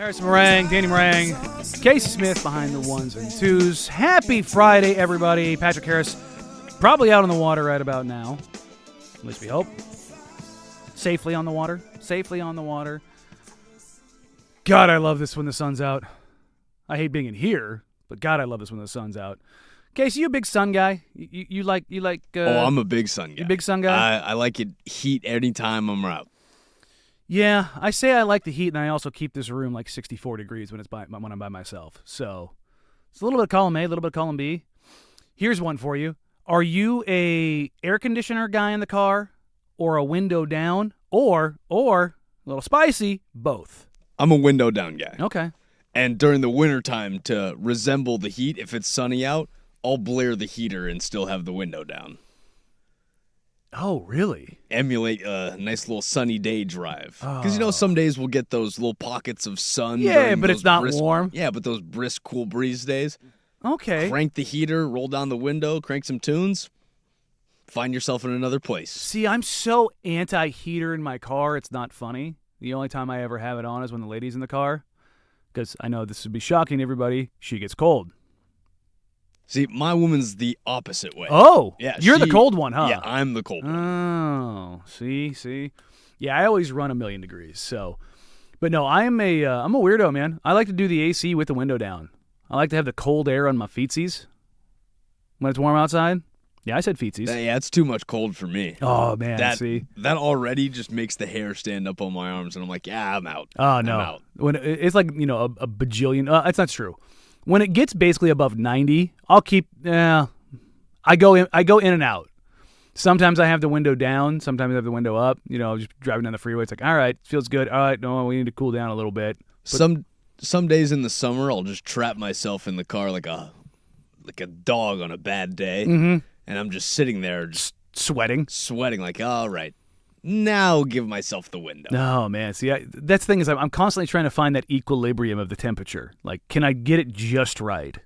Harrison Meringue, Danny Meringue, Casey Smith behind the ones and twos. Happy Friday, everybody. Patrick Harris probably out on the water right about now. At least we hope. Safely on the water. Safely on the water. God, I love this when the sun's out. I hate being in here, but God, I love this when the sun's out. Casey, you a big sun guy? You like? I'm a big sun guy. You a big sun guy? I like it heat anytime I'm out. Yeah, I say I like the heat, and I also keep this room like 64 degrees when I'm by myself. So it's a little bit of column A, a little bit of column B. Here's one for you. Are you a air conditioner guy in the car, or a window down, or a little spicy, both? I'm a window down guy. Okay. And during the wintertime, to resemble the heat, if it's sunny out, I'll blare the heater and still have the window down. Oh, really? Emulate a nice little sunny day drive. Because, some days we'll get those little pockets of sun. Yeah, but it's not warm. Yeah, but those brisk, cool breeze days. Okay. Crank the heater, roll down the window, crank some tunes, find yourself in another place. See, I'm so anti-heater in my car, it's not funny. The only time I ever have it on is when the lady's in the car. Because I know this would be shocking to everybody. She gets cold. See, my woman's the opposite way. Oh, yeah, you're the cold one, huh? Yeah, I'm the cold one. Oh, see. Yeah, I always run 1,000,000 degrees. So, but no, I'm a weirdo, man. I like to do the AC with the window down. I like to have the cold air on my feetsies when it's warm outside. Yeah, I said feetsies. Yeah, it's too much cold for me. Oh man, that already just makes the hair stand up on my arms, and I'm like, yeah, I'm out. Oh no, I'm out. When it's like a bajillion. That's not true. When it gets basically above 90, I'll keep. I go in and out. Sometimes I have the window down. Sometimes I have the window up. Just driving down the freeway. It's like, all right, feels good. All right, no, we need to cool down a little bit. Some days in the summer, I'll just trap myself in the car like a dog on a bad day, and I'm just sitting there, just sweating. Like, all right, now give myself the window. No, man. See, that's the thing is I'm constantly trying to find that equilibrium of the temperature. Like, can I get it just right?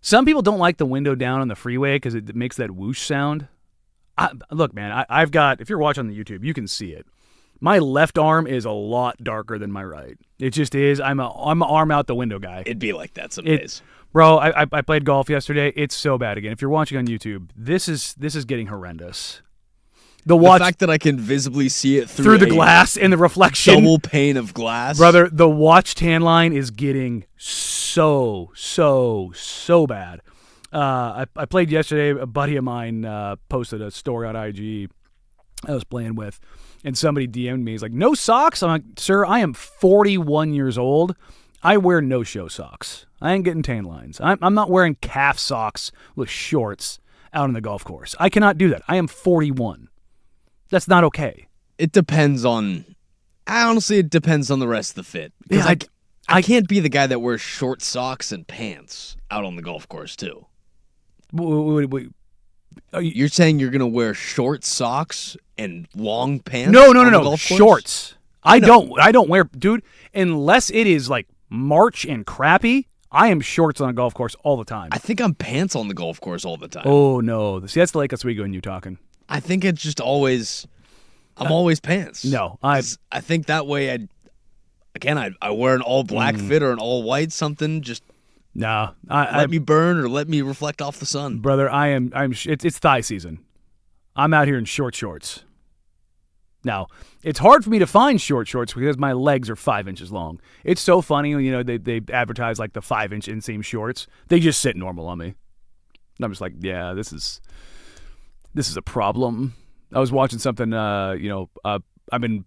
Some people don't like the window down on the freeway because it makes that whoosh sound. Look, man, I've got, if you're watching on the YouTube, you can see it. My left arm is a lot darker than my right. It just is. I'm an arm out the window guy. It'd be like that some days. Bro, I played golf yesterday. It's so bad again. If you're watching on YouTube, this is getting horrendous. The fact that I can visibly see it through the glass and the reflection. Double pane of glass. Brother, the watch tan line is getting so bad. I played yesterday. A buddy of mine posted a story on IG I was playing with, and somebody DM'd me. He's like, no socks? I'm like, sir, I am 41 years old. I wear no-show socks. I ain't getting tan lines. I'm not wearing calf socks with shorts out on the golf course. I cannot do that. I am 41. That's not okay. It depends on... Honestly, it depends on the rest of the fit. Because Yeah, I can't be the guy that wears short socks and pants out on the golf course, too. Wait. You're saying you're going to wear short socks and long pants? No. Shorts. I don't wear... Dude, unless it is like March and crappy, I am shorts on a golf course all the time. I think I'm pants on the golf course all the time. Oh, no. See, that's the Lake Oswego and you talking. I think it's just always... I'm always pants. No. I think that way I wear an all-black fit or an all-white something, just... No. Let me burn or let me reflect off the sun. Brother, it's thigh season. I'm out here in shorts. Now, it's hard for me to find short shorts because my legs are 5 inches long. It's so funny, they advertise like the 5-inch inseam shorts. They just sit normal on me. And I'm just like, yeah, this is a problem. I was watching something, I've been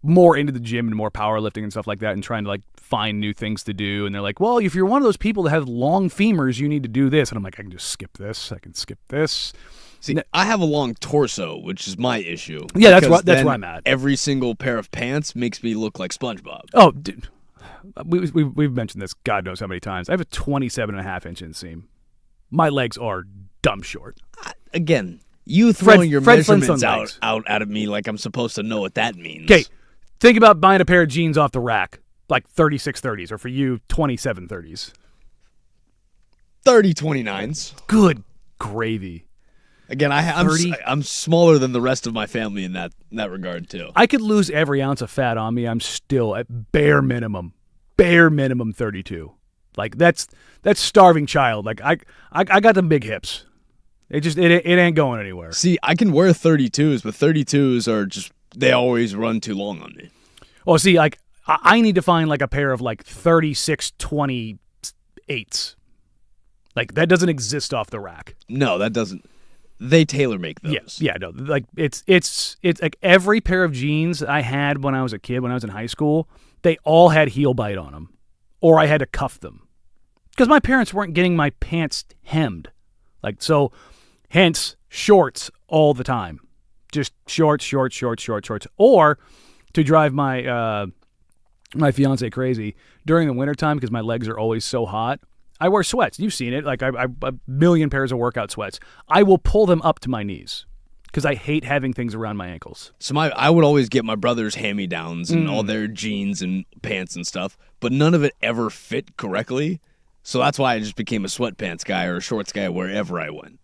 more into the gym and more powerlifting and stuff like that and trying to like find new things to do. And they're like, well, if you're one of those people that has long femurs, you need to do this. And I'm like, I can just skip this. I can skip this. See, I have a long torso, which is my issue. Yeah, that's where I'm at. Every single pair of pants makes me look like SpongeBob. Oh, dude. We've mentioned this God knows how many times. I have a 27.5-inch inseam. My legs are dumb short. Again, you throwing your measurements out at me like I'm supposed to know what that means. Okay, think about buying a pair of jeans off the rack, like 3630s, or for you, 2730s. 3029s. Good gravy. Again, I'm smaller than the rest of my family in that regard too. I could lose every ounce of fat on me. I'm still at bare minimum 32. Like that's starving child. Like I got them big hips. It ain't going anywhere. See, I can wear 32s, but 32s are just they always run too long on me. Oh, see, like I need to find like a pair of like 36/28s. Like that doesn't exist off the rack. No, that doesn't. They tailor make those. Yeah, no. Like it's like every pair of jeans I had when I was a kid, when I was in high school, they all had heel bite on them, or I had to cuff them because my parents weren't getting my pants hemmed. Like so, hence shorts all the time, just shorts, or to drive my my fiance crazy during the wintertime because my legs are always so hot. I wear sweats. You've seen it. Like I a million pairs of workout sweats. I will pull them up to my knees because I hate having things around my ankles. So I would always get my brother's hand-me-downs and all their jeans and pants and stuff, but none of it ever fit correctly. So that's why I just became a sweatpants guy or a shorts guy wherever I went.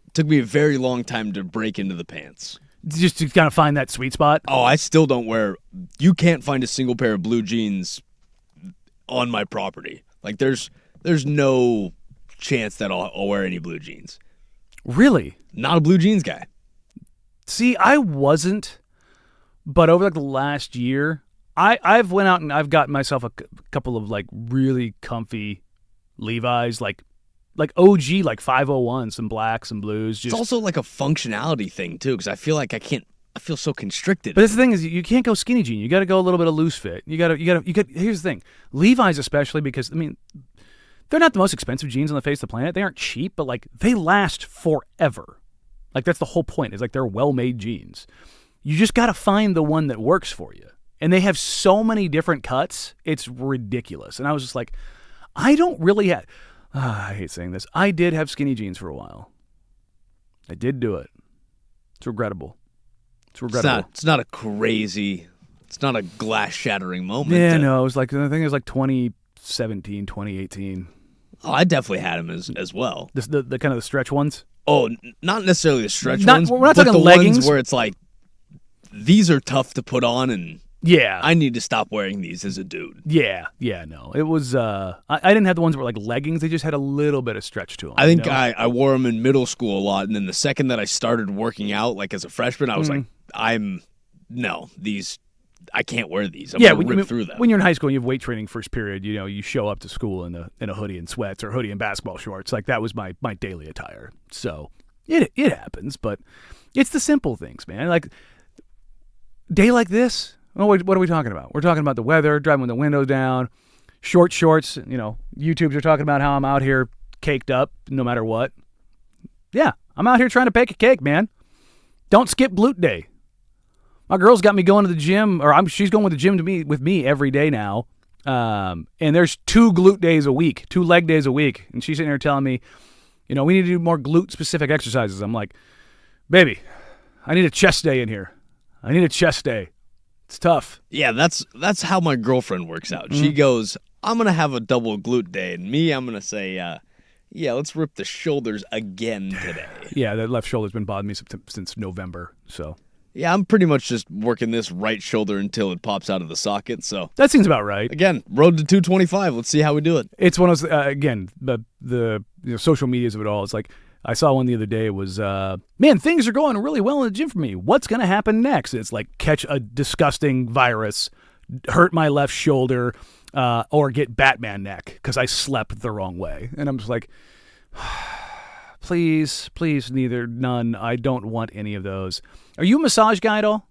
It took me a very long time to break into the pants. Just to kind of find that sweet spot? Oh, I still don't wear... You can't find a single pair of blue jeans on my property. Like there's no chance that I'll wear any blue jeans. Really? Not a blue jeans guy. See, I wasn't, but over like the last year, I've went out and I've gotten myself a couple of like really comfy Levi's, like OG, like 501s, some blacks, some blues. It's also like a functionality thing too, because I feel like I feel so constricted. But the thing is, you can't go skinny jean. You got to go a little bit of loose fit. You got. Here's the thing, Levi's especially because they're not the most expensive jeans on the face of the planet. They aren't cheap, but like they last forever. Like that's the whole point. Is like they're well-made jeans. You just got to find the one that works for you. And they have so many different cuts. It's ridiculous. And I was just like, I don't really have. I hate saying this. I did have skinny jeans for a while. I did do it. It's regrettable. It's not a crazy. It's not a glass-shattering moment. Yeah, no. It was like I think it was like 2017, 2018. Oh, I definitely had them as well. The kind of the stretch ones. Oh, not necessarily the stretch ones. We're not but talking the leggings ones where it's like these are tough to put on, and yeah, I need to stop wearing these as a dude. Yeah, no. It was. I didn't have the ones that were like leggings. They just had a little bit of stretch to them. I think I wore them in middle school a lot, and then the second that I started working out, like as a freshman, I was like, these. I can't wear these. I'm gonna rip through them. When you're in high school and you have weight training first period, you show up to school in a hoodie and sweats or hoodie and basketball shorts. Like that was my daily attire. So it happens, but it's the simple things, man. Like day like this, what are we talking about? We're talking about the weather, driving with the windows down, short shorts. YouTubes are talking about how I'm out here caked up no matter what. Yeah, I'm out here trying to bake a cake, man. Don't skip glute day. My girl's got me going to the gym, or she's going to the gym with me every day now. And there's 2 glute days a week, 2 leg days a week. And she's sitting here telling me, we need to do more glute-specific exercises. I'm like, baby, I need a chest day in here. I need a chest day. It's tough. Yeah, that's how my girlfriend works out. She goes, I'm going to have a double glute day. And me, I'm going to say, yeah, let's rip the shoulders again today. Yeah, that left shoulder's been bothering me since November, so... Yeah, I'm pretty much just working this right shoulder until it pops out of the socket. So that seems about right. Again, road to 225. Let's see how we do it. It's one of those, again, the social medias of it all. It's like I saw one the other day. It was, man, things are going really well in the gym for me. What's going to happen next? It's like catch a disgusting virus, hurt my left shoulder, or get Batman neck because I slept the wrong way. And I'm just like, please, none. I don't want any of those. Are you a massage guy at all?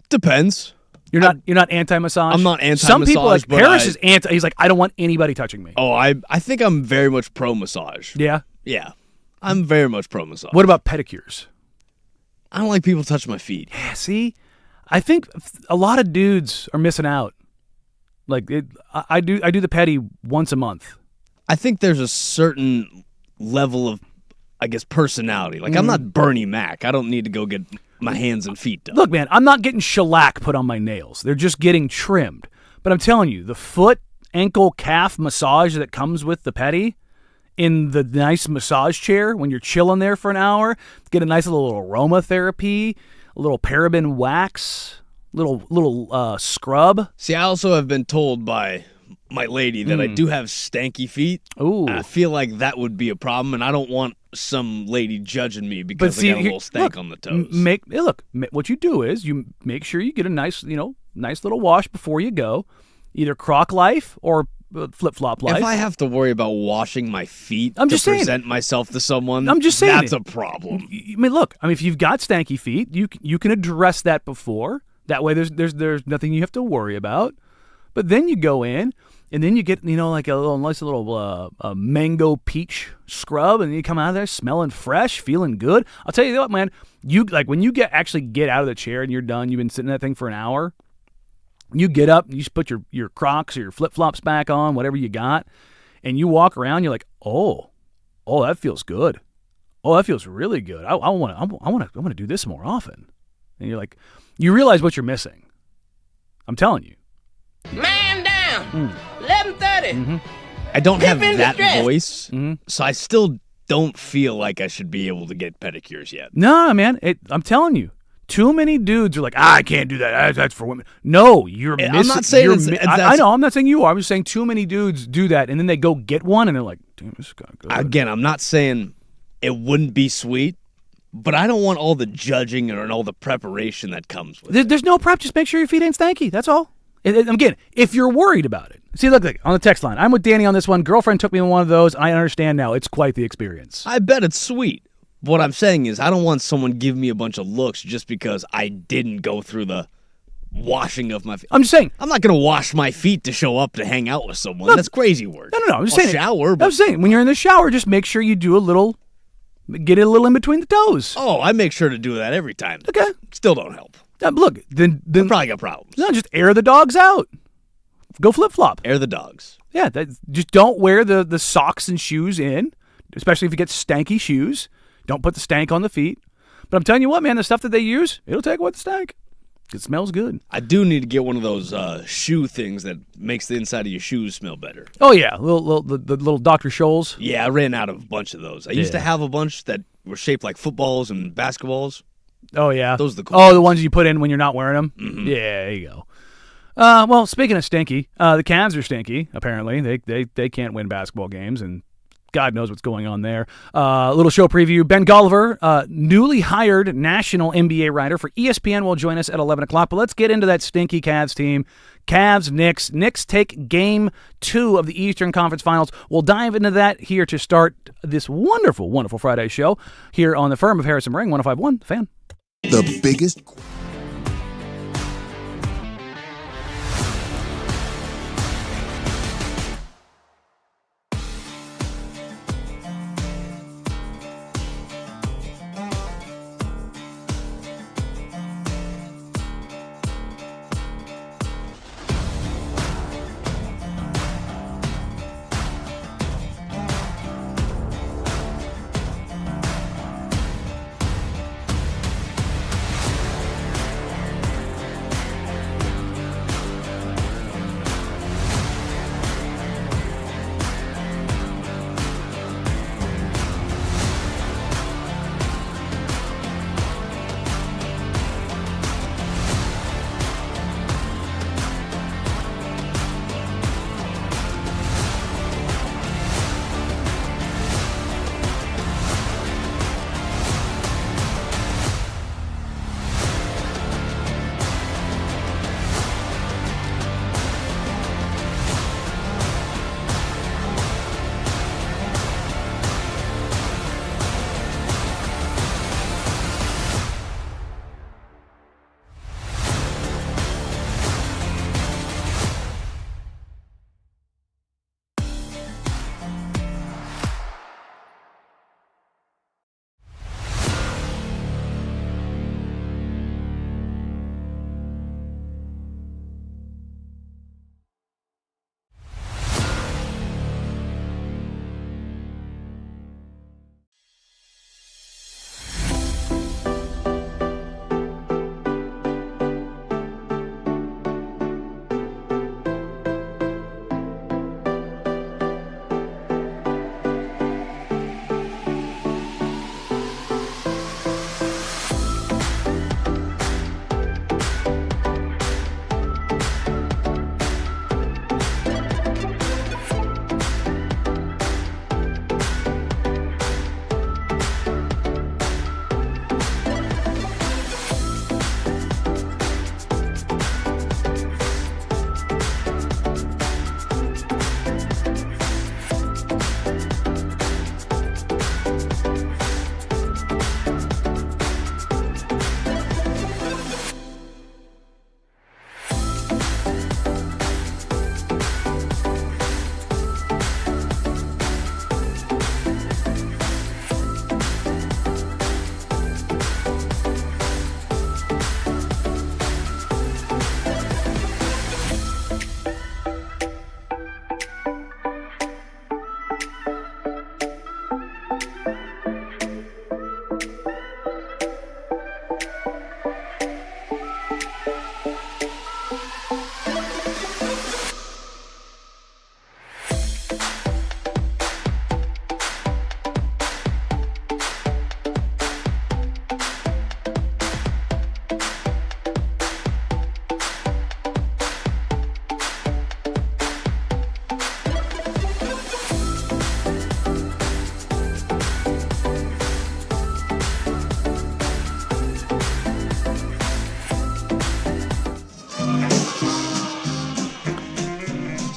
Depends. You're not anti-massage? I'm not anti-massage. Some people, like Paris is anti. He's like, I don't want anybody touching me. Oh, I think I'm very much pro-massage. Yeah? Yeah. I'm very much pro-massage. What about pedicures? I don't like people touch my feet. Yeah, see? I think a lot of dudes are missing out. Like, I do the pedi once a month. I think there's a certain level of, I guess, personality. Like, I'm not Bernie Mac. I don't need to go get my hands and feet done. Look, man, I'm not getting shellac put on my nails. They're just getting trimmed. But I'm telling you, the foot, ankle, calf massage that comes with the pedi in the nice massage chair when you're chilling there for an hour, get a nice little aromatherapy, a little paraben wax, little scrub. See, I also have been told by my lady that I do have stanky feet. Ooh. I feel like that would be a problem, and I don't want some lady judging me because I got a little stank on the toes. What you do is you make sure you get a nice little wash before you go, either Croc Life or Flip-Flop Life. If I have to worry about washing my feet present myself to someone, I'm just saying that's a problem. I mean, look, if you've got stanky feet, you can address that before. That way, there's nothing you have to worry about. But then you go in. And then you get, like a nice little mango peach scrub, and you come out of there smelling fresh, feeling good. I'll tell you what, man. When you actually get out of the chair and you're done, you've been sitting in that thing for an hour. You get up, you just put your Crocs or your flip-flops back on, whatever you got, and you walk around. You're like, oh, that feels good. Oh, that feels really good. I want to do this more often. And you're like, you realize what you're missing. I'm telling you. Man down. 11:30. I don't have that voice, so I still don't feel like I should be able to get pedicures yet. No, man. I'm telling you. Too many dudes are like, I can't do that. That's for women. No, you're missing. I'm not saying I know. I'm not saying you are. I'm just saying too many dudes do that, and then they go get one, and they're like, damn, this is kind of good. Again, I'm not saying it wouldn't be sweet, but I don't want all the judging and all the preparation that comes with it. There's no prep. Just make sure your feet ain't stanky. That's all. And again, if you're worried about it. See, look, on the text line. I'm with Danny on this one. Girlfriend took me on one of those. I understand now. It's quite the experience. I bet it's sweet. What I'm saying is I don't want someone give me a bunch of looks just because I didn't go through the washing of my feet. I'm just saying. I'm not going to wash my feet to show up to hang out with someone. That's crazy work. No. I'm just saying. Shower. But I'm saying, when you're in the shower, just make sure you get it a little in between the toes. Oh, I make sure to do that every time. Okay. Still don't help. Look, then I probably got problems. No, just air the dogs out. Go flip-flop. Air the dogs. Yeah, just don't wear the socks and shoes in, especially if you get stanky shoes. Don't put the stank on the feet. But I'm telling you what, man, the stuff that they use, it'll take away the stank. It smells good. I do need to get one of those shoe things that makes the inside of your shoes smell better. Oh, yeah, the little Dr. Scholl's. Yeah, I ran out of a bunch of those. I used to have a bunch that were shaped like footballs and basketballs. Oh, yeah. Those are the cool ones. The ones you put in when you're not wearing them? Mm-hmm. Yeah, there you go. Well, speaking of stinky, the Cavs are stinky, apparently. They can't win basketball games, and God knows what's going on there. Little show preview. Ben Goliver, newly hired national NBA writer for ESPN, will join us at 11 o'clock. But let's get into that stinky Cavs team. Cavs, Knicks. Knicks take Game 2 of the Eastern Conference Finals. We'll dive into that here to start this wonderful, wonderful Friday show here on the Firm of Harrison Ring, 105.1 The Fan. The biggest...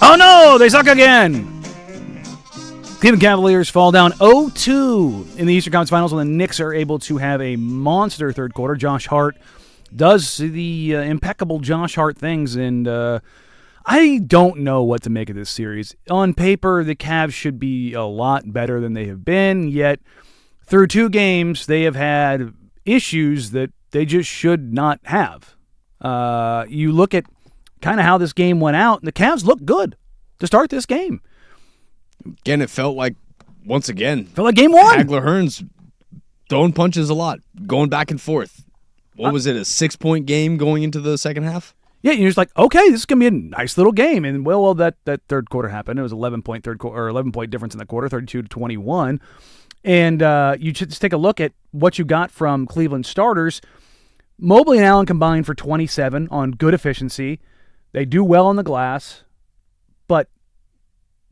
Oh no, they suck again. Cleveland Cavaliers fall down 0-2 in the Eastern Conference Finals when the Knicks are able to have a monster third quarter. Josh Hart does the impeccable Josh Hart things, and I don't know what to make of this series. On paper, the Cavs should be a lot better than they have been, yet through 2 games, they have had issues that they just should not have. You look at kind of how this game went out, and the Cavs looked good to start this game. Again, it felt like, once again, game 1. Hagler Hearns throwing punches a lot, going back and forth. What was it, a 6-point game going into the second half? Yeah, you're just like, okay, this is going to be a nice little game. And, well, that third quarter happened. It was 11-point third quarter, or 11-point difference in the quarter, 32-21. And you just take a look at what you got from Cleveland starters. Mobley and Allen combined for 27 on good efficiency. They do well on the glass, but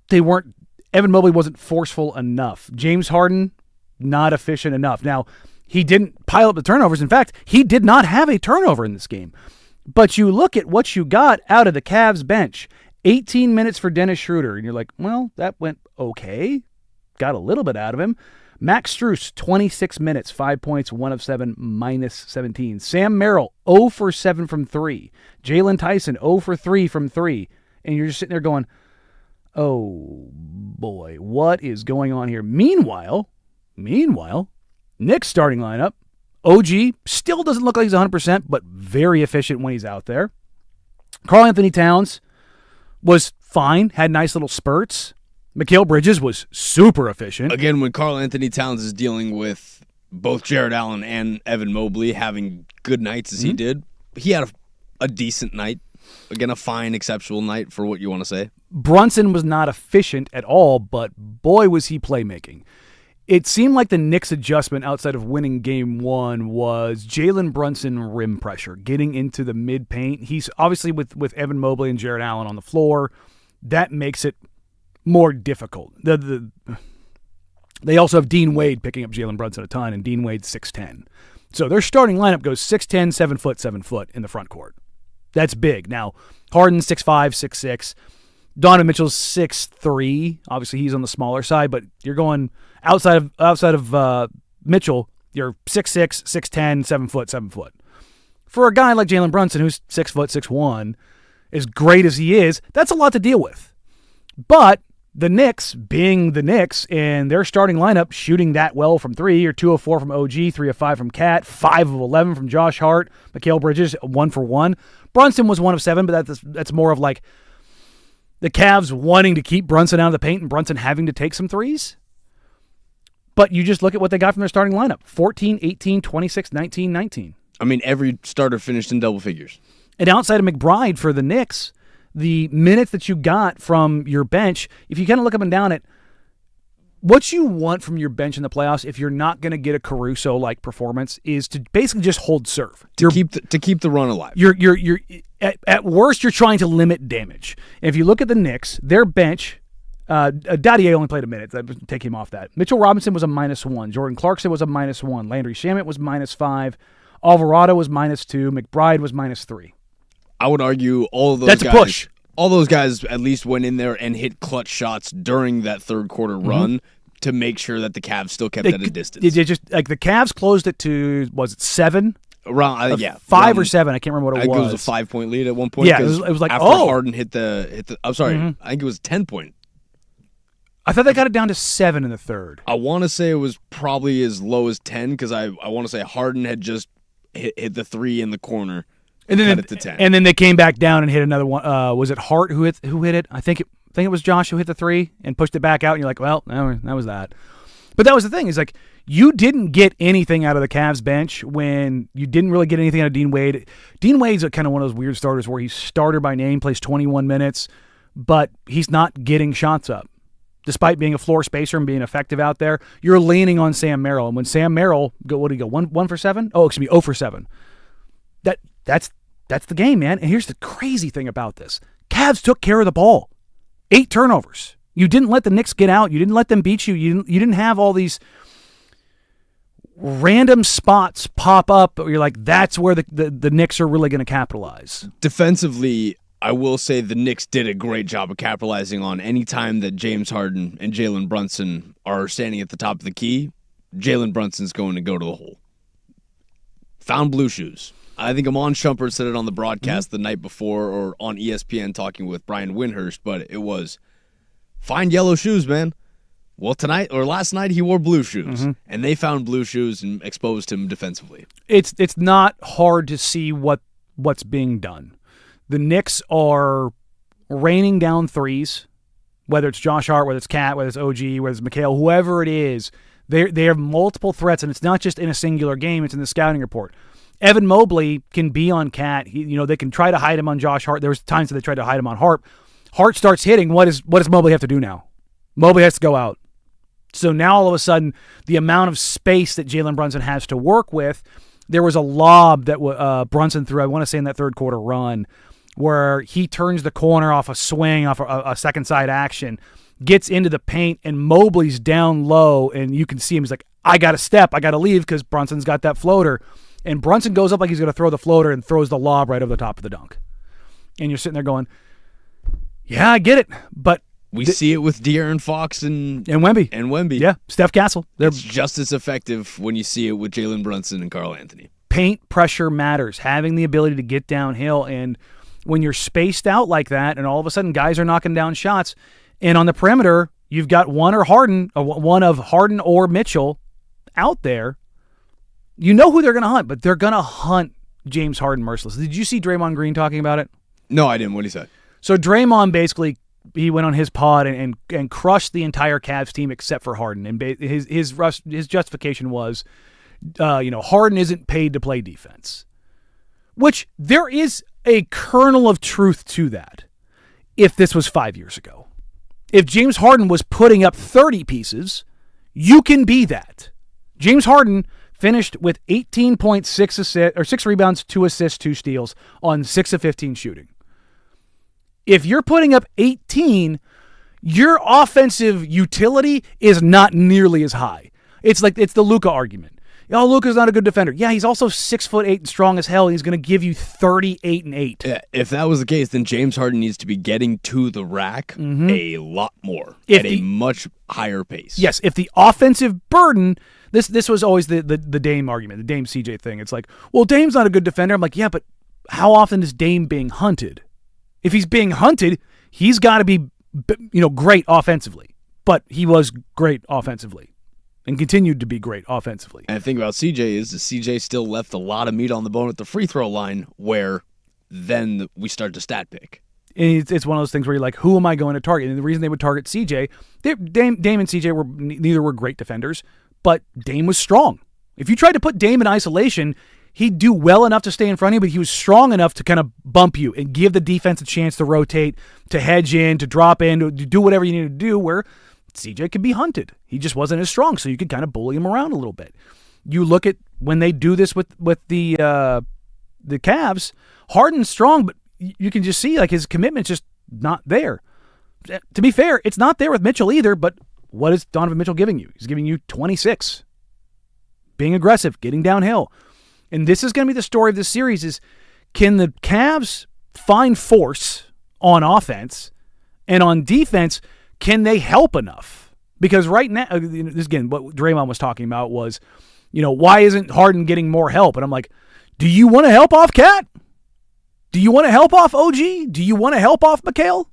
they weren't. Evan Mobley wasn't forceful enough. James Harden, not efficient enough. Now, he didn't pile up the turnovers. In fact, he did not have a turnover in this game. But you look at what you got out of the Cavs bench. 18 minutes for Dennis Schroeder. And you're like, well, that went okay. Got a little bit out of him. Max Strus, 26 minutes, 5 points, 1 of 7, minus 17. Sam Merrill, 0 for 7 from 3. Jalen Tyson, 0 for 3 from 3. And you're just sitting there going, oh, boy, what is going on here? Meanwhile, Nick's starting lineup, OG still doesn't look like he's 100%, but very efficient when he's out there. Karl Anthony Towns was fine, had nice little spurts. Mikal Bridges was super efficient. Again, when Karl Anthony Towns is dealing with both Jared Allen and Evan Mobley having good nights as he did, he had a decent night. Again, a fine, exceptional night for what you want to say. Brunson was not efficient at all, but boy was he playmaking. It seemed like the Knicks' adjustment outside of winning game 1 was Jalen Brunson rim pressure, getting into the mid-paint. He's obviously with Evan Mobley and Jared Allen on the floor. That makes it more difficult. They also have Dean Wade picking up Jalen Brunson a ton, and Dean Wade's 6'10". So their starting lineup goes 6'10", 7 foot in the front court. That's big. Now, Harden's 6'5", 6'6". Donovan Mitchell's 6'3". Obviously, he's on the smaller side, but you're going outside of Mitchell, you're 6'6", 6'10", 7 foot. For a guy like Jalen Brunson, who's 6 foot, 6'1", as great as he is, that's a lot to deal with. But the Knicks, being the Knicks, and their starting lineup shooting that well from 3, or 2 of 4 from OG, 3 of 5 from Cat, 5 of 11 from Josh Hart, Mikal Bridges, 1 for 1. Brunson was 1 of 7, but that's more of like the Cavs wanting to keep Brunson out of the paint and Brunson having to take some threes. But you just look at what they got from their starting lineup. 14, 18, 26, 19, 19. I mean, every starter finished in double figures. And outside of McBride for the Knicks, the minutes that you got from your bench, if you kind of look up and down at what you want from your bench in the playoffs, if you're not going to get a Caruso-like performance, is to basically just hold serve. To keep the run alive. You're at worst, you're trying to limit damage. And if you look at the Knicks, their bench, Dadier only played a minute. Take him off that. Mitchell Robinson was a -1. Jordan Clarkson was a -1. Landry Shamet was -5. Alvarado was -2. McBride was -3. I would argue all of those That's guys. a push. All those guys at least went in there and hit clutch shots during that third quarter run to make sure that the Cavs still kept at a distance. They just like the Cavs closed it to, was it 7? Around 5 or 7. I can't remember what it was. I think it was a 5-point lead at one point. Yeah, it was like, after Harden hit the. I'm sorry, I think it was 10-point. I thought they got it down to 7 in the third. I want to say it was probably as low as 10 because I want to say Harden had just hit the 3 in the corner. And then cut it to 10. And then they came back down and hit another one. Was it Hart who hit it? I think it was Josh who hit the 3 and pushed it back out. And you're like, well, that was that. But that was the thing. Is like you didn't get anything out of the Cavs bench when you didn't really get anything out of Dean Wade. Dean Wade's kind of one of those weird starters where he's starter by name, plays 21 minutes, but he's not getting shots up. Despite being a floor spacer and being effective out there, you're leaning on Sam Merrill. And when Sam Merrill, what did he go, 1 for 7? Oh, excuse me, 0 for 7. That's the game, man. And here's the crazy thing about this. Cavs took care of the ball. 8 turnovers. You didn't let the Knicks get out. You didn't let them beat you. You didn't have all these random spots pop up where you're like, that's where the Knicks are really going to capitalize. Defensively, I will say the Knicks did a great job of capitalizing on any time that James Harden and Jalen Brunson are standing at the top of the key. Jalen Brunson's going to go to the hole. Found blue shoes. I think Amon Shumpert said it on the broadcast the night before or on ESPN talking with Brian Windhurst, but it was, find yellow shoes, man. Well, tonight or last night he wore blue shoes, and they found blue shoes and exposed him defensively. It's not hard to see what's being done. The Knicks are raining down threes, whether it's Josh Hart, whether it's Cat, whether it's OG, whether it's McHale, whoever it is. They have multiple threats, and it's not just in a singular game. It's in the scouting report. Evan Mobley can be on Cat. They can try to hide him on Josh Hart. There was times that they tried to hide him on Hart. Hart starts hitting. What does Mobley have to do now? Mobley has to go out. So now all of a sudden, the amount of space that Jalen Brunson has to work with, there was a lob that Brunson threw, I want to say in that third quarter run, where he turns the corner off a swing, off a second side action, gets into the paint, and Mobley's down low, and you can see him. He's like, I got to step. I got to leave because Brunson's got that floater. And Brunson goes up like he's going to throw the floater and throws the lob right over the top of the dunk. And you're sitting there going, yeah, I get it, but we see it with De'Aaron Fox and Wemby. Yeah, Steph Castle. It's just as effective when you see it with Jalen Brunson and Karl Anthony. Paint pressure matters. Having the ability to get downhill, and when you're spaced out like that, and all of a sudden guys are knocking down shots, and on the perimeter you've got one of Harden or Mitchell out there. You know who they're going to hunt, but they're going to hunt James Harden mercilessly. Did you see Draymond Green talking about it? No, I didn't. What did he say? So Draymond basically, he went on his pod and crushed the entire Cavs team except for Harden. And his justification was, Harden isn't paid to play defense. Which there is a kernel of truth to that. If this was 5 years ago, if James Harden was putting up 30 pieces, you can be that. James Harden finished with 18.6 assists or 6 rebounds, 2 assists, 2 steals on 6 of 15 shooting. If you're putting up 18, your offensive utility is not nearly as high. It's the Luka argument. Oh, Luka's not a good defender. Yeah, he's also 6'8" and strong as hell, and he's going to give you 38 and 8. Yeah, if that was the case, then James Harden needs to be getting to the rack a lot more at a much higher pace. Yes, if the offensive burden, this was always the Dame argument, the Dame CJ thing. It's like, well, Dame's not a good defender. I'm like, yeah, but how often is Dame being hunted? If he's being hunted, he's got to be, great offensively. But he was great offensively and continued to be great offensively. And the thing about CJ is that CJ still left a lot of meat on the bone at the free throw line where then we start to stat pick. It's one of those things where you're like, who am I going to target? And the reason they would target CJ, Dame and CJ neither were great defenders, but Dame was strong. If you tried to put Dame in isolation, he'd do well enough to stay in front of you, but he was strong enough to kind of bump you and give the defense a chance to rotate, to hedge in, to drop in, to do whatever you needed to do, where CJ could be hunted. He just wasn't as strong, so you could kind of bully him around a little bit. You look at when they do this with the Cavs, Harden's strong, but you can just see like his commitment's just not there. To be fair, it's not there with Mitchell either, but what is Donovan Mitchell giving you? He's giving you 26. Being aggressive, getting downhill. And this is going to be the story of this series is, can the Cavs find force on offense, and on defense, can they help enough? Because right now, this again, what Draymond was talking about was, why isn't Harden getting more help? And I'm like, do you want to help off Cat? Do you want to help off OG? Do you want to help off McHale?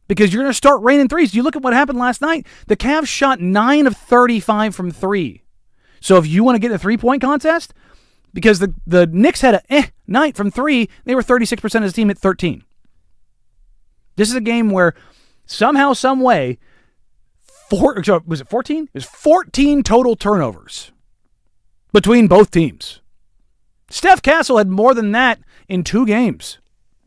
Because you're going to start raining threes. You look at what happened last night. The Cavs shot 9 of 35 from 3. So if you want to get in a three-point contest, because the Knicks had a night from 3, they were 36% of the team at 13. This is a game where somehow, some way, was it 14? It was 14 total turnovers between both teams. Steph Castle had more than that in 2 games.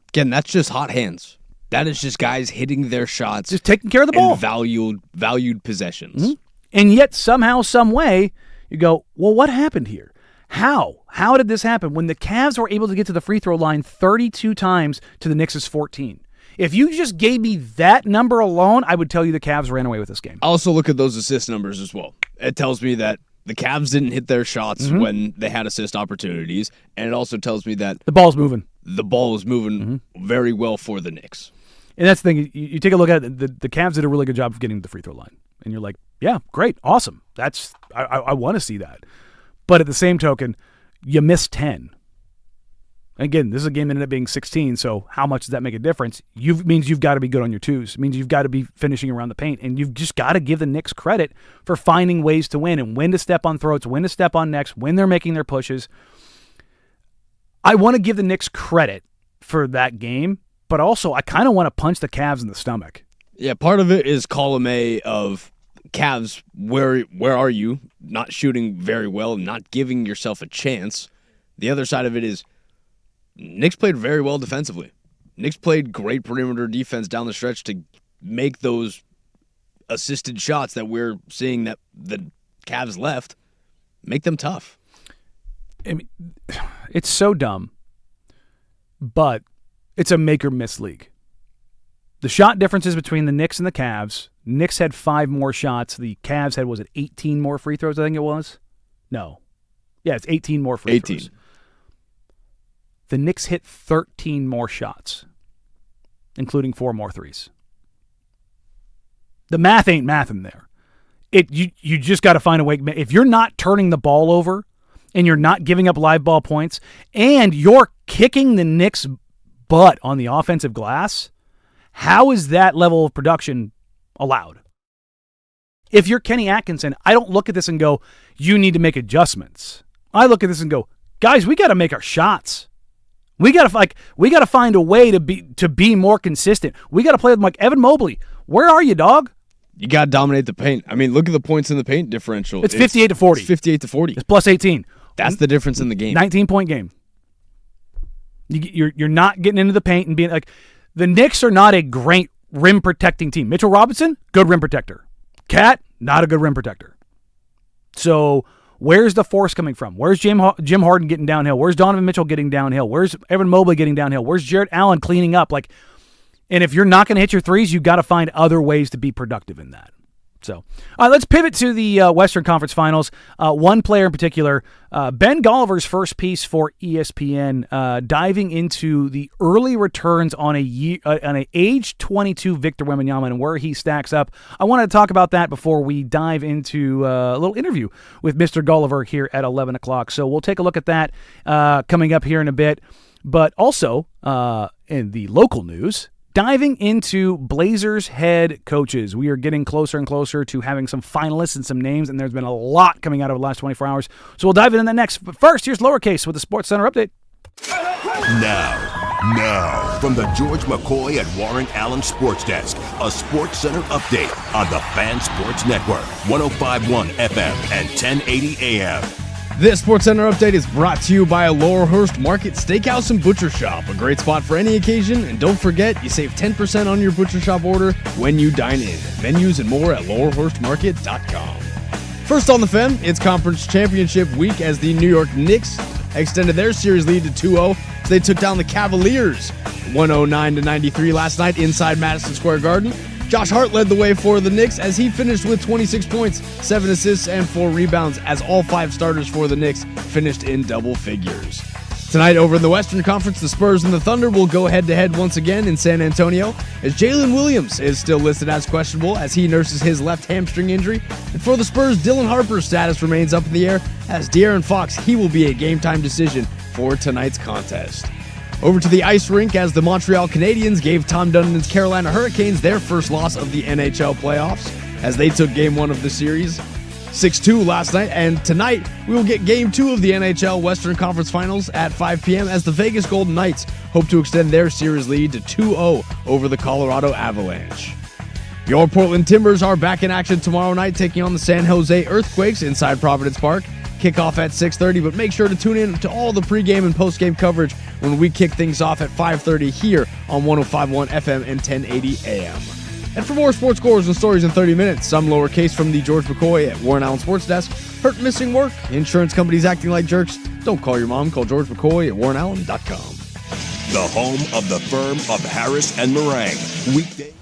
Again, that's just hot hands. That is just guys hitting their shots. Just taking care of the ball. And valued possessions. Mm-hmm. And yet, somehow, some way, you go, well, what happened here? How? How did this happen? When the Cavs were able to get to the free throw line 32 times to the Knicks' 14. If you just gave me that number alone, I would tell you the Cavs ran away with this game. I also look at those assist numbers as well. It tells me that the Cavs didn't hit their shots when they had assist opportunities, and it also tells me that The ball's moving. the ball is moving very well for the Knicks. And that's the thing. You take a look at it, the Cavs did a really good job of getting to the free throw line. And you're like, yeah, great, awesome. I want to see that. But at the same token, you missed 10. Again, this is a game that ended up being 16, so how much does that make a difference? Means you've got to be good on your twos. It means you've got to be finishing around the paint, and you've just got to give the Knicks credit for finding ways to win and when to step on throats, when to step on necks, when they're making their pushes. I want to give the Knicks credit for that game, but also I kind of want to punch the Cavs in the stomach. Yeah, part of it is column A of Cavs, where are you? Not shooting very well, not giving yourself a chance. The other side of it is Knicks played very well defensively. Knicks played great perimeter defense down the stretch to make those assisted shots that we're seeing that the Cavs left, make them tough. I mean, it's so dumb, but it's a make or miss league. The shot differences between the Knicks and the Cavs, Knicks had 5 more shots. The Cavs had, was it 18 more free throws, I think it was? No. Yeah, it's 18 more free throws. The Knicks hit 13 more shots, including 4 more threes. The math ain't math in there. You just got to find a way. If you're not turning the ball over and you're not giving up live ball points and you're kicking the Knicks' butt on the offensive glass, how is that level of production allowed? If you're Kenny Atkinson, I don't look at this and go, you need to make adjustments. I look at this and go, guys, we got to make our shots. We got to find a way to be more consistent. We got to play with like Evan Mobley. Where are you, dog? You got to dominate the paint. I mean, look at the points in the paint differential. It's 58 to 40. It's 58 to 40. It's plus 18. That's the difference in the game. 19-point game. You're not getting into the paint and being like, the Knicks are not a great rim protecting team. Mitchell Robinson, good rim protector. Cat, not a good rim protector. So where's the force coming from? Where's Jim Harden getting downhill? Where's Donovan Mitchell getting downhill? Where's Evan Mobley getting downhill? Where's Jarrett Allen cleaning up? And if you're not going to hit your threes, you've got to find other ways to be productive in that. So, let's pivot to the Western Conference Finals. One player in particular, Ben Goliver's first piece for ESPN, diving into the early returns on an age 22 Victor Wembanyama and where he stacks up. I wanted to talk about that before we dive into a little interview with Mr. Goliver here at 11 o'clock. So we'll take a look at that coming up here in a bit. But also, in the local news, diving into Blazers head coaches. We are getting closer and closer to having some finalists and some names, and there's been a lot coming out over the last 24 hours. So we'll dive into that next. But first, here's Lowercase with the Sports Center update. Now, from the George McCoy at Warren Allen Sports Desk, a Sports Center update on the Fan Sports Network, 105.1 FM and 1080 AM. This Sports Center update is brought to you by Laurelhurst Market Steakhouse and Butcher Shop, a great spot for any occasion. And don't forget, you save 10% on your Butcher Shop order when you dine in. Menus and more at laurelhurstmarket.com. First on the Fem, it's Conference Championship week as the New York Knicks extended their series lead to 2-0 as they took down the Cavaliers 109-93 last night inside Madison Square Garden. Josh Hart led the way for the Knicks as he finished with 26 points, 7 assists, and 4 rebounds as all 5 starters for the Knicks finished in double figures. Tonight over in the Western Conference, the Spurs and the Thunder will go head-to-head once again in San Antonio as Jalen Williams is still listed as questionable as he nurses his left hamstring injury. And for the Spurs, Dylan Harper's status remains up in the air as De'Aaron Fox, he will be a game-time decision for tonight's contest. Over to the ice rink as the Montreal Canadiens gave Tom Dundon's Carolina Hurricanes their first loss of the NHL playoffs as they took Game 1 of the series 6-2 last night. And tonight, we will get Game 2 of the NHL Western Conference Finals at 5 p.m. as the Vegas Golden Knights hope to extend their series lead to 2-0 over the Colorado Avalanche. Your Portland Timbers are back in action tomorrow night, taking on the San Jose Earthquakes inside Providence Park. Kickoff at 6:30, but make sure to tune in to all the pregame and postgame coverage when we kick things off at 5:30 here on 105.1 FM and 1080 AM. And for more sports scores and stories in 30 minutes, some lowercase from the George McCoy at Warren Allen Sports Desk. Hurt, missing work, insurance companies acting like jerks. Don't call your mom, call George McCoy at warrenallen.com. The home of the firm of Harris and Meringue. Weekday.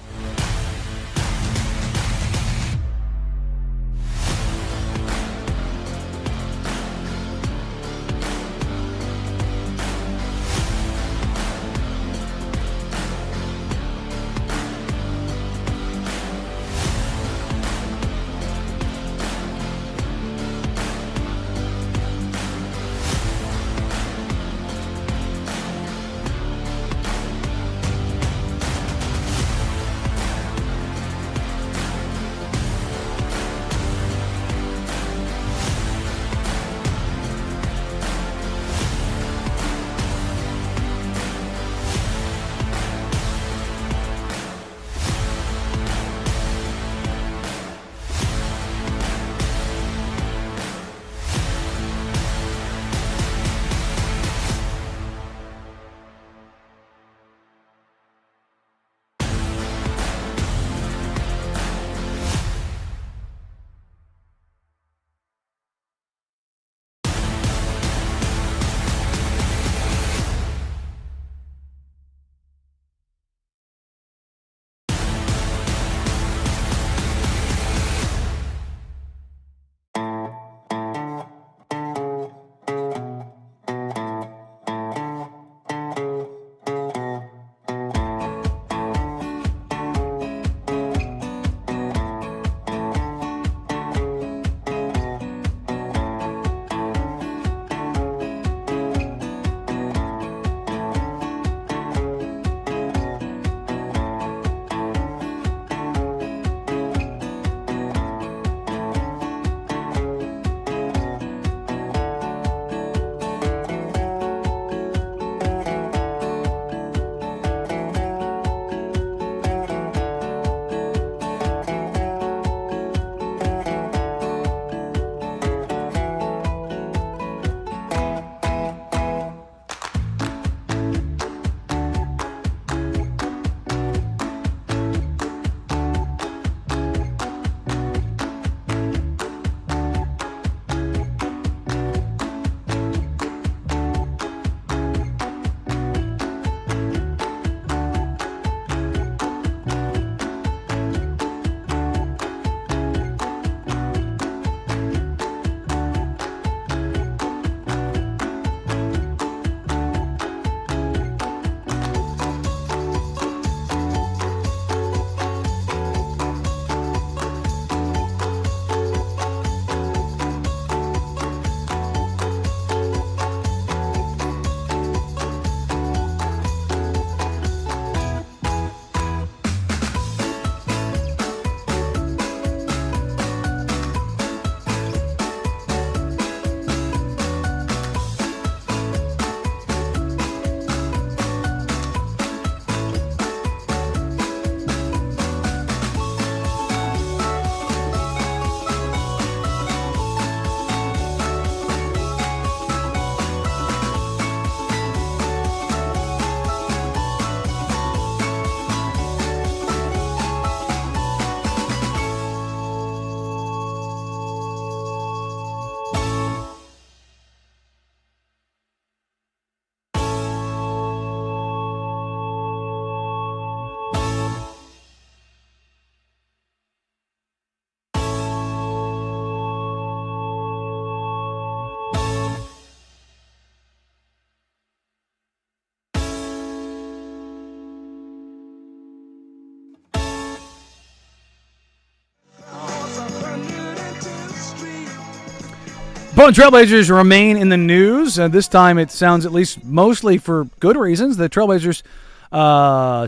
Portland Trailblazers remain in the news. This time it sounds, at least mostly for good reasons, the Trailblazers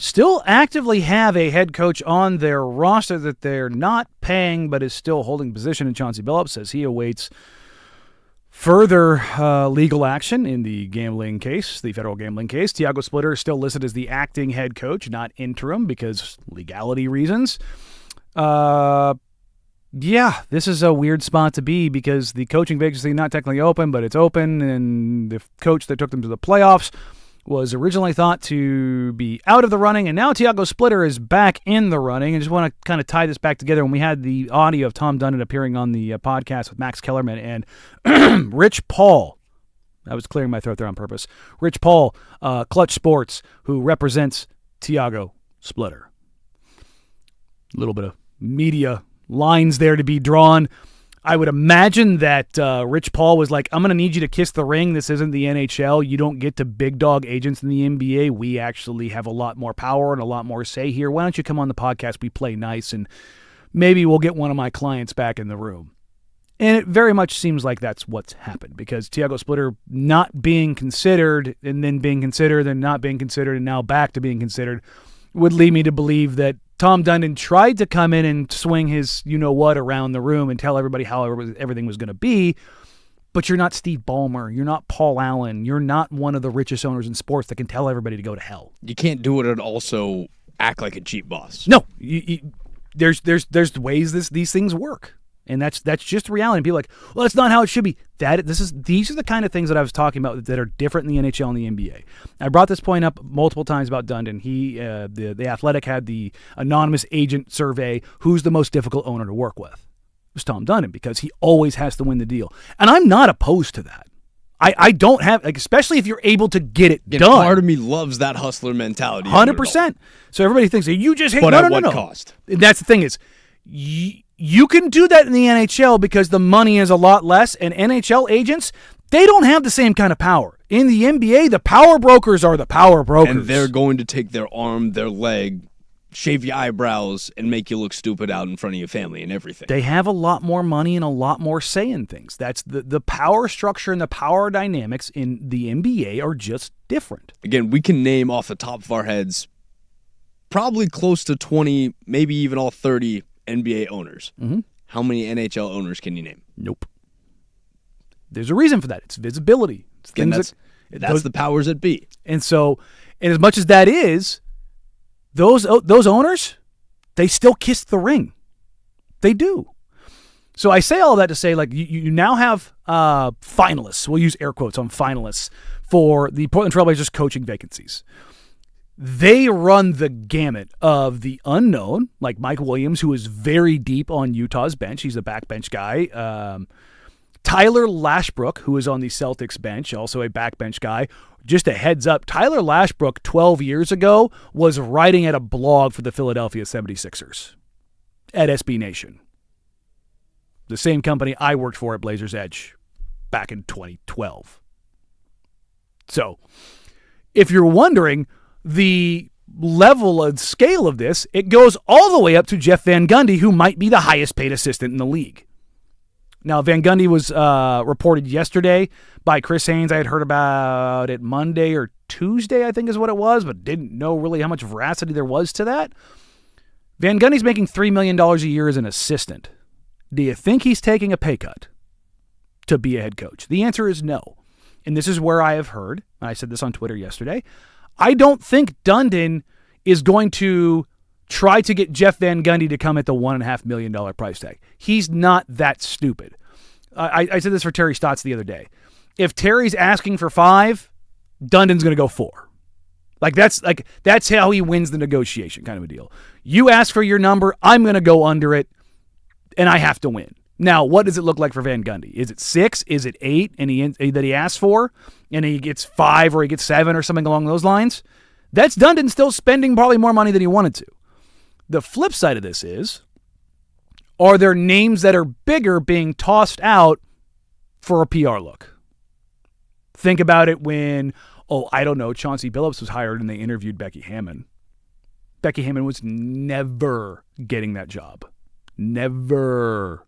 still actively have a head coach on their roster that they're not paying but is still holding position. And Chauncey Billups says he awaits further legal action in the gambling case, the federal gambling case. Tiago Splitter is still listed as the acting head coach, not interim, because legality reasons. Yeah, this is a weird spot to be because the coaching vacancy not technically open, but it's open, and the coach that took them to the playoffs was originally thought to be out of the running, and now Tiago Splitter is back in the running. I just want to kind of tie this back together. When we had the audio of Tom Dundon appearing on the podcast with Max Kellerman and Rich Paul, I was clearing my throat there on purpose, Rich Paul, Clutch Sports, who represents Tiago Splitter. A little bit of media lines there to be drawn. I would imagine that Rich Paul was like, I'm going to need you to kiss the ring. This isn't the NHL. You don't get to big dog agents in the NBA. We actually have a lot more power and a lot more say here. Why don't you come on the podcast? We play nice, and maybe we'll get one of my clients back in the room. And it very much seems like that's what's happened, because Tiago Splitter not being considered and then being considered and not being considered and now back to being considered would lead me to believe that Tom Dundon tried to come in and swing his you-know-what around the room and tell everybody how everything was going to be, but you're not Steve Ballmer. You're not Paul Allen. You're not one of the richest owners in sports that can tell everybody to go to hell. You can't do it and also act like a cheap boss. No. There's ways these things work. And that's just reality. And people are like, well, that's not how it should be. These are the kind of things that I was talking about that are different in the NHL and the NBA. I brought this point up multiple times about Dundon. The Athletic had the anonymous agent survey, who's the most difficult owner to work with. It was Tom Dundon, because he always has to win the deal. And I'm not opposed to that. I don't have, like, especially if you're able to get it done. Part of me loves that hustler mentality. 100%. So everybody thinks that you just hate. But No. at what cost? And that's the thing is, you can do that in the NHL because the money is a lot less, and NHL agents, they don't have the same kind of power. In the NBA, the power brokers are the power brokers. And they're going to take their arm, their leg, shave your eyebrows, and make you look stupid out in front of your family and everything. They have a lot more money and a lot more say in things. That's the power structure and the power dynamics in the NBA are just different. Again, we can name off the top of our heads probably close to 20, maybe even all 30 NBA owners. Mm-hmm. How many NHL owners can you name? Nope. There's a reason for that. It's visibility. It's Again, things that's the powers that be. And so, and as much as that is, those owners, they still kiss the ring. They do. So I say all that to say, like, you now have finalists. We'll use air quotes on finalists for the Portland Trailblazers coaching vacancies. They run the gamut of the unknown, like Mike Williams, who is very deep on Utah's bench. He's a backbench guy. Tyler Lashbrook, who is on the Celtics bench, also a backbench guy. Just a heads up, Tyler Lashbrook 12 years ago was writing at a blog for the Philadelphia 76ers at SB Nation. The same company I worked for at Blazers Edge back in 2012. So, if you're wondering the level and scale of this, it goes all the way up to Jeff Van Gundy, who might be the highest paid assistant in the league. Now, Van Gundy was reported yesterday by Chris Haynes. I had heard about it Monday or Tuesday, I think is what it was, but didn't know really how much veracity there was to that. Van Gundy's making $3 million a year as an assistant. Do you think he's taking a pay cut to be a head coach? The answer is no. And this is where I have heard, and I said this on Twitter yesterday, I don't think Dundon is going to try to get Jeff Van Gundy to come at the $1.5 million price tag. He's not that stupid. I said this for Terry Stotts the other day. If Terry's asking for $5, Dundon's going to go $4. That's how he wins the negotiation, kind of a deal. You ask for your number, I'm going to go under it, and I have to win. Now, what does it look like for Van Gundy? Is it 6? Is it 8? And that he asks for, and he gets 5 or he gets 7 or something along those lines? That's Dundon still spending probably more money than he wanted to. The flip side of this is, are there names that are bigger being tossed out for a PR look? Think about it when, Chauncey Billups was hired and they interviewed Becky Hammon. Becky Hammon was never getting that job. Never.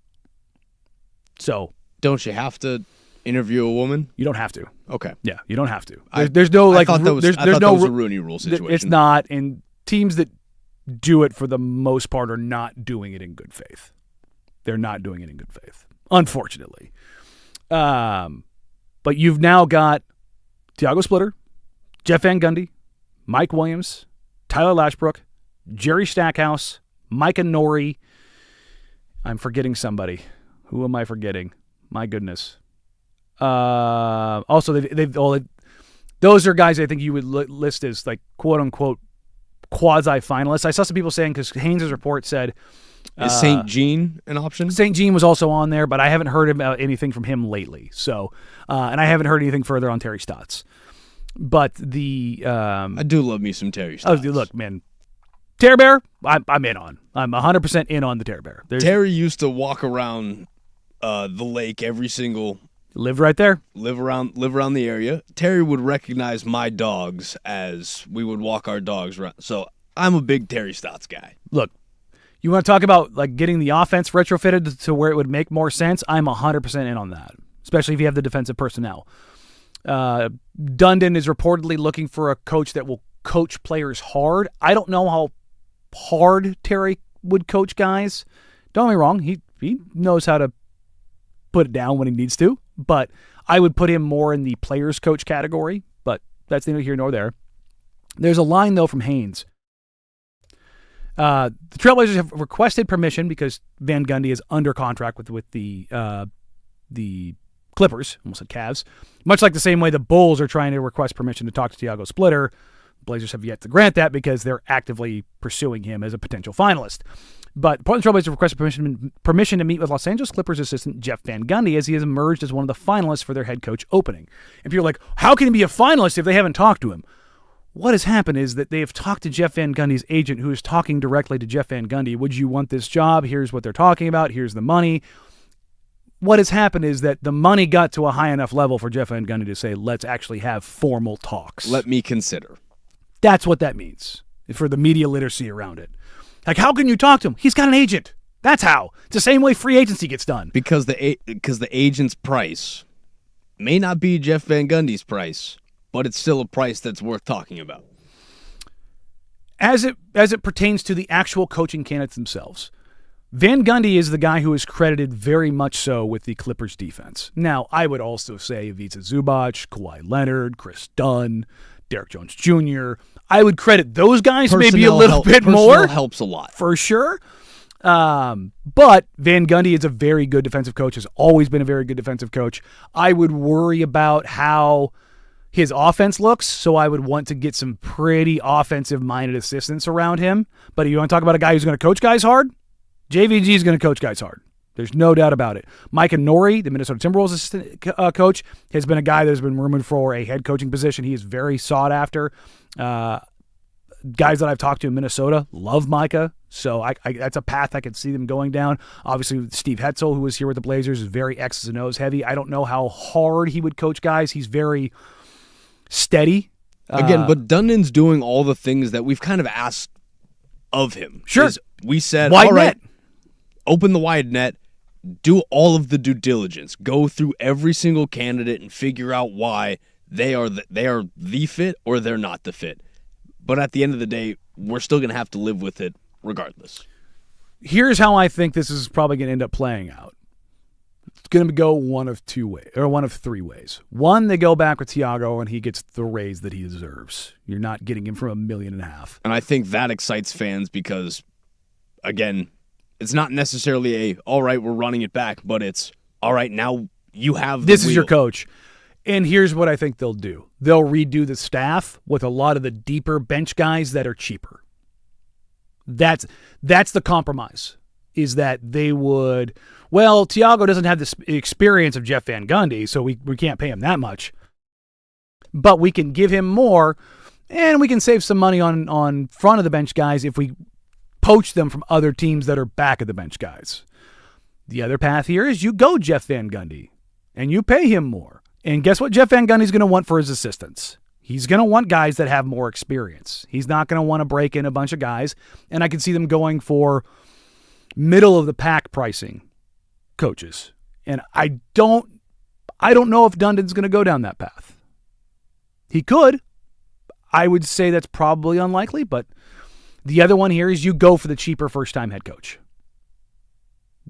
So, don't you have to Interview a woman? You don't have to. Okay. Yeah, you don't have to. There's no like. I thought that was, there's I thought no that was a Rooney Rule situation. It's not, and teams that do it for the most part are not doing it in good faith. They're not doing it in good faith, unfortunately. But you've now got Tiago Splitter, Jeff Van Gundy, Mike Williams, Tyler Lashbrook, Jerry Stackhouse, Micah Norrie. I'm forgetting somebody. Who am I forgetting? My goodness. Also, those are guys I think you would list as like quote unquote quasi finalists. I saw some people saying, because Haynes' report said, is St. Jean an option? St. Jean was also on there, but I haven't heard about anything from him lately. So, and I haven't heard anything further on Terry Stotts. But I do love me some Terry Stotts. Oh, look, man, Terror Bear, I'm in on. I'm 100% in on the Terror Bear. Terry used to walk around the lake every single. Live right there. Live around the area. Terry would recognize my dogs as we would walk our dogs around. So I'm a big Terry Stotts guy. Look, you want to talk about like getting the offense retrofitted to where it would make more sense? I'm 100% in on that, especially if you have the defensive personnel. Dundon is reportedly looking for a coach that will coach players hard. I don't know how hard Terry would coach guys. Don't get me wrong. He knows how to put it down when he needs to, but I would put him more in the players coach category, but that's neither here nor there. There's a line, though, from Haynes. The Trailblazers have requested permission because Van Gundy is under contract with the Clippers, almost said Cavs, much like the same way the Bulls are trying to request permission to talk to Tiago Splitter. Blazers have yet to grant that because they're actively pursuing him as a potential finalist. But Portland Trailblazers requested permission to meet with Los Angeles Clippers assistant Jeff Van Gundy as he has emerged as one of the finalists for their head coach opening. And people are like, how can he be a finalist if they haven't talked to him? What has happened is that they have talked to Jeff Van Gundy's agent, who is talking directly to Jeff Van Gundy. Would you want this job? Here's what they're talking about. Here's the money. What has happened is that the money got to a high enough level for Jeff Van Gundy to say, let's actually have formal talks. Let me consider. That's what that means for the media literacy around it. Like, how can you talk to him? He's got an agent. That's how. It's the same way free agency gets done. Because the agent's price may not be Jeff Van Gundy's price, but it's still a price that's worth talking about. As it pertains to the actual coaching candidates themselves, Van Gundy is the guy who is credited very much so with the Clippers defense. Now, I would also say Ivica Zubac, Kawhi Leonard, Chris Dunn, Derek Jones Jr. I would credit those guys maybe a little bit more. Personnel helps a lot. For sure. But Van Gundy is a very good defensive coach, has always been a very good defensive coach. I would worry about how his offense looks, so I would want to get some pretty offensive-minded assistants around him. But you want to talk about a guy who's going to coach guys hard? JVG is going to coach guys hard. There's no doubt about it. Micah Norrie, the Minnesota Timberwolves assistant coach, has been a guy that has been rumored for a head coaching position. He is very sought after. Guys that I've talked to in Minnesota love Micah, so that's a path I could see them going down. Obviously, Steve Hetzel, who was here with the Blazers, is very X's and O's heavy. I don't know how hard he would coach guys. He's very steady. Again, but Dundon's doing all the things that we've kind of asked of him. Sure. We said, wide all right, net. Open the wide net, do all of the due diligence, go through every single candidate and figure out why they are the fit or they're not the fit. But at the end of the day, we're still going to have to live with it regardless. Here's how I think this is probably going to end up playing out. It's going to go one of three ways. One, they go back with Tiago and he gets the raise that he deserves. You're not getting him from $1.5 million. And I think that excites fans because, again, it's not necessarily all right, we're running it back, but it's, all right, now you have this is your coach. And here's what I think they'll do. They'll redo the staff with a lot of the deeper bench guys that are cheaper. That's the compromise, is that they would, well, Tiago doesn't have the experience of Jeff Van Gundy, so we can't pay him that much. But we can give him more, and we can save some money on front of the bench guys if we poach them from other teams that are back of the bench guys. The other path here is you go Jeff Van Gundy, and you pay him more. And guess what Jeff Van Gundy's going to want for his assistants? He's going to want guys that have more experience. He's not going to want to break in a bunch of guys. And I can see them going for middle-of-the-pack pricing coaches. And I I don't know if Dundon's going to go down that path. He could. I would say that's probably unlikely, but the other one here is you go for the cheaper first-time head coach.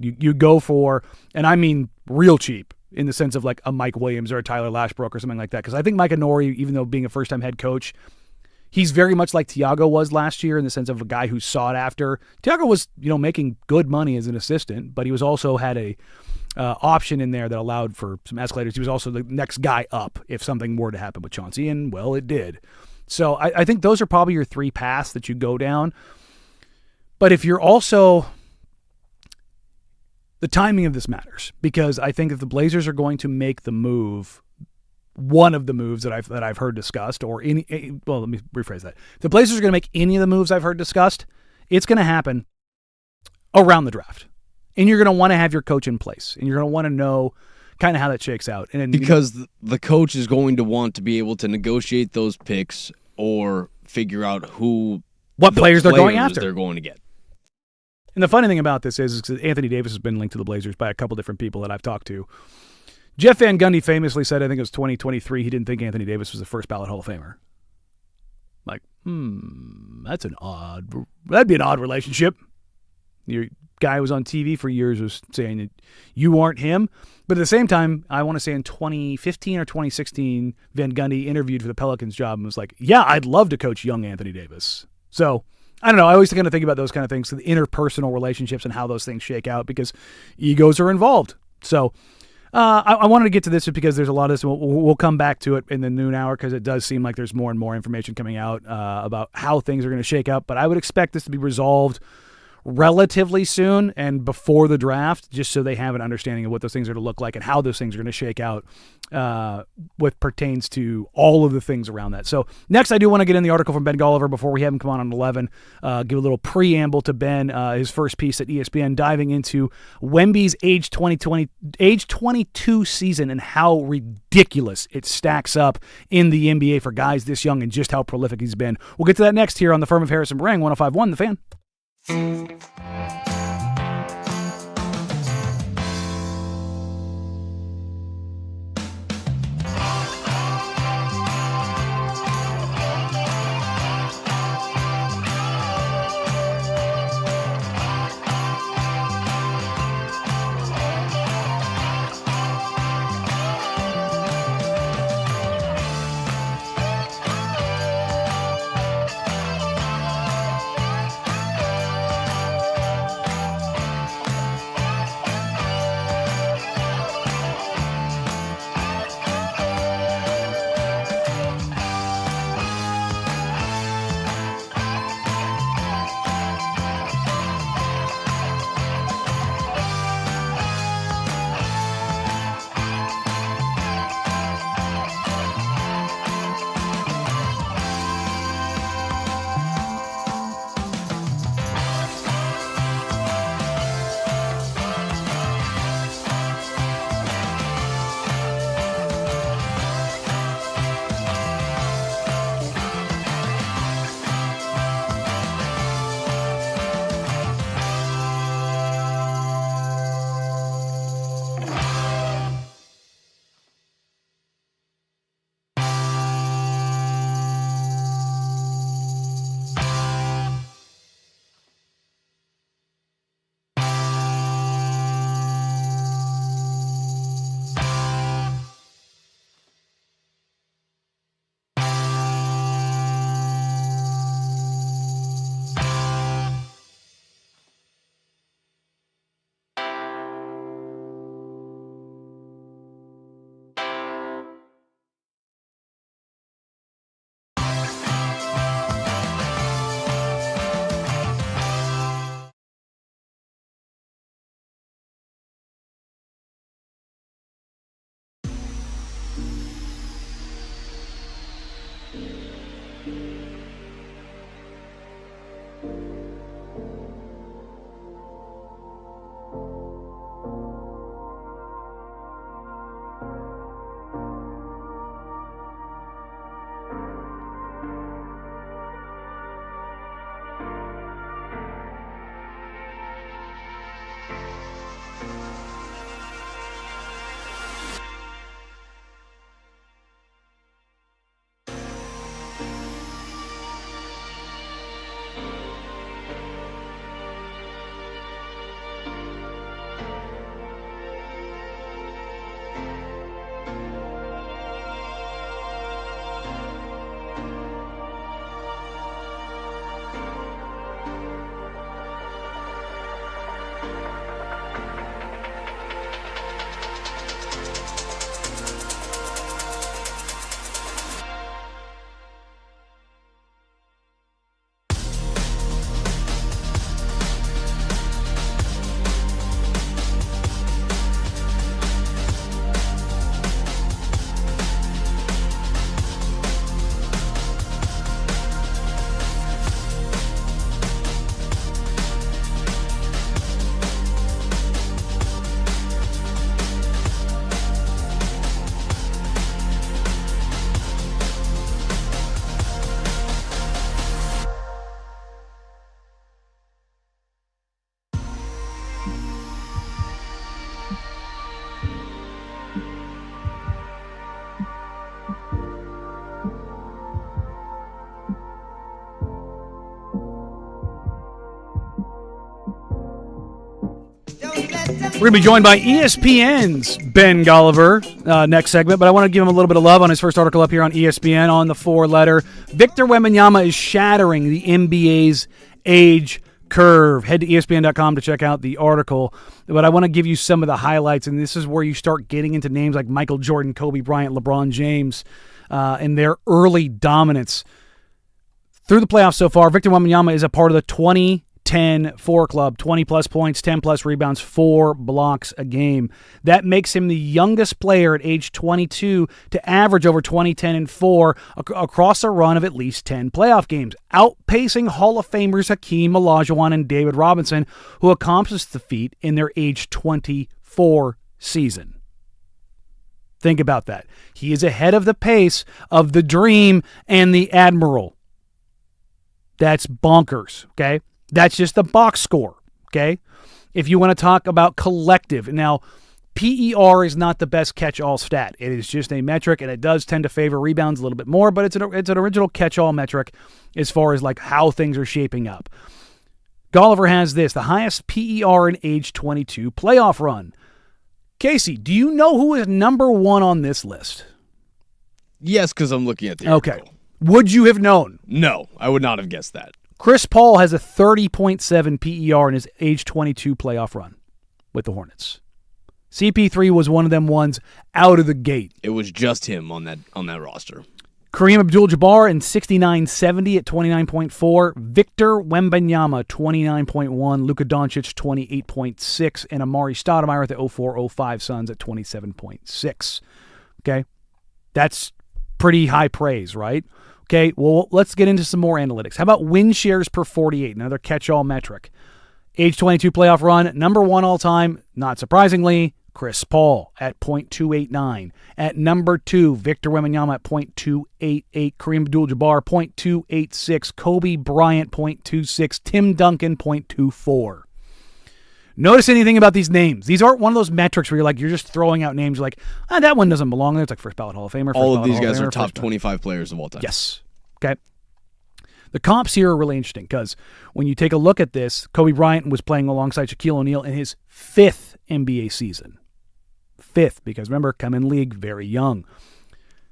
You go for, and I mean real cheap, in the sense of like a Mike Williams or a Tyler Lashbrook or something like that. Because I think Mike Inori, even though being a first-time head coach, he's very much like Tiago was last year in the sense of a guy who's sought after. Tiago was, making good money as an assistant, but he was also had a option in there that allowed for some escalators. He was also the next guy up if something were to happen with Chauncey, and well, it did. So I think those are probably your three paths that you go down. But if you're also, the timing of this matters, because I think if the Blazers are going to make the move, one of the moves that I've heard discussed, or let me rephrase that. If the Blazers are going to make any of the moves I've heard discussed, it's going to happen around the draft. And you're going to want to have your coach in place, and you're going to want to know kind of how that shakes out. And because the coach is going to want to be able to negotiate those picks or figure out what players they're going after. They're going to get. And the funny thing about this is that Anthony Davis has been linked to the Blazers by a couple different people that I've talked to. Jeff Van Gundy famously said, I think it was 2023, he didn't think Anthony Davis was a first ballot Hall of Famer. Like, that'd be an odd relationship. Your guy who was on TV for years was saying that you aren't him. But at the same time, I want to say in 2015 or 2016, Van Gundy interviewed for the Pelicans job and was like, yeah, I'd love to coach young Anthony Davis. So, I don't know. I always kind of think about those kind of things, the interpersonal relationships and how those things shake out because egos are involved. So, I wanted to get to this because there's a lot of this. We'll come back to it in the noon hour because it does seem like there's more and more information coming out about how things are going to shake out. But I would expect this to be resolved relatively soon and before the draft, just so they have an understanding of what those things are going to look like and how those things are going to shake out with pertains to all of the things around that. So next, I do want to get in the article from Ben Goliver before we have him come on 11, give a little preamble to Ben, his first piece at ESPN, diving into Wemby's age 22 season and how ridiculous it stacks up in the NBA for guys this young and just how prolific he's been. We'll get to that next here on the Firm of Harrison Brang, 105.1 The Fan. We're going to be joined by ESPN's Ben Goliver next segment, but I want to give him a little bit of love on his first article up here on ESPN on the 4-letter. Victor Wembanyama is shattering the NBA's age curve. Head to ESPN.com to check out the article, but I want to give you some of the highlights, and this is where you start getting into names like Michael Jordan, Kobe Bryant, LeBron James, and their early dominance. Through the playoffs so far, Victor Wembanyama is a part of the 20-10-4 club, 20-plus points, 10-plus rebounds, 4 blocks a game. That makes him the youngest player at age 22 to average over 20, 10, and 4 across a run of at least 10 playoff games, outpacing Hall of Famers Hakeem Olajuwon and David Robinson, who accomplished the feat in their age 24 season. Think about that. He is ahead of the pace of the Dream and the Admiral. That's bonkers, okay? That's just the box score, okay? If you want to talk about collective. Now, PER is not the best catch-all stat. It is just a metric, and it does tend to favor rebounds a little bit more, but it's an original catch-all metric as far as like how things are shaping up. Goliver has this, the highest PER in age 22 playoff run. Casey, do you know who is number 1 on this list? Yes, because I'm looking at the article. Okay. Would you have known? No, I would not have guessed that. Chris Paul has a 30.7 PER in his age 22 playoff run with the Hornets. CP3 was one of them ones out of the gate. It was just him on that roster. Kareem Abdul-Jabbar in 69.70 at 29.4. Victor Wembanyama, 29.1. Luka Doncic, 28.6. And Amari Stoudemire at the 04-05 Suns at 27.6. Okay? That's pretty high praise, right? Okay, well, let's get into some more analytics. How about win shares per 48, another catch-all metric? Age 22 playoff run, number 1 all-time, not surprisingly, Chris Paul at .289. At number 2, Victor Wembanyama at .288. Kareem Abdul-Jabbar, .286. Kobe Bryant, .26. Tim Duncan, .24. Notice anything about these names. These aren't one of those metrics where you're just throwing out names like, that one doesn't belong there. It's like first ballot Hall of Famer. All of these guys are top 25 players of all time. Yes. Okay. The comps here are really interesting because when you take a look at this, Kobe Bryant was playing alongside Shaquille O'Neal in his 5th NBA season. 5th, because remember, come in league very young.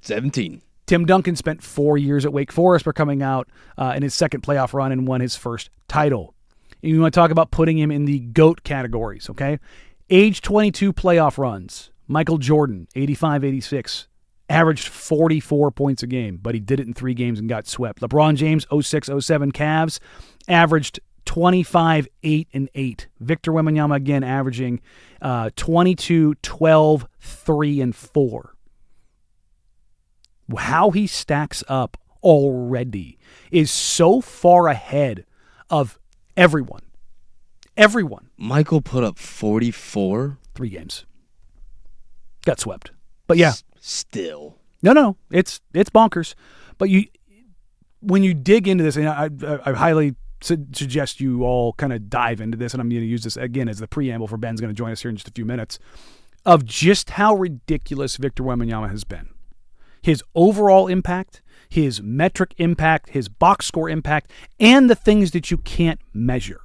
17. Tim Duncan spent 4 years at Wake Forest for coming out in his second playoff run and won his first title. You want to talk about putting him in the GOAT categories, okay? Age 22 playoff runs. Michael Jordan, 85-86, averaged 44 points a game, but he did it in 3 games and got swept. LeBron James, 06-07 Cavs, averaged 25, 8, and 8. Victor Wembanyama, again, averaging 22, 12, 3, and 4. How he stacks up already is so far ahead of everyone. Michael put up 44? 3 games. Got swept. But yeah. Still. No. It's bonkers. But when you dig into this, and I highly suggest you all kind of dive into this, and I'm going to use this again as the preamble for Ben's going to join us here in just a few minutes, of just how ridiculous Victor Wembanyama has been. His overall impact, his metric impact, his box score impact, and the things that you can't measure.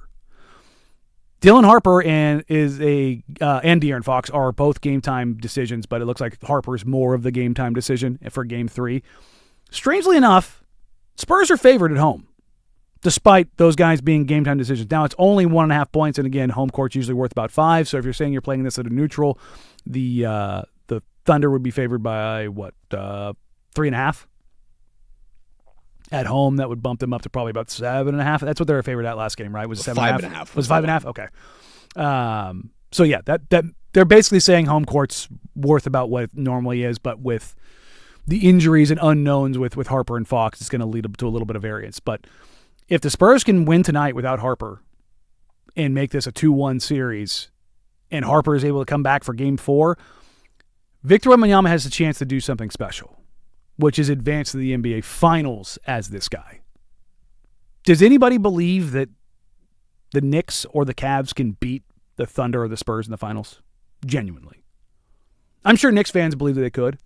Dylan Harper and De'Aaron Fox are both game time decisions, but it looks like Harper's more of the game time decision for Game 3. Strangely enough, Spurs are favored at home, despite those guys being game time decisions. Now, it's only 1.5 points, and again, home court's usually worth about 5, so if you're saying you're playing this at a neutral, the Thunder would be favored by, 3.5? At home, that would bump them up to probably about 7.5. That's what they were favored at last game, right? Was it 7.5? 5.5. Was 5.5? Okay. So yeah, that they're basically saying home court's worth about what it normally is, but with the injuries and unknowns with Harper and Fox, it's going to lead to a little bit of variance. But if the Spurs can win tonight without Harper and make this a 2-1 series, and Harper is able to come back for Game 4, Victor Wembanyama has a chance to do something special, which is advance to the NBA Finals as this guy. Does anybody believe that the Knicks or the Cavs can beat the Thunder or the Spurs in the finals? Genuinely. I'm sure Knicks fans believe that they could.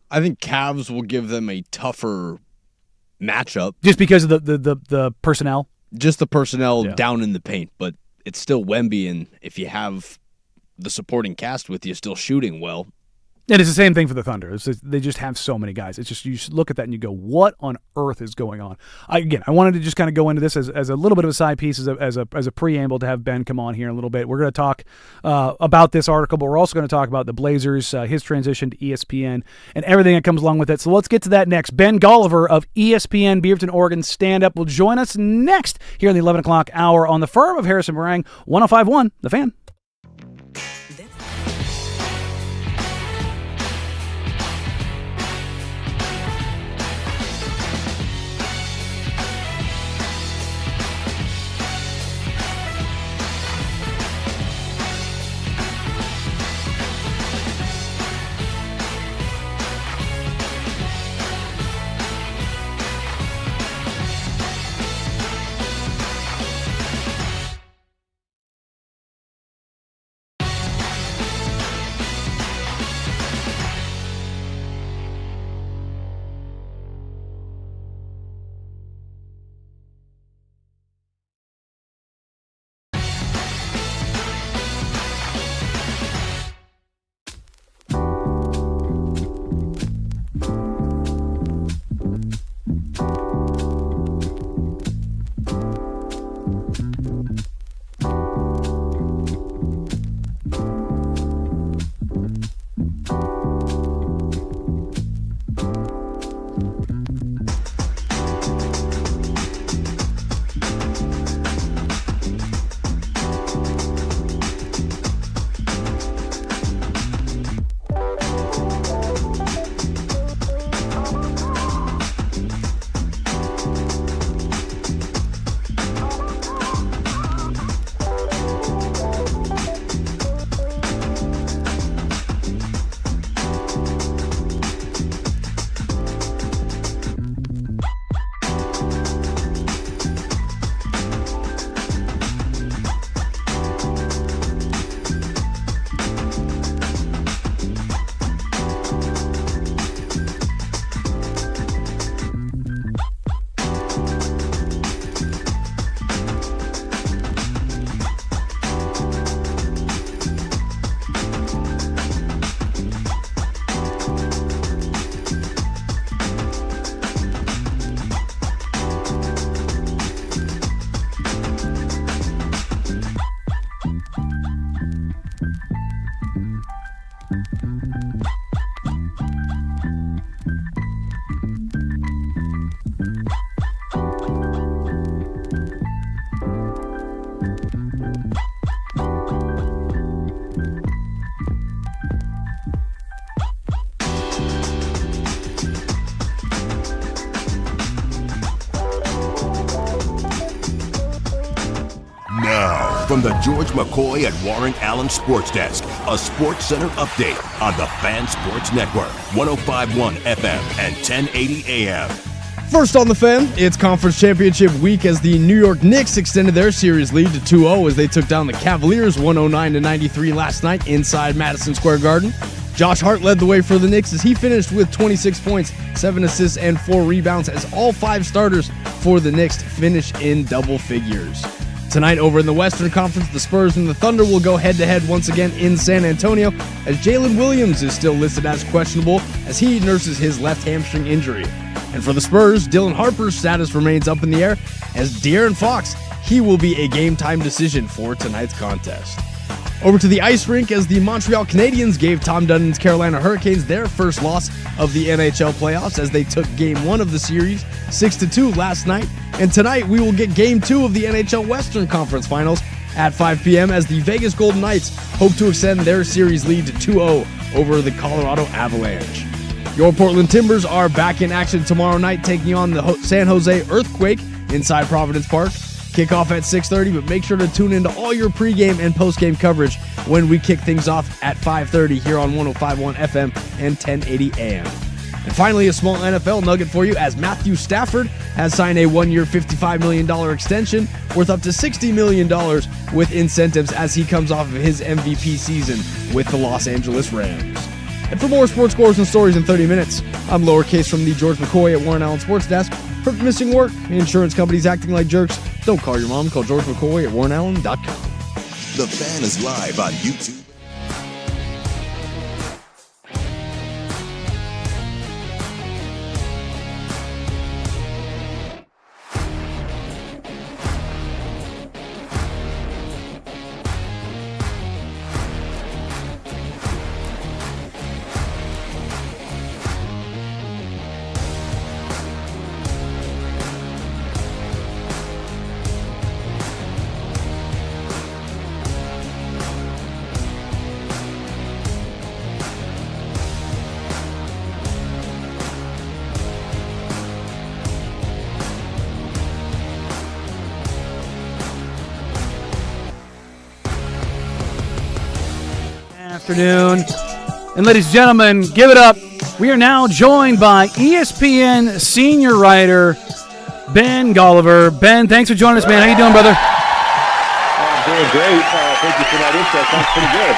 I think Cavs will give them a tougher matchup. Just because of the personnel? Just the personnel down in the paint, but it's still Wemby, and if you have the supporting cast with you still shooting well. And it's the same thing for the Thunder. They just have so many guys. It's just, you just look at that and you go, what on earth is going on? I wanted to just kind of go into this as a little bit of a side piece, as a preamble to have Ben come on here in a little bit. We're going to talk about this article, but we're also going to talk about the Blazers, his transition to ESPN, and everything that comes along with it. So let's get to that next. Ben Goliver of ESPN Beaverton, Oregon Stand-Up will join us next here in the 11 o'clock hour on the Firm of Harrison Meringue, 105.1 The Fan. From the George McCoy at Warren Allen Sports Desk, a Sports Center update on the Fan Sports Network, 105.1 FM and 1080 AM. First on the Fan, it's Conference Championship week as the New York Knicks extended their series lead to 2-0 as they took down the Cavaliers 109-93 last night inside Madison Square Garden. Josh Hart led the way for the Knicks as he finished with 26 points, 7 assists, and 4 rebounds as all 5 starters for the Knicks finish in double figures. Tonight over in the Western Conference, the Spurs and the Thunder will go head-to-head once again in San Antonio as Jalen Williams is still listed as questionable as he nurses his left hamstring injury. And for the Spurs, Dylan Harper's status remains up in the air as De'Aaron Fox, he will be a game-time decision for tonight's contest. Over to the ice rink as the Montreal Canadiens gave Tom Dunn's Carolina Hurricanes their first loss of the NHL playoffs as they took Game 1 of the series 6-2 last night. And tonight we will get Game 2 of the NHL Western Conference Finals at 5 p.m. as the Vegas Golden Knights hope to extend their series lead to 2-0 over the Colorado Avalanche. Your Portland Timbers are back in action tomorrow night taking on the San Jose Earthquake inside Providence Park. Kickoff at 6:30, but make sure to tune into all your pregame and postgame coverage when we kick things off at 5:30 here on 105.1 FM and 1080 AM. And finally, a small NFL nugget for you as Matthew Stafford has signed a 1-year $55 million extension worth up to $60 million with incentives as he comes off of his MVP season with the Los Angeles Rams. And for more sports scores and stories in 30 minutes, I'm Lowercase from the George McCoy at Warren Allen Sports Desk. For missing work, insurance companies acting like jerks, don't call your mom. Call George McCoy at warrenallen.com. The Fan is live on YouTube. afternoon. And ladies and gentlemen, give it up. We are now joined by ESPN senior writer Ben Goliver. Ben, thanks for joining us, man. How you doing, brother? I'm doing great. Thank you for that intro. Sounds pretty good.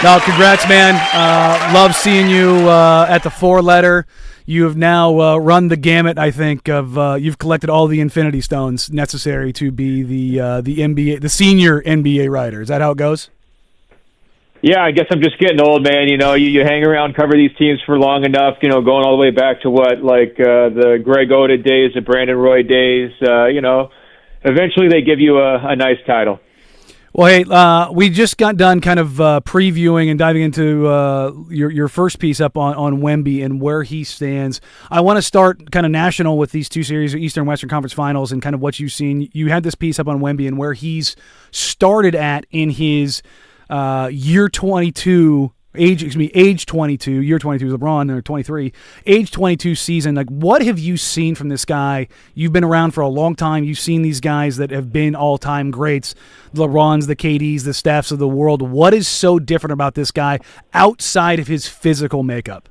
No, congrats, man. Love seeing you at the 4-letter. You have now run the gamut, I think, of you've collected all the Infinity Stones necessary to be the NBA, the senior NBA writer. Is that how it goes? Yeah, I guess I'm just getting old, man. You know, you hang around, cover these teams for long enough, you know, going all the way back to the Greg Oda days, the Brandon Roy days, you know, eventually they give you a nice title. Well, hey, we just got done kind of previewing and diving into your first piece up on Wemby and where he stands. I want to start kind of national with these two series, Eastern Western Conference Finals, and kind of what you've seen. You had this piece up on Wemby and where he's started at in his year 22, age 22, year 22 is LeBron, or 23, age 22 season. Like, what have you seen from this guy? You've been around for a long time. You've seen these guys that have been all-time greats, the LeBrons, the KDs, the Stephs of the world. What is so different about this guy outside of his physical makeup?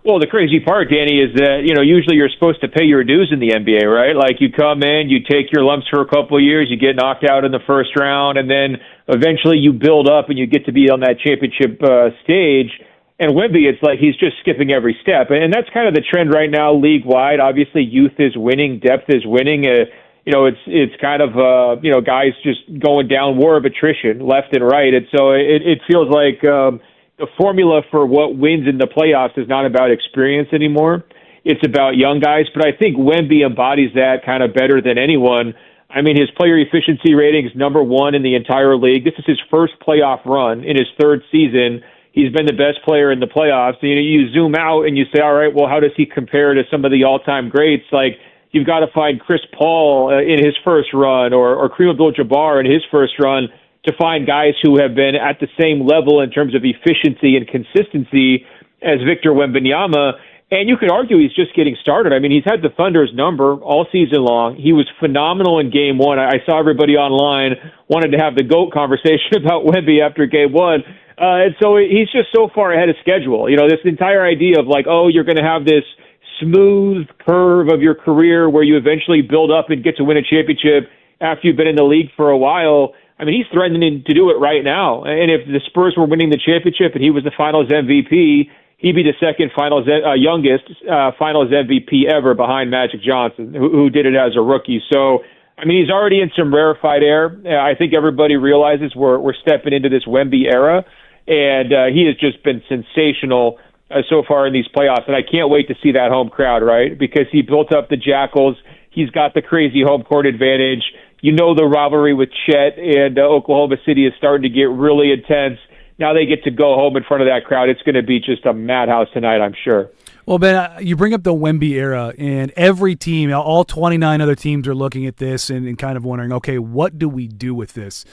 Well, the crazy part, Danny, is that, you know, usually you're supposed to pay your dues in the NBA, right? Like, you come in, you take your lumps for a couple of years, you get knocked out in the first round, and then eventually you build up and you get to be on that championship stage. And Wemby, it's like he's just skipping every step. And that's kind of the trend right now league-wide. Obviously, youth is winning, depth is winning. You know, it's kind of, you know, guys just going down, war of attrition left and right. And so it feels like the formula for what wins in the playoffs is not about experience anymore. It's about young guys. But I think Wemby embodies that kind of better than anyone. I mean, his player efficiency rating is #1 in the entire league. This is his first playoff run in his third season. He's been the best player in the playoffs. You know, you zoom out and you say, all right, well, how does he compare to some of the all-time greats? Like, you've got to find Chris Paul in his first run or Kareem Abdul-Jabbar in his first run to find guys who have been at the same level in terms of efficiency and consistency as Victor Wembanyama. And you could argue he's just getting started. I mean, he's had the Thunder's number all season long. He was phenomenal in Game 1. I saw everybody online wanted to have the GOAT conversation about Wemby after Game 1. And so he's just so far ahead of schedule. You know, this entire idea of like, oh, you're going to have this smooth curve of your career where you eventually build up and get to win a championship after you've been in the league for a while. I mean, he's threatening to do it right now. And if the Spurs were winning the championship and he was the Finals MVP, he'd be the second youngest Finals MVP ever behind Magic Johnson, who did it as a rookie. So, I mean, he's already in some rarefied air. I think everybody realizes we're stepping into this Wemby era, and he has just been sensational so far in these playoffs. And I can't wait to see that home crowd, right? Because he built up the Jackals. He's got the crazy home court advantage. You know, the rivalry with Chet and Oklahoma City is starting to get really intense. Now they get to go home in front of that crowd. It's going to be just a madhouse tonight, I'm sure. Well, Ben, you bring up the Wemby era, and every team, all 29 other teams are looking at this and kind of wondering, okay, what do we do with this?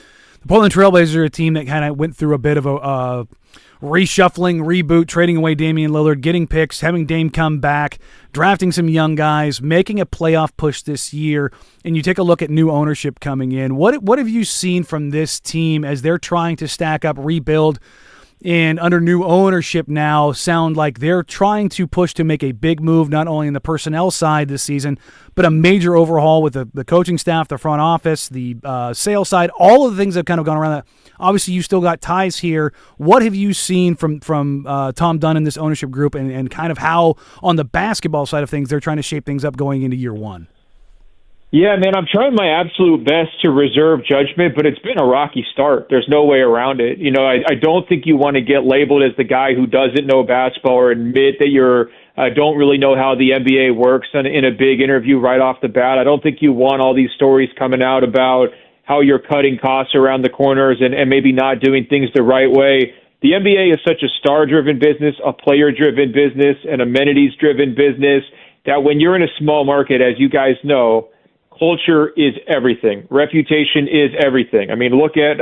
The Portland Trailblazers are a team that kind of went through a bit of a reshuffling, reboot, trading away Damian Lillard, getting picks, having Dame come back, drafting some young guys, making a playoff push this year, and you take a look at new ownership coming in. What have you seen from this team as they're trying to stack up, rebuild, and under new ownership now sound like they're trying to push to make a big move, not only in the personnel side this season, but a major overhaul with the coaching staff, the front office, the sales side, all of the things that have kind of gone around that. Obviously, you still got ties here. What have you seen from Tom Dunn and this ownership group and kind of how, on the basketball side of things, they're trying to shape things up going into year one? Yeah, man, I'm trying my absolute best to reserve judgment, but it's been a rocky start. There's no way around it. You know, I don't think you want to get labeled as the guy who doesn't know basketball or admit that you're don't really know how the NBA works in a big interview right off the bat. I don't think you want all these stories coming out about how you're cutting costs around the corners and maybe not doing things the right way. The NBA is such a star-driven business, a player-driven business, an amenities-driven business that when you're in a small market, as you guys know, culture is everything. Reputation is everything. I mean, look at,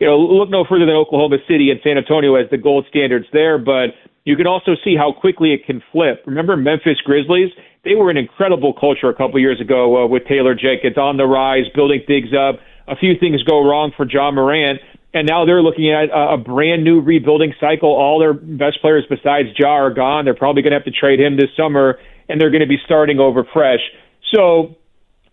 look no further than Oklahoma City and San Antonio as the gold standards there, but you can also see how quickly it can flip. Remember Memphis Grizzlies? They were an incredible culture a couple years ago with Taylor Jenkins on the rise, building things up. a few things go wrong for John Morant, and now they're looking at a brand new rebuilding cycle. All their best players besides Ja are gone. They're probably going to have to trade him this summer, and they're going to be starting over fresh. So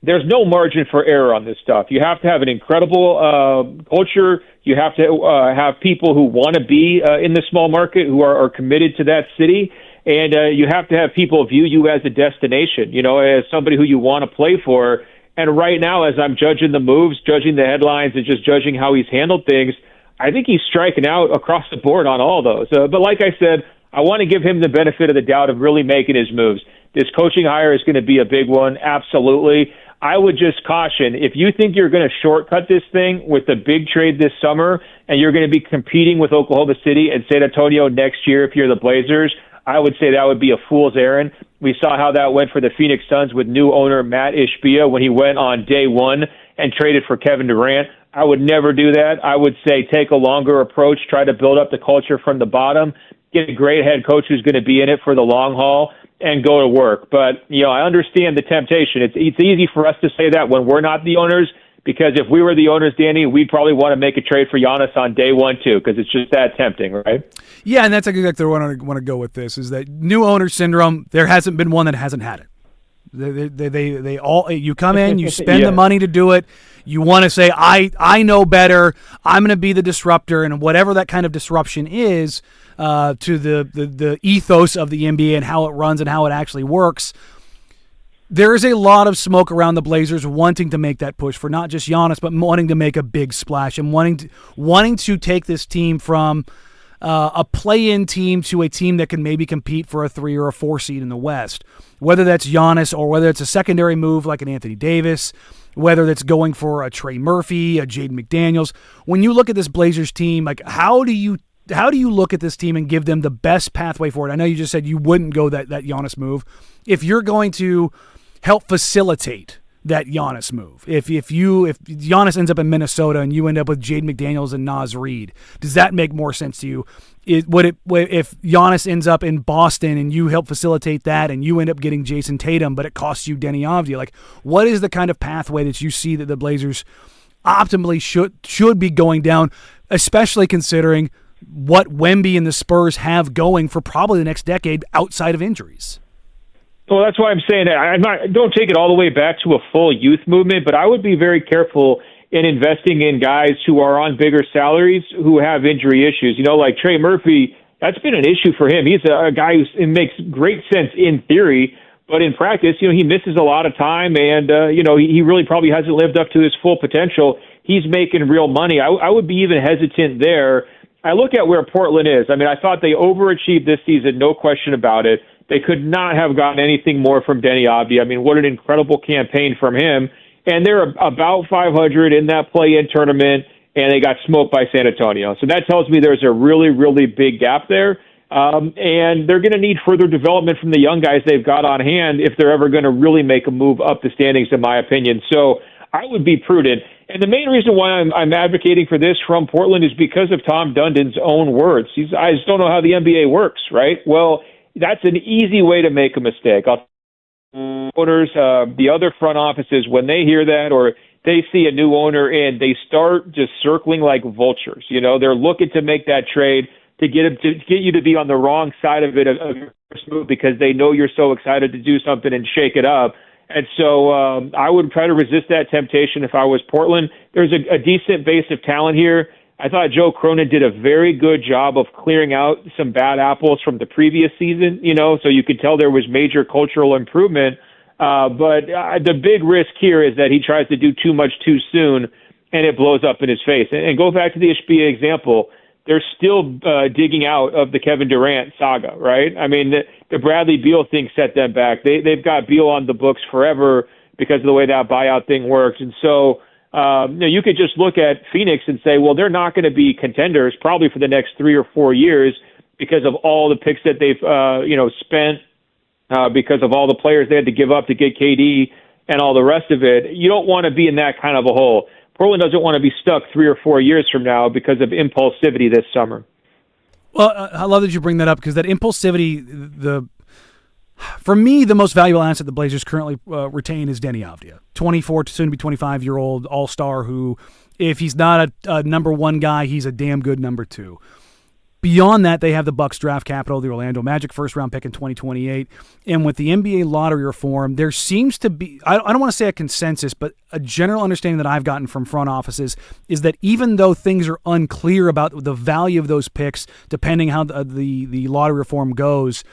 there's no margin for error on this stuff. You have to have an incredible culture. You have to have people who want to be in the small market, who are committed to that city. And you have to have people view you as a destination, as somebody who you want to play for. And right now, as I'm judging the moves, judging the headlines, and just judging how he's handled things, I think he's striking out across the board on all those. But like I said, I want to give him the benefit of the doubt of really making his moves. This coaching hire is going to be a big one, absolutely. I would just caution, if you think you're going to shortcut this thing with the big trade this summer and you're going to be competing with Oklahoma City and San Antonio next year if you're the Blazers, I would say that would be a fool's errand. We saw how that went for the Phoenix Suns with new owner Matt Ishbia when he went on day one and traded for Kevin Durant. I would never do that. I would say take a longer approach, try to build up the culture from the bottom, get a great head coach who's going to be in it for the long haul, and go to work. But, I understand the temptation. It's easy for us to say that when we're not the owners, because if we were the owners, Danny, we'd probably want to make a trade for Giannis on day one, too, because it's just that tempting, right? Yeah, and that's exactly where I want to go with this, is that new owner syndrome, there hasn't been one that hasn't had it. They all, you come in, you spend the money to do it. You want to say, I know better. I'm going to be the disruptor, and whatever that kind of disruption is to the ethos of the NBA and how it runs and how it actually works. There is a lot of smoke around the Blazers wanting to make that push for not just Giannis, but wanting to make a big splash and wanting to take this team from a play-in team to a team that can maybe compete for a 3 or a 4 seed in the West. Whether that's Giannis or whether it's a secondary move like an Anthony Davis, whether that's going for a Trey Murphy, a Jaden McDaniels. When you look at this Blazers team, like how do you look at this team and give them the best pathway forward? I know you just said you wouldn't go that Giannis move. If you're going to help facilitate that Giannis move, if Giannis ends up in Minnesota and you end up with Jaden McDaniels and Naz Reid, does that make more sense to you? If Giannis ends up in Boston and you help facilitate that and you end up getting Jason Tatum, but it costs you Denny Avdia, like what is the kind of pathway that you see that the Blazers optimally should be going down, especially considering what Wemby and the Spurs have going for probably the next decade outside of injuries? Well, that's why I'm saying don't take it all the way back to a full youth movement, but I would be very careful in investing in guys who are on bigger salaries who have injury issues. Like Trey Murphy, that's been an issue for him. He's a guy who makes great sense in theory, but in practice, he misses a lot of time, and he really probably hasn't lived up to his full potential. He's making real money. I would be even hesitant there. I look at where Portland is. I thought they overachieved this season, no question about it. They could not have gotten anything more from Denny Avdia. What an incredible campaign from him. And they're about 500 in that play-in tournament, and they got smoked by San Antonio. So that tells me there's a really, really big gap there. And they're going to need further development from the young guys they've got on hand if they're ever going to really make a move up the standings, in my opinion. So I would be prudent. And the main reason why I'm advocating for this from Portland is because of Tom Dundon's own words. I just don't know how the NBA works, right? Well, that's an easy way to make a mistake. Owners, the other front offices, when they hear that or they see a new owner in, they start just circling like vultures. They're looking to make that trade to get you to be on the wrong side of it of your first move because they know you're so excited to do something and shake it up. And so I would try to resist that temptation if I was Portland. There's a decent base of talent here. I thought Joe Cronin did a very good job of clearing out some bad apples from the previous season, so you could tell there was major cultural improvement. But the big risk here is that he tries to do too much too soon, and it blows up in his face. And go back to the Ishbia example. They're still digging out of the Kevin Durant saga, right? The Bradley Beal thing set them back. They've got Beal on the books forever because of the way that buyout thing works. And so you could just look at Phoenix and say, well, they're not going to be contenders probably for the next 3 or 4 years because of all the picks that they've spent, because of all the players they had to give up to get KD and all the rest of it. You don't want to be in that kind of a hole. Portland doesn't want to be stuck 3 or 4 years from now because of impulsivity this summer. Well, I love that you bring that up because that impulsivity, For me, the most valuable asset the Blazers currently retain is Deni Avdija, 24 to soon to be 25-year-old all-star who, if he's not a number one guy, he's a damn good number two. Beyond that, they have the Bucks draft capital, the Orlando Magic first-round pick in 2028, and with the NBA lottery reform, there seems to be, I don't want to say a consensus, but a general understanding that I've gotten from front offices is that even though things are unclear about the value of those picks, depending how the lottery reform goes,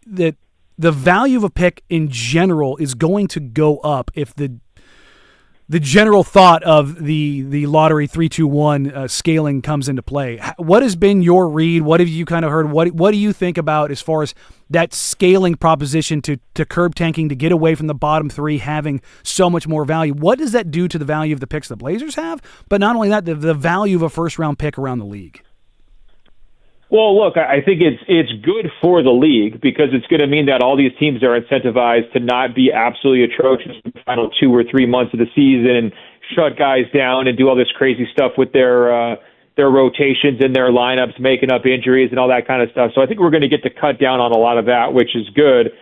that the value of a pick in general is going to go up if the general thought of the lottery 3-2-1 scaling comes into play. What has been your read? What have you kind of heard? What do you think about as far as that scaling proposition to curb tanking, to get away from the bottom three having so much more value? What does that do to the value of the picks the Blazers have? But not only that, the value of a first-round pick around the league. Well, look, I think it's good for the league because it's going to mean that all these teams are incentivized to not be absolutely atrocious in the final 2 or 3 months of the season and shut guys down and do all this crazy stuff with their rotations and their lineups, making up injuries and all that kind of stuff. So I think we're going to get to cut down on a lot of that, which is good.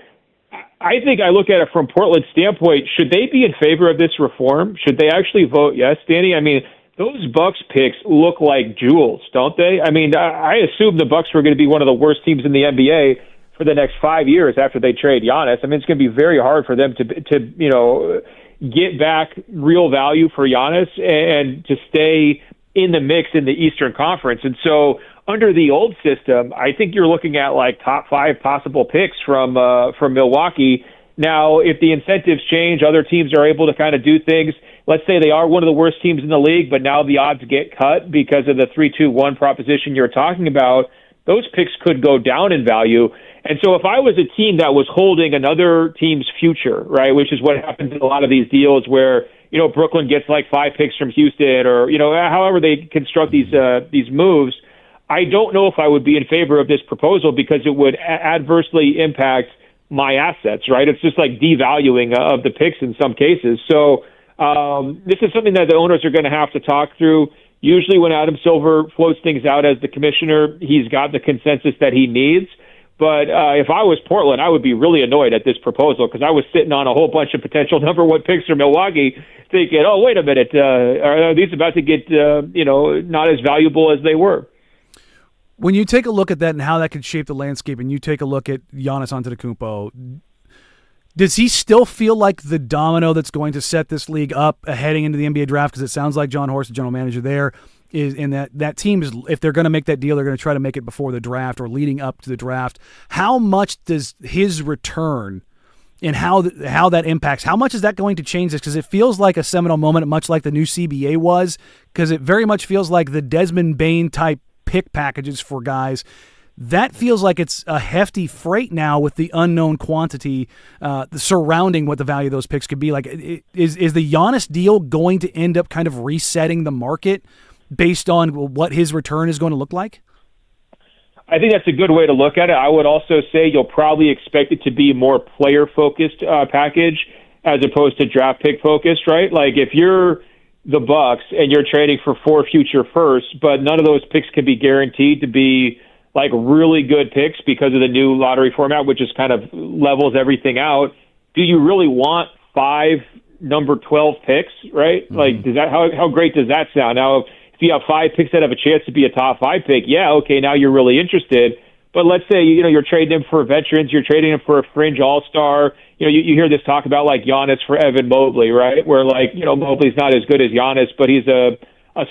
I think I look at it from Portland's standpoint. Should they be in favor of this reform? Should they actually vote yes, Danny? I mean, those Bucks picks look like jewels, don't they? I mean, I assume the Bucks were going to be one of the worst teams in the NBA for the next 5 years after they trade Giannis. I mean, it's going to be very hard for them to get back real value for Giannis and to stay in the mix in the Eastern Conference. And so under the old system, I think you're looking at like top 5 possible picks from Milwaukee. Now, if the incentives change, other teams are able to kind of do things. Let's say they are one of the worst teams in the league, but now the odds get cut because of the 3-2-1 proposition you're talking about. Those picks could go down in value. And so if I was a team that was holding another team's future, right, which is what happens in a lot of these deals where, Brooklyn gets like 5 picks from Houston or, however they construct these moves, I don't know if I would be in favor of this proposal because it would adversely impact my assets, right? It's just like devaluing of the picks in some cases. So this is something that the owners are going to have to talk through. Usually when Adam Silver floats things out as the commissioner, he's got the consensus that he needs. But if I was Portland, I would be really annoyed at this proposal because I was sitting on a whole bunch of potential number one picks for Milwaukee thinking, oh, wait a minute, are these about to get, not as valuable as they were? When you take a look at that and how that could shape the landscape and you take a look at Giannis Antetokounmpo, does he still feel like the domino that's going to set this league up heading into the NBA draft? Because it sounds like John Horst, the general manager there, is in that team is, if they're going to make that deal, they're going to try to make it before the draft or leading up to the draft. How much does his return and how that impacts, how much is that going to change this? Because it feels like a seminal moment, much like the new CBA was, because it very much feels like the Desmond Bain type pick packages for guys. That feels like it's a hefty freight now with the unknown quantity surrounding what the value of those picks could be. Like, is the Giannis deal going to end up kind of resetting the market based on what his return is going to look like? I think that's a good way to look at it. I would also say you'll probably expect it to be more player-focused package as opposed to draft pick-focused, right? Like, if you're the Bucks and you're trading for 4 future firsts, but none of those picks can be guaranteed to be like really good picks because of the new lottery format, which just kind of levels everything out. Do you really want 5 number 12 picks, right? Mm-hmm. Like, does that, how great does that sound? Now, if you have 5 picks that have a chance to be a top 5 pick, yeah, okay, now you're really interested. But let's say, you're trading him for veterans, you're trading him for a fringe all-star. You hear this talk about like Giannis for Evan Mobley, right? Where like, Mobley's not as good as Giannis, but he's a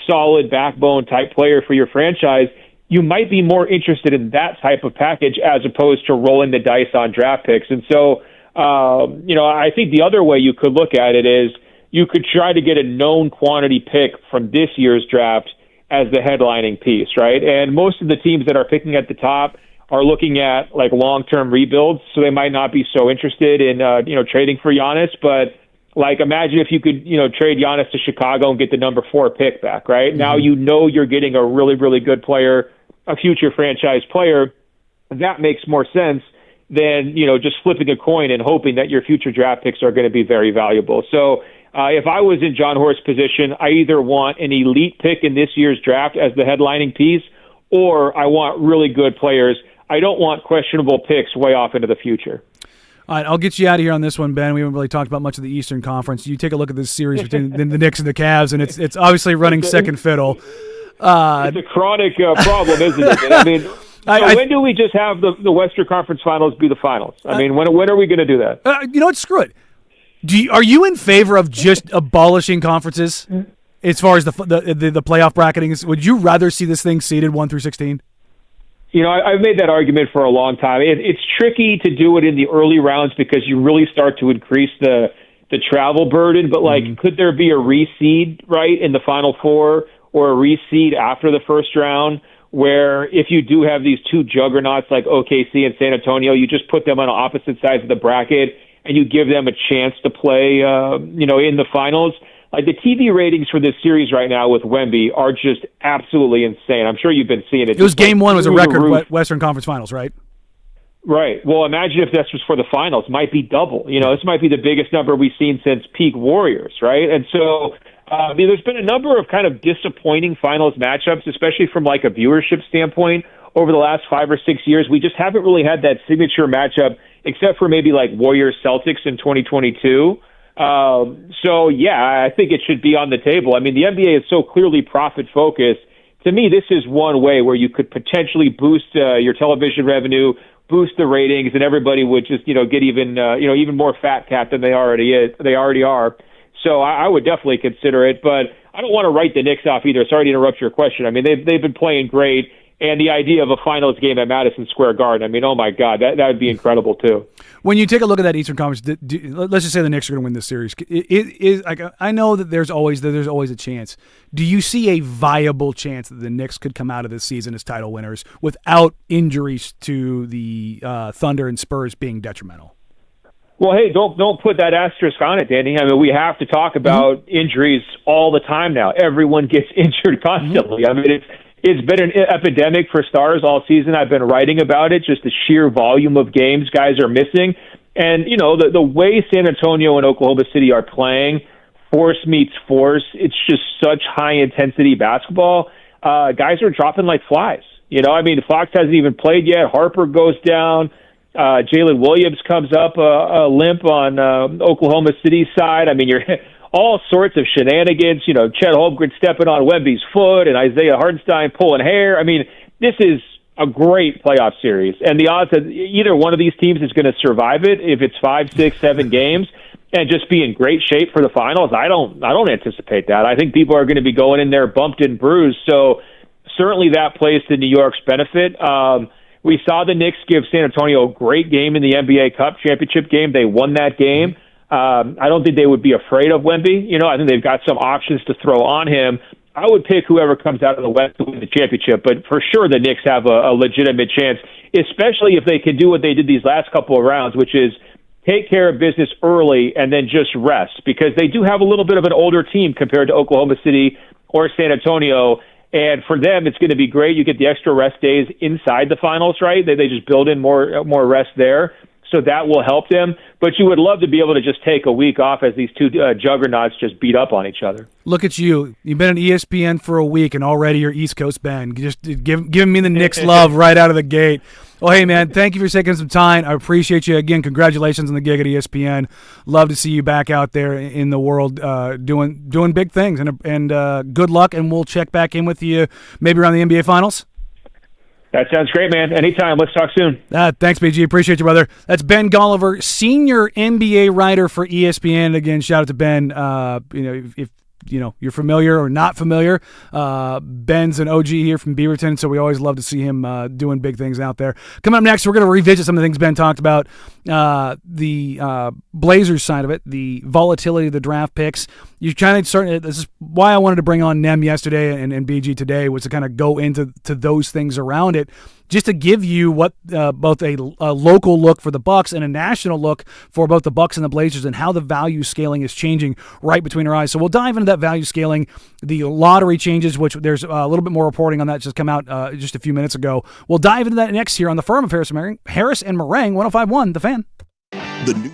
solid backbone type player for your franchise. You might be more interested in that type of package as opposed to rolling the dice on draft picks. And so, I think the other way you could look at it is you could try to get a known quantity pick from this year's draft as the headlining piece, right? And most of the teams that are picking at the top are looking at like long-term rebuilds, so they might not be so interested in, trading for Giannis. But like, imagine if you could, trade Giannis to Chicago and get the number 4 pick back, right? Mm-hmm. Now you're getting a really, really good player, a future franchise player. That makes more sense than, just flipping a coin and hoping that your future draft picks are going to be very valuable. So if I was in John Horst's position, I either want an elite pick in this year's draft as the headlining piece, or I want really good players. I don't want questionable picks way off into the future. All right, I'll get you out of here on this one, Ben. We haven't really talked about much of the Eastern Conference. You take a look at this series between the Knicks and the Cavs, and it's obviously running second fiddle. It's a chronic problem, isn't it? I mean, when do we just have the Western Conference Finals be the finals? I mean, when are we going to do that? You know what? Screw it. Are you in favor of just abolishing conferences as far as the playoff bracketing? Would you rather see this thing seeded 1 through 16? You know, I've made that argument for a long time. It's tricky to do it in the early rounds because you really start to increase the travel burden. But, could there be a reseed, right, in the Final Four or a reseed after the first round where if you do have these two juggernauts like OKC and San Antonio, you just put them on opposite sides of the bracket and you give them a chance to play, in the finals? Like the TV ratings for this series right now with Wemby are just absolutely insane. I'm sure you've been seeing it. It was game one was a record Western Conference Finals, right? Right. Well, imagine if this was for the finals. Might be double. This might be the biggest number we've seen since peak Warriors, right? And so there's been a number of kind of disappointing finals matchups, especially from like a viewership standpoint over the last 5 or 6 years. We just haven't really had that signature matchup except for maybe like Warriors-Celtics in 2022. So, yeah, I think it should be on the table. I mean, the NBA is so clearly profit-focused. To me, this is one way where you could potentially boost your television revenue, boost the ratings, and everybody would just, get even more fat-capped than they already are. So I would definitely consider it, but I don't want to write the Knicks off either. Sorry to interrupt your question. I mean, they've been playing great. And the idea of a finals game at Madison Square Garden, I mean, oh my God, that would be incredible too. When you take a look at that Eastern Conference, let's just say the Knicks are going to win this series. I know that there's always a chance. Do you see a viable chance that the Knicks could come out of this season as title winners without injuries to the Thunder and Spurs being detrimental? Well, hey, don't put that asterisk on it, Danny. I mean, we have to talk about injuries all the time now. Everyone gets injured constantly. I mean, it's been an epidemic for stars all season. I've been writing about it, just the sheer volume of games guys are missing. And, the way San Antonio and Oklahoma City are playing, force meets force, it's just such high-intensity basketball. Guys are dropping like flies. Fox hasn't even played yet. Harper goes down. Jalen Williams comes up a limp on Oklahoma City's side. I mean, you're all sorts of shenanigans, Chet Holmgren stepping on Wemby's foot and Isaiah Hartenstein pulling hair. I mean, this is a great playoff series. And the odds that either one of these teams is going to survive it, if it's 5, 6, 7 games, and just be in great shape for the finals, I don't anticipate that. I think people are going to be going in there bumped and bruised. So certainly that plays to New York's benefit. We saw the Knicks give San Antonio a great game in the NBA Cup championship game. They won that game. I don't think they would be afraid of Wemby. I think they've got some options to throw on him. I would pick whoever comes out of the West to win the championship, but for sure the Knicks have a legitimate chance, especially if they can do what they did these last couple of rounds, which is take care of business early and then just rest, because they do have a little bit of an older team compared to Oklahoma City or San Antonio. And for them, it's going to be great. You get the extra rest days inside the finals, right? They just build in more rest there. So that will help them. But you would love to be able to just take a week off as these two juggernauts just beat up on each other. Look at you. You've been at ESPN for a week, and already you're East Coast Ben. Just giving me the Knicks love right out of the gate. Well, hey, man, thank you for taking some time. I appreciate you. Again, congratulations on the gig at ESPN. Love to see you back out there in the world doing big things. And good luck, and we'll check back in with you maybe around the NBA Finals. That sounds great, man. Anytime. Let's talk soon. Thanks, BG. Appreciate you, brother. That's Ben Goliver, senior NBA writer for ESPN. Again, shout out to Ben. If you're familiar or not familiar, Ben's an OG here from Beaverton, so we always love to see him doing big things out there. Coming up next, we're going to revisit some of the things Ben talked about, the Blazers side of it, the volatility of the draft picks. You're kind of starting. This is why I wanted to bring on Nem yesterday and BG today, was to kind of go into those things around it, just to give you what both a local look for the Bucks and a national look for both the Bucks and the Blazers, and how the value scaling is changing right between our eyes. So we'll dive into that value scaling, the lottery changes, which there's a little bit more reporting on that just come out just a few minutes ago. We'll dive into that next here on the Firm of Harris and Meringue, 105.1 The Fan. The new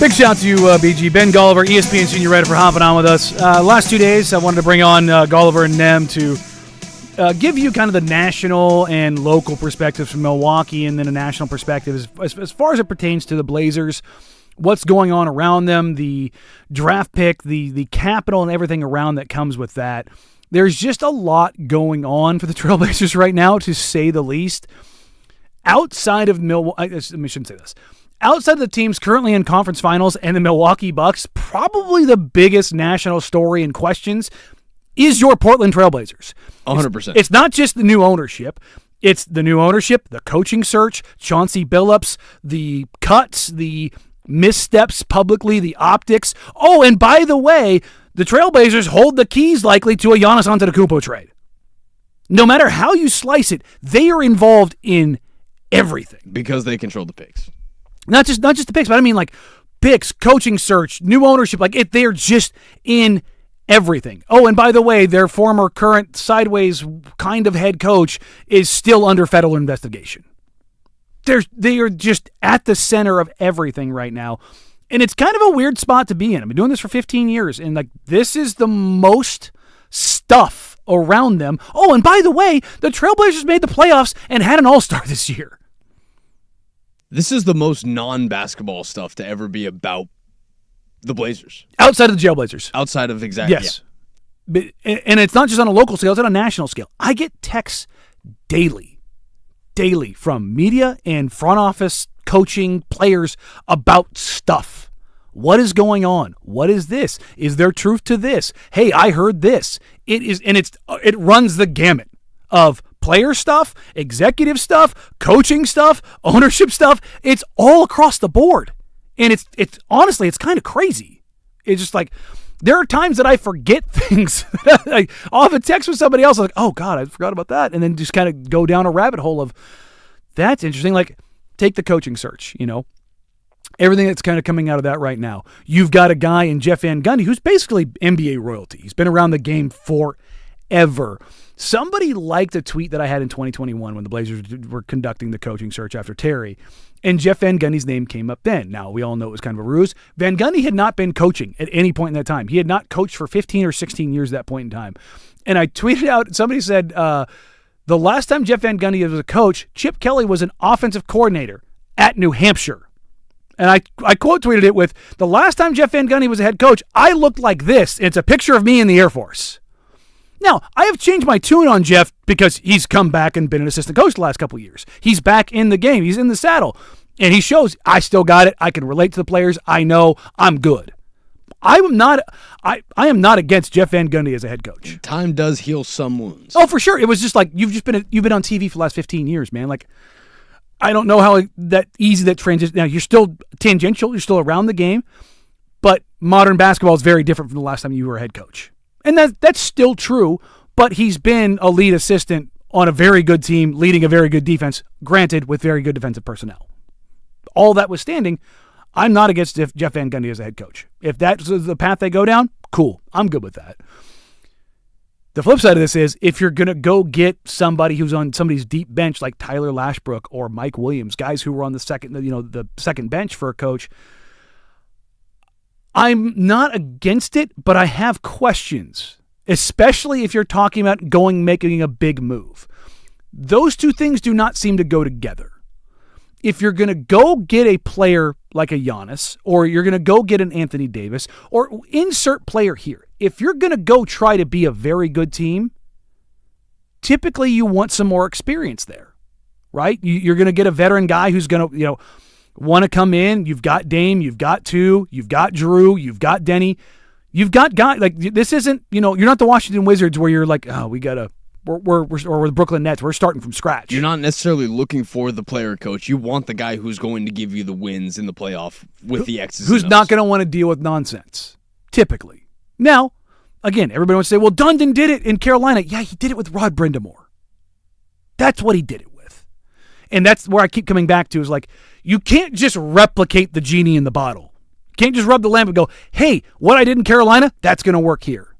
Big shout out to you, BG. Ben Goliver, ESPN senior writer, for hopping on with us. Last 2 days, I wanted to bring on Goliver and Nem to give you kind of the national and local perspectives from Milwaukee, and then a national perspective as far as it pertains to the Blazers, what's going on around them, the draft pick, the capital, and everything around that comes with that. There's just a lot going on for the Trailblazers right now, to say the least. Outside of Milwaukee, I shouldn't say this. Outside of the teams currently in conference finals and the Milwaukee Bucks, probably the biggest national story and questions is your Portland Trailblazers. 100%. It's not just the new ownership. It's the new ownership, the coaching search, Chauncey Billups, the cuts, the missteps publicly, the optics. Oh, and by the way, the Trailblazers hold the keys likely to a Giannis Antetokounmpo trade. No matter how you slice it, they are involved in everything. Because they control the picks. Not just the picks, but I mean like picks, coaching search, new ownership. Like they're just in everything. Oh, and by the way, their former current sideways kind of head coach is still under federal investigation. They are just at the center of everything right now. And it's kind of a weird spot to be in. I've been doing this for 15 years, and like this is the most stuff around them. Oh, and by the way, the Trailblazers made the playoffs and had an all-star this year. This is the most non-basketball stuff to ever be about the Blazers. Outside of the Jailblazers. Outside of exactly. Yes. Yeah. But, and it's not just on a local scale, it's on a national scale. I get texts daily from media and front office coaching players about stuff. What is going on? What is this? Is there truth to this? Hey, I heard this. It runs the gamut of player stuff, executive stuff, coaching stuff, ownership stuff. It's all across the board. And it's honestly, it's kind of crazy. It's just like, there are times that I forget things. Like, I'll have a text with somebody else, like, oh God, I forgot about that. And then just kind of go down a rabbit hole of, that's interesting. Like, take the coaching search, everything that's kind of coming out of that right now. You've got a guy in Jeff Van Gundy who's basically NBA royalty. He's been around the game forever. Somebody liked a tweet that I had in 2021 when the Blazers were conducting the coaching search after Terry, and Jeff Van Gundy's name came up then. Now, we all know it was kind of a ruse. Van Gundy had not been coaching at any point in that time. He had not coached for 15 or 16 years at that point in time. And I tweeted out, somebody said, the last time Jeff Van Gundy was a coach, Chip Kelly was an offensive coordinator at New Hampshire. And I quote tweeted it with, the last time Jeff Van Gundy was a head coach, I looked like this. It's a picture of me in the Air Force. Now, I have changed my tune on Jeff because he's come back and been an assistant coach the last couple of years. He's back in the game. He's in the saddle. And he shows, I still got it. I can relate to the players. I know I'm good. I am not against Jeff Van Gundy as a head coach. Time does heal some wounds. Oh, for sure. It was just like, you've been on TV for the last 15 years, man. Like, I don't know how that easy that transition. Now, you're still tangential. You're still around the game. But modern basketball is very different from the last time you were a head coach. And that's still true, but he's been a lead assistant on a very good team, leading a very good defense, granted, with very good defensive personnel. All that withstanding, I'm not against Jeff Van Gundy as a head coach. If that's the path they go down, cool. I'm good with that. The flip side of this is, if you're going to go get somebody who's on somebody's deep bench like Tyler Lashbrook or Mike Williams, guys who were on the second bench for a coach, I'm not against it, but I have questions, especially if you're talking about making a big move. Those two things do not seem to go together. If you're going to go get a player like a Giannis, or you're going to go get an Anthony Davis, or insert player here, if you're going to go try to be a very good team, typically you want some more experience there, right? You're going to get a veteran guy who's going to, want to come in. You've got Dame, you've got two, you've got Drew, you've got Denny, you've got guys like this. Isn't, you're not the Washington Wizards where you're like, oh, we're the Brooklyn Nets. We're starting from scratch. You're not necessarily looking for the player coach. You want the guy who's going to give you the wins in the playoff with the X's. Who's not going to want to deal with nonsense, typically. Now, again, everybody wants to say, well, Dundon did it in Carolina. Yeah, he did it with Rod Brindamore. That's what he did it with. And that's where I keep coming back to, is like, you can't just replicate the genie in the bottle. You can't just rub the lamp and go, hey, what I did in Carolina, that's going to work here.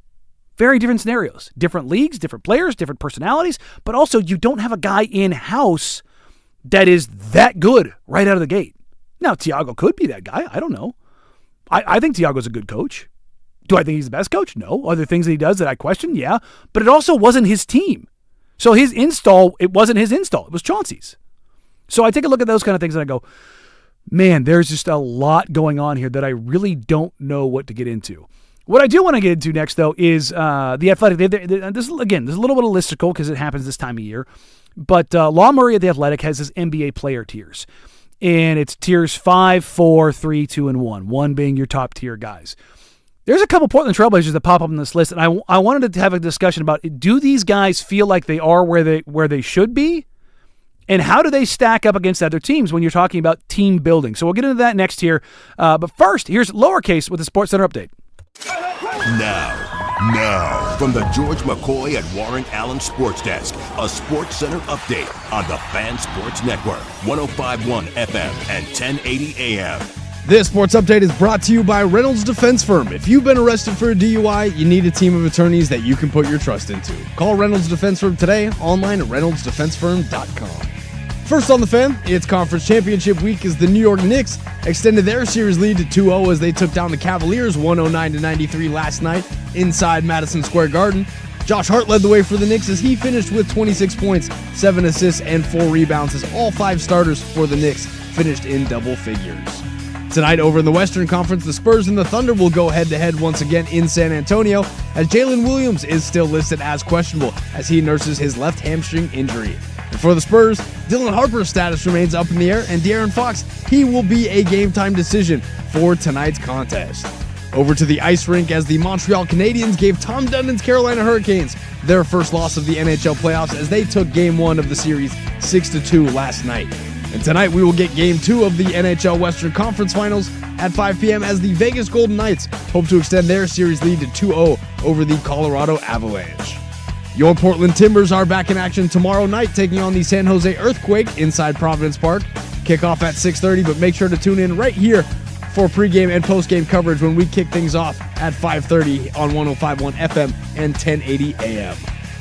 Very different scenarios, different leagues, different players, different personalities, but also you don't have a guy in-house that is that good right out of the gate. Now, Thiago could be that guy. I don't know. I think Tiago's a good coach. Do I think he's the best coach? No. Are there things that he does that I question? Yeah. But it also wasn't his team. So his install, it wasn't his install. It was Chauncey's. So I take a look at those kind of things and I go, man, there's just a lot going on here that I really don't know what to get into. What I do want to get into next, though, is the Athletic. This is a little bit of listicle because it happens this time of year. But Law Murray at the Athletic has his NBA player tiers. And it's tiers 5, 4, 3, 2, and 1. 1 being your top tier guys. There's a couple Portland Trailblazers that pop up on this list, and I wanted to have a discussion about, do these guys feel like they are where they should be? And how do they stack up against other teams when you're talking about team building? So we'll get into that next here. But first, here's Lowercase with the Sports Center update. Now, from the George McCoy and Warren Allen Sports Desk, a Sports Center update on the Fan Sports Network, 105.1 FM and 1080 AM. This sports update is brought to you by Reynolds Defense Firm. If you've been arrested for a DUI, you need a team of attorneys that you can put your trust into. Call Reynolds Defense Firm today, online at reynoldsdefensefirm.com. First on the Fan, it's conference championship week as the New York Knicks extended their series lead to 2-0 as they took down the Cavaliers 109-93 last night inside Madison Square Garden. Josh Hart led the way for the Knicks as he finished with 26 points, 7 assists, and 4 rebounds as all 5 starters for the Knicks finished in double figures. Tonight over in the Western Conference, the Spurs and the Thunder will go head-to-head once again in San Antonio as Jalen Williams is still listed as questionable as he nurses his left hamstring injury. And for the Spurs, Dylan Harper's status remains up in the air, and De'Aaron Fox, he will be a game-time decision for tonight's contest. Over to the ice rink as the Montreal Canadiens gave Tom Dundon's Carolina Hurricanes their first loss of the NHL playoffs as they took Game 1 of the series 6-2 last night. And tonight we will get Game 2 of the NHL Western Conference Finals at 5 p.m. as the Vegas Golden Knights hope to extend their series lead to 2-0 over the Colorado Avalanche. Your Portland Timbers are back in action tomorrow night, taking on the San Jose Earthquake inside Providence Park. Kickoff at 6:30, but make sure to tune in right here for pregame and postgame coverage when we kick things off at 5:30 on 105.1 FM and 1080 AM.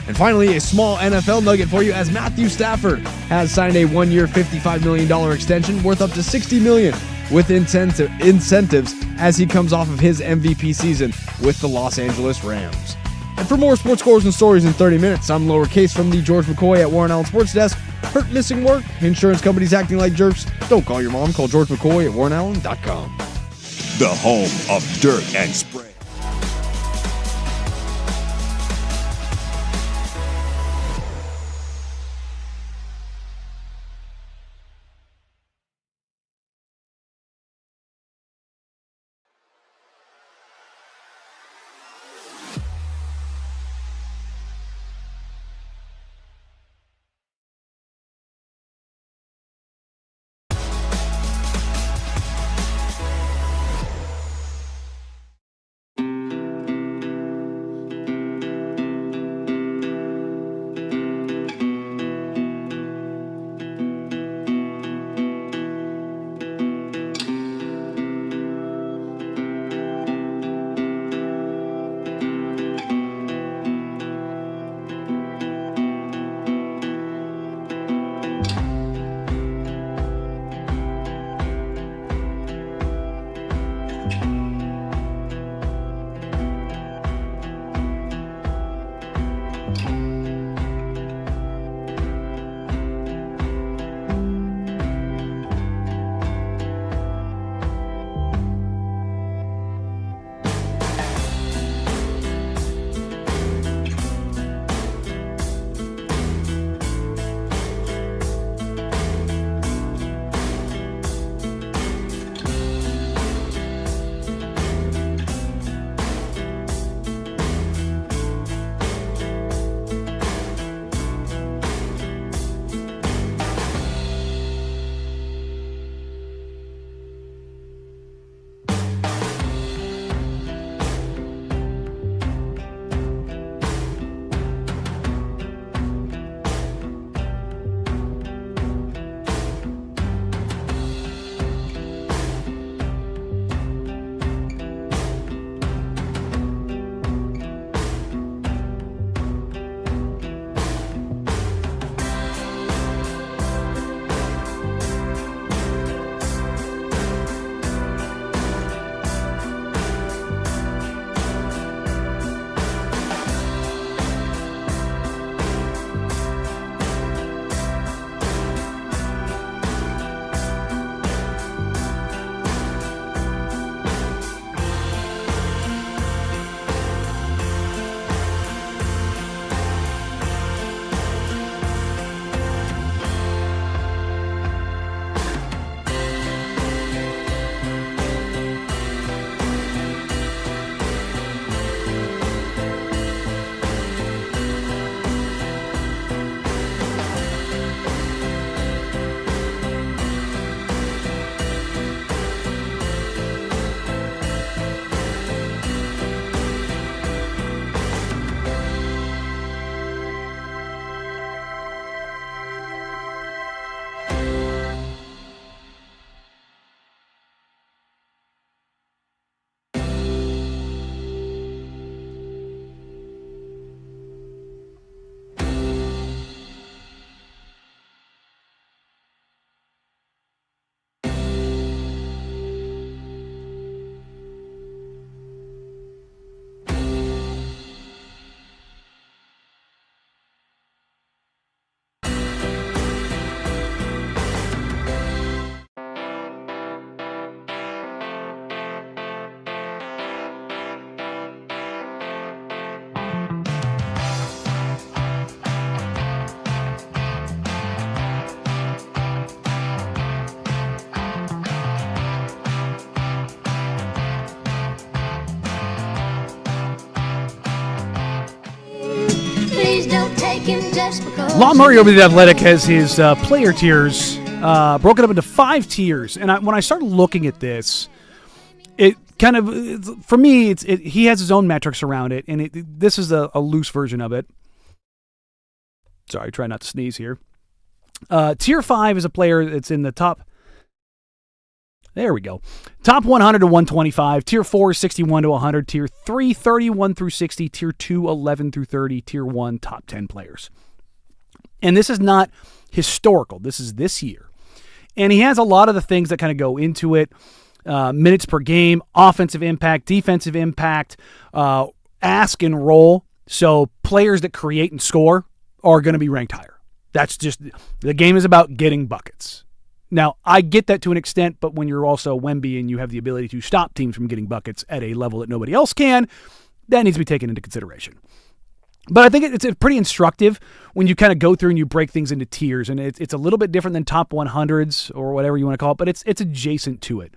And finally, a small NFL nugget for you as Matthew Stafford has signed a 1-year, $55 million extension worth up to $60 million with incentives as he comes off of his MVP season with the Los Angeles Rams. And for more sports scores and stories in 30 minutes, I'm Lowercase from the George McCoy at Warren Allen Sports Desk. Hurt, missing work, insurance companies acting like jerks. Don't call your mom. Call George McCoy at warrenallen.com. The home of dirt and spray. Law Murray over The Athletic has his player tiers broken up into 5 tiers. And when I started looking at this, it kind of, for me, he has his own metrics around it. And this is a loose version of it. Sorry, try not to sneeze here. Tier 5 is a player that's in the top. There we go. Top 100 to 125. Tier 4, 61 to 100. Tier 3, 31 through 60. Tier 2, 11 through 30. Tier 1, top 10 players. And this is not historical. This is this year. And he has a lot of the things that kind of go into it. Minutes per game, offensive impact, defensive impact, ask and roll. So players that create and score are going to be ranked higher. That's just, the game is about getting buckets. Now, I get that to an extent, but when you're also Wemby and you have the ability to stop teams from getting buckets at a level that nobody else can, that needs to be taken into consideration. But I think it's pretty instructive when you kind of go through and you break things into tiers, and it's a little bit different than top 100s or whatever you want to call it, but it's adjacent to it.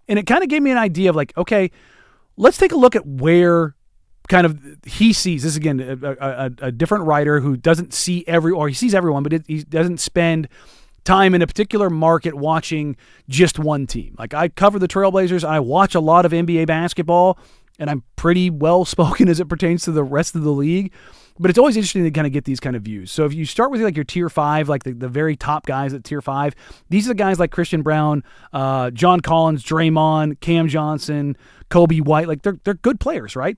And it kind of gave me an idea of like, okay, let's take a look at where kind of he sees this again, a different writer who doesn't see he sees everyone, but he doesn't spend time in a particular market watching just one team. Like I cover the Trailblazers, I watch a lot of NBA basketball, and I'm pretty well spoken as it pertains to the rest of the league. But it's always interesting to kind of get these kind of views. So if you start with like your tier 5, like the very top guys at tier 5, these are the guys like Christian Brown, John Collins, Draymond, Cam Johnson, Kobe White. Like they're good players, right?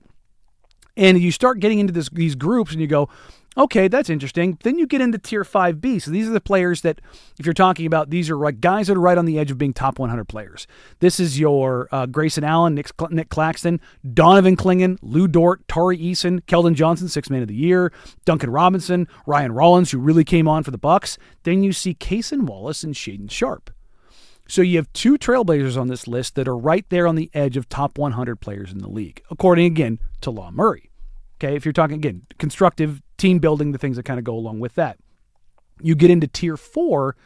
And you start getting into these groups and you go, okay, that's interesting. Then you get into tier 5B. So these are the players that, if you're talking about, these are like guys that are right on the edge of being top 100 players. This is your Grayson Allen, Nick Claxton, Donovan Clingan, Lou Dort, Tari Eason, Keldon Johnson, 6th man of the year, Duncan Robinson, Ryan Rollins, who really came on for the Bucks. Then you see Cason Wallace and Shaedon Sharpe. So you have 2 Trailblazers on this list that are right there on the edge of top 100 players in the league, according, again, to Law Murray. Okay, if you're talking, again, constructive team building, the things that kind of go along with that. You get into tier 4,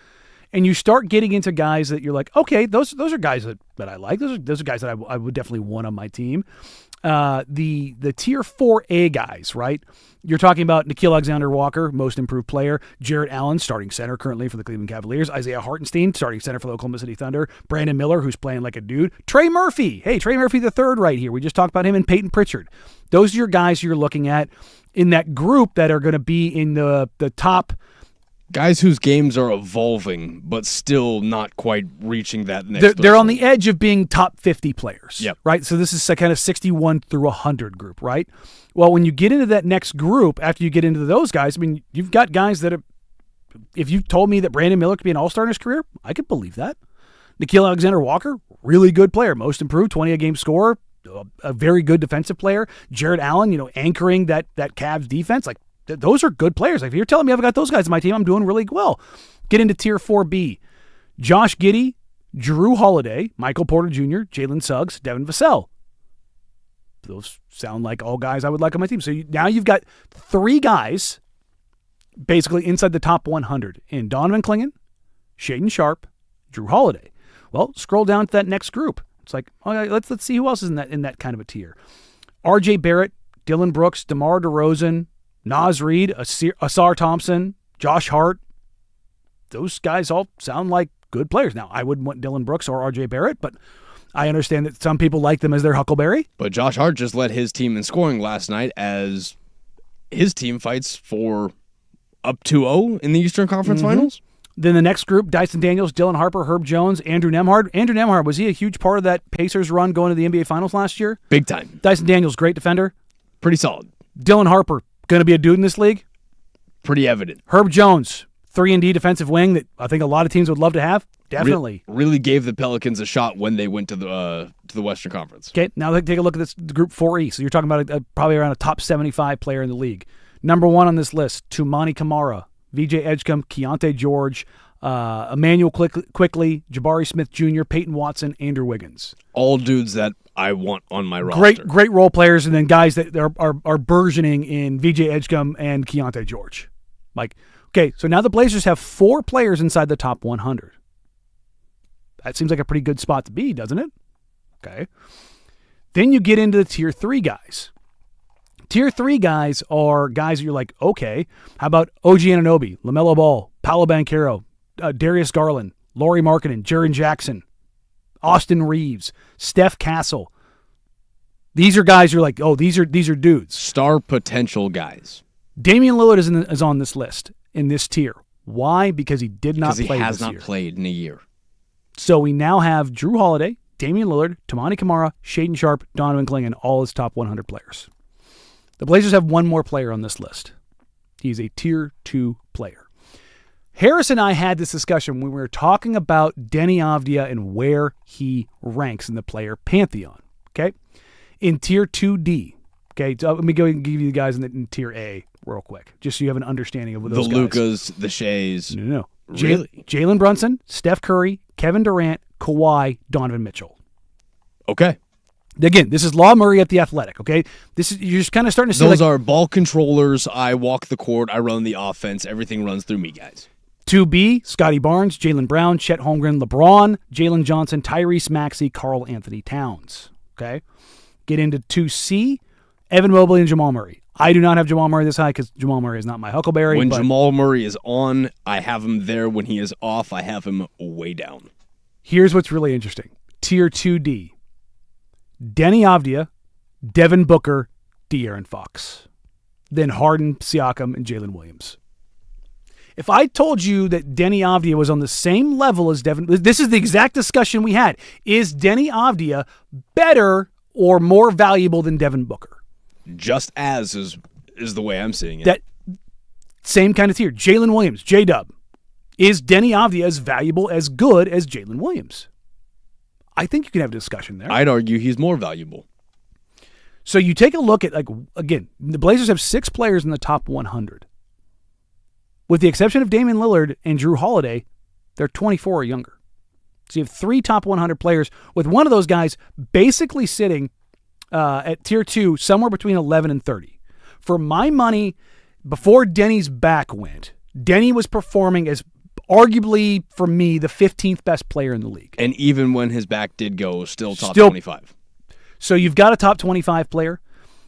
and you start getting into guys that you're like, okay, those are guys that I like. Those are guys that I would definitely want on my team. The tier 4A guys, right? You're talking about Nickeil Alexander-Walker, most improved player. Jarrett Allen, starting center currently for the Cleveland Cavaliers. Isaiah Hartenstein, starting center for the Oklahoma City Thunder. Brandon Miller, who's playing like a dude. Trey Murphy. Hey, Trey Murphy the third right here. We just talked about him, and Peyton Pritchard. Those are your guys you're looking at in that group that are going to be in the top. Guys whose games are evolving, but still not quite reaching that next. They're on the edge of being top 50 players. Yep. Right? So this is a kind of 61 through 100 group, right? Well, when you get into that next group, after you get into those guys, I mean, you've got guys that are, if you told me that Brandon Miller could be an all-star in his career, I could believe that. Nickeil Alexander-Walker, really good player, most improved, 20-a-game scorer, a very good defensive player. Jarrett Allen, anchoring that Cavs defense, like, those are good players. Like, if you're telling me I've got those guys on my team, I'm doing really well. Get into tier 4B. Josh Giddey, Drew Holiday, Michael Porter Jr., Jalen Suggs, Devin Vassell. Those sound like all guys I would like on my team. So now you've got 3 guys basically inside the top 100 in Donovan Clingan, Shaedon Sharpe, Drew Holiday. Well, scroll down to that next group. It's like, okay, let's see who else is in that kind of a tier. RJ Barrett, Dylan Brooks, DeMar DeRozan, Naz Reid, Asar Thompson, Josh Hart. Those guys all sound like good players. Now, I wouldn't want Dylan Brooks or RJ Barrett, but I understand that some people like them as their Huckleberry. But Josh Hart just led his team in scoring last night as his team fights for up 2-0 in the Eastern Conference Finals. Then the next group, Dyson Daniels, Dylan Harper, Herb Jones, Andrew Nembhard. Andrew Nembhard, was he a huge part of that Pacers run going to the NBA Finals last year? Big time. Dyson Daniels, great defender. Pretty solid. Dylan Harper, going to be a dude in this league? Pretty evident. Herb Jones, 3-and-D defensive wing that I think a lot of teams would love to have. Definitely. Really gave the Pelicans a shot when they went to the Western Conference. Okay, now let's take a look at this group 4E. So you're talking about probably around a top 75 player in the league. Number 1 on this list, Tumani Kamara, VJ Edgecombe, Keontae George, Emmanuel Quickley, Jabari Smith Jr., Peyton Watson, Andrew Wiggins. All dudes that I want on my roster. Great role players, and then guys that are burgeoning in VJ Edgecombe and Keontae George. Like, okay, so now the Blazers have 4 players inside the top 100. That seems like a pretty good spot to be, doesn't it? Okay. Then you get into the tier 3 guys. Tier 3 guys are guys that you're like, okay, how about OG Anunoby, LaMelo Ball, Paolo Banchero, Darius Garland, Lauri Markkanen, Jaren Jackson, Austin Reeves, Steph Castle. These are guys you're like, oh, these are dudes. Star potential guys. Damian Lillard is on this list, in this tier. Why? Because he did not play this year. Because he has not played in a year. So we now have Drew Holiday, Damian Lillard, Tamani Kamara, Shaedon Sharpe, Donovan Clingan, all his top 100 players. The Blazers have one more player on this list. He's a tier 2 player. Harris and I had this discussion when we were talking about Deni Avdija and where he ranks in the player pantheon. Okay? In tier 2D. Okay, so let me go and give you the guys in tier A real quick, just so you have an understanding of what those guys. The Lukas, the Shays. No. Really? Jalen Brunson, Steph Curry, Kevin Durant, Kawhi, Donovan Mitchell. Okay. Again, this is Law Murray at the Athletic, okay? This is you're just kind of starting to see those are ball controllers. I walk the court. I run the offense. Everything runs through me, guys. 2B, Scotty Barnes, Jaylen Brown, Chet Holmgren, LeBron, Jalen Johnson, Tyrese Maxey, Karl Anthony Towns, okay? Get into 2C, Evan Mobley and Jamal Murray. I do not have Jamal Murray this high because Jamal Murray is not my Huckleberry. When Jamal Murray is on, I have him there. When he is off, I have him way down. Here's what's really interesting. Tier 2D. Deni Avdija, Devin Booker, De'Aaron Fox. Then Harden, Siakam, and Jalen Williams. If I told you that Deni Avdija was on the same level as Devin, this is the exact discussion we had. Is Deni Avdija better or more valuable than Devin Booker? Just as is the way I'm seeing it. That same kind of tier. Jalen Williams, J-Dub. Is Deni Avdija as valuable, as good as Jalen Williams? I think you can have a discussion there. I'd argue he's more valuable. So you take a look at, again, the Blazers have 6 players in the top 100. With the exception of Damian Lillard and Drew Holiday, they're 24 or younger. So you have 3 top 100 players, with one of those guys basically sitting at tier 2, somewhere between 11 and 30. For my money, before Denny's back went, Deni was performing as arguably, for me, the 15th best player in the league. And even when his back did go, still 25. So you've got a top 25 player.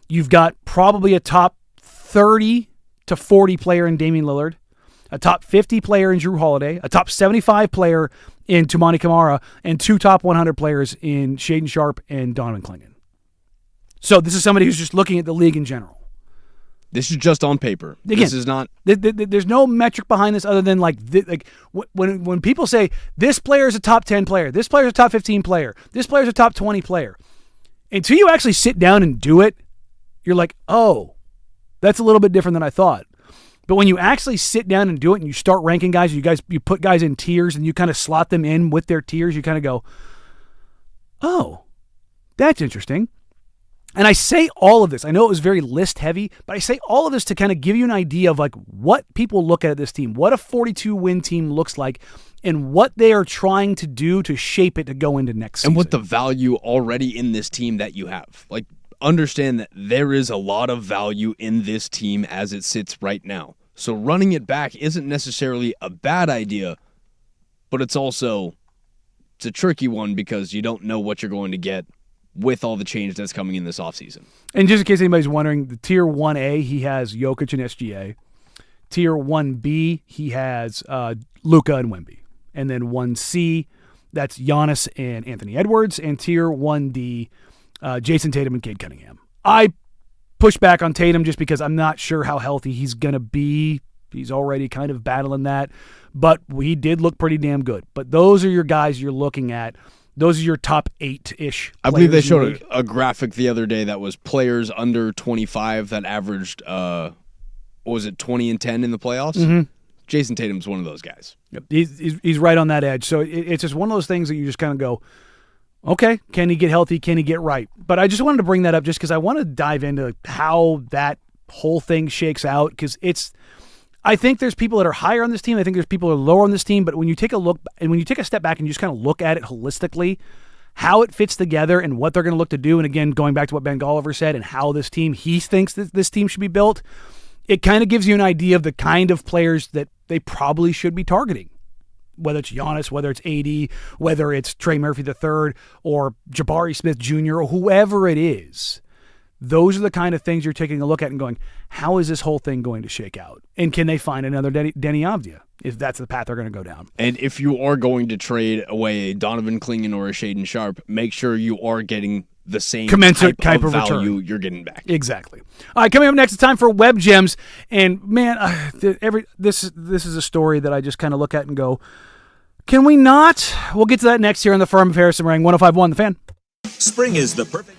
You've got probably a top 30 to 40 player in Damian Lillard, a top 50 player in Drew Holiday, a top 75 player in Tamani Kamara, and 2 top 100 players in Shaedon Sharpe and Donovan Clingan. So this is somebody who's just looking at the league in general. This is just on paper. Again, this is not. There's no metric behind this other than when people say this player is a top 10 player, this player is a top 15 player, this player is a top 20 player. Until you actually sit down and do it, you're like, oh, that's a little bit different than I thought. But when you actually sit down and do it and you start ranking guys, you put guys in tiers and you kind of slot them in with their tiers, you kind of go, oh, that's interesting. And I say all of this. I know it was very list heavy, but I say all of this to kind of give you an idea of what people look at this team, what a 42-win team looks like, and what they are trying to do to shape it to go into next season. And what the value already in this team that you have. Understand that there is a lot of value in this team as it sits right now. So running it back isn't necessarily a bad idea, but it's a tricky one because you don't know what you're going to get with all the change that's coming in this offseason. And just in case anybody's wondering, the Tier 1A, he has Jokic and SGA. Tier 1B, he has Luka and Wemby. And then 1C, that's Giannis and Anthony Edwards. And Tier 1D, Jason Tatum and Cade Cunningham. I push back on Tatum just because I'm not sure how healthy he's going to be. He's already kind of battling that. But he did look pretty damn good. But those are your guys you're looking at. Those are your top 8-ish. I believe they showed a graphic the other day that was players under 25 that averaged, 20 and 10 in the playoffs? Mm-hmm. Jason Tatum's one of those guys. Yep. He's right on that edge. So it's just one of those things that you just kind of go, okay, can he get healthy? Can he get right? But I just wanted to bring that up just because I want to dive into how that whole thing shakes out, because I think there's people that are higher on this team. I think there's people that are lower on this team. But when you take a look and when you take a step back and you just kind of look at it holistically, how it fits together and what they're going to look to do, and again, going back to what Ben Goliver said and how he thinks that this team should be built, it kind of gives you an idea of the kind of players that they probably should be targeting. Whether it's Giannis, whether it's AD, whether it's Trey Murphy III or Jabari Smith Jr. or whoever it is. those are the kind of things you're taking a look at and going, how is this whole thing going to shake out? And can they find another Denny Avdia if that's the path they're going to go down? And if you are going to trade away a Donovan Clingan or a Shaden Sharp, make sure you are getting the same commensurate type of value return you're getting back. Exactly. All right, coming up next, it's time for Web Gems. And man, this is a story that I just kind of look at and go, can we not? We'll get to that next here on the Firm of Harrison Rang 105.1 The Fan. Spring is the perfect.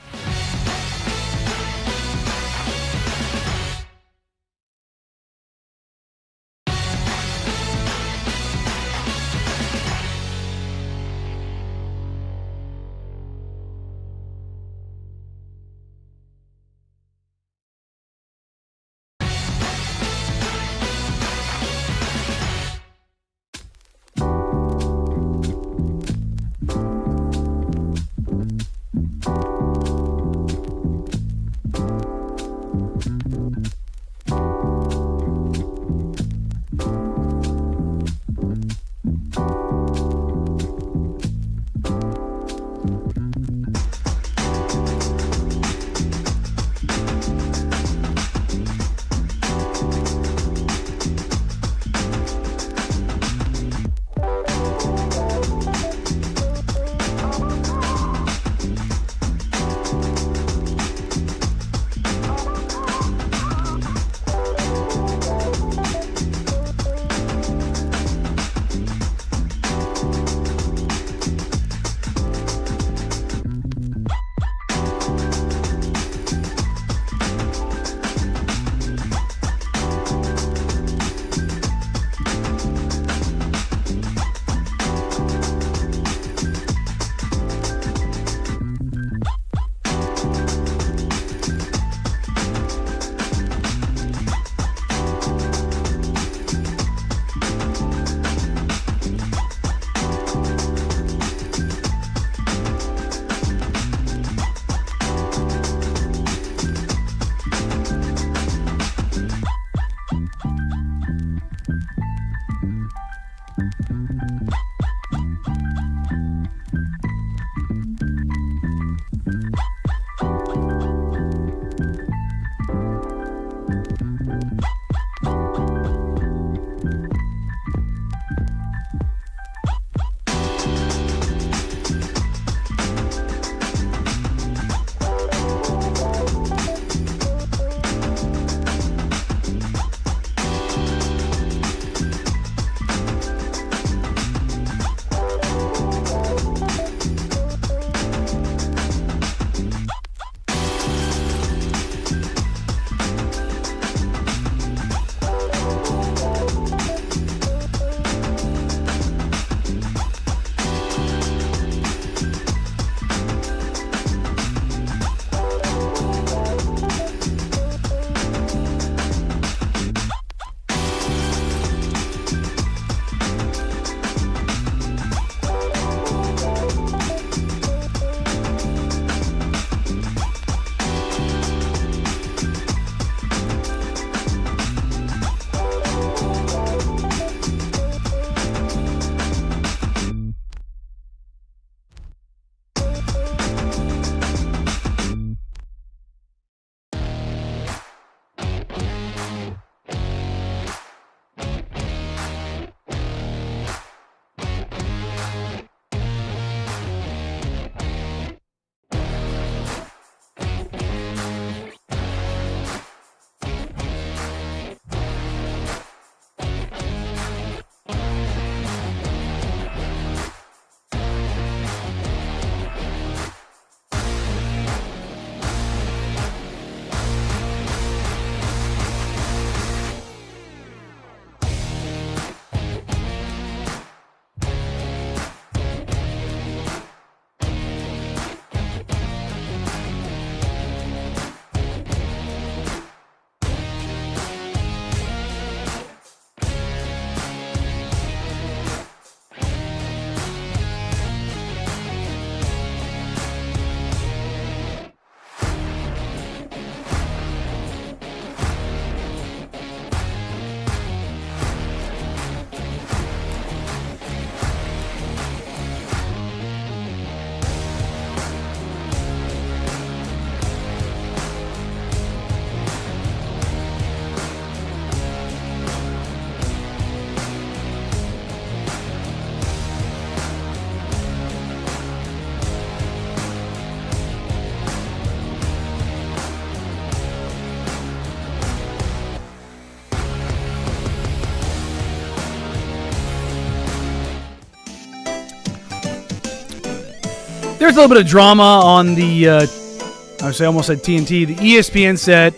Here's a little bit of drama on the, I almost said TNT, the ESPN set,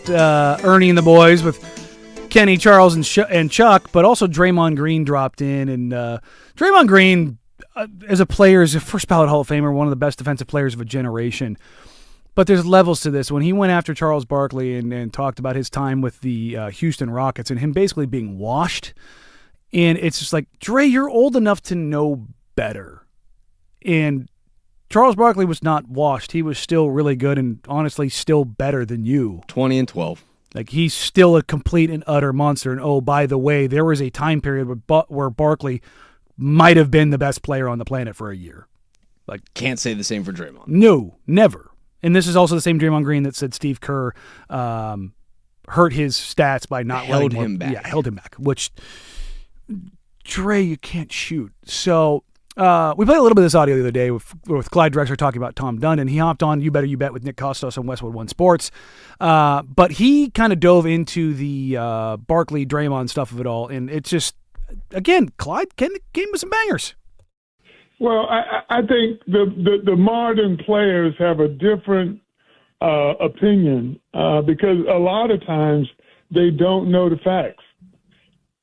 Ernie and the boys with Kenny, Charles, and Chuck, but also Draymond Green dropped in. And Draymond Green, as a player, is a first ballot Hall of Famer, one of the best defensive players of a generation. But there's levels to this. When he went after Charles Barkley and talked about his time with the Houston Rockets and him basically being washed, and it's just like, Dre, you're old enough to know better. And Charles Barkley was not washed. He was still really good and honestly still better than you. 20-12. Like, he's still a complete and utter monster. And, oh, by the way, there was a time period where Barkley might have been the best player on the planet for a year. Like, can't say the same for Draymond. No, never. And this is also the same Draymond Green that said Steve Kerr hurt his stats by not held him back. Yeah, held him back. Which, Dre, you can't shoot. So we played a little bit of this audio the other day with Clyde Drexler talking about Tom Dunn, and he hopped on You Better You Bet with Nick Kostos on Westwood One Sports. But he kind of dove into the Barkley Draymond stuff of it all, and it's just, again, Clyde came with some bangers. Well, I think the modern players have a different opinion because a lot of times they don't know the facts.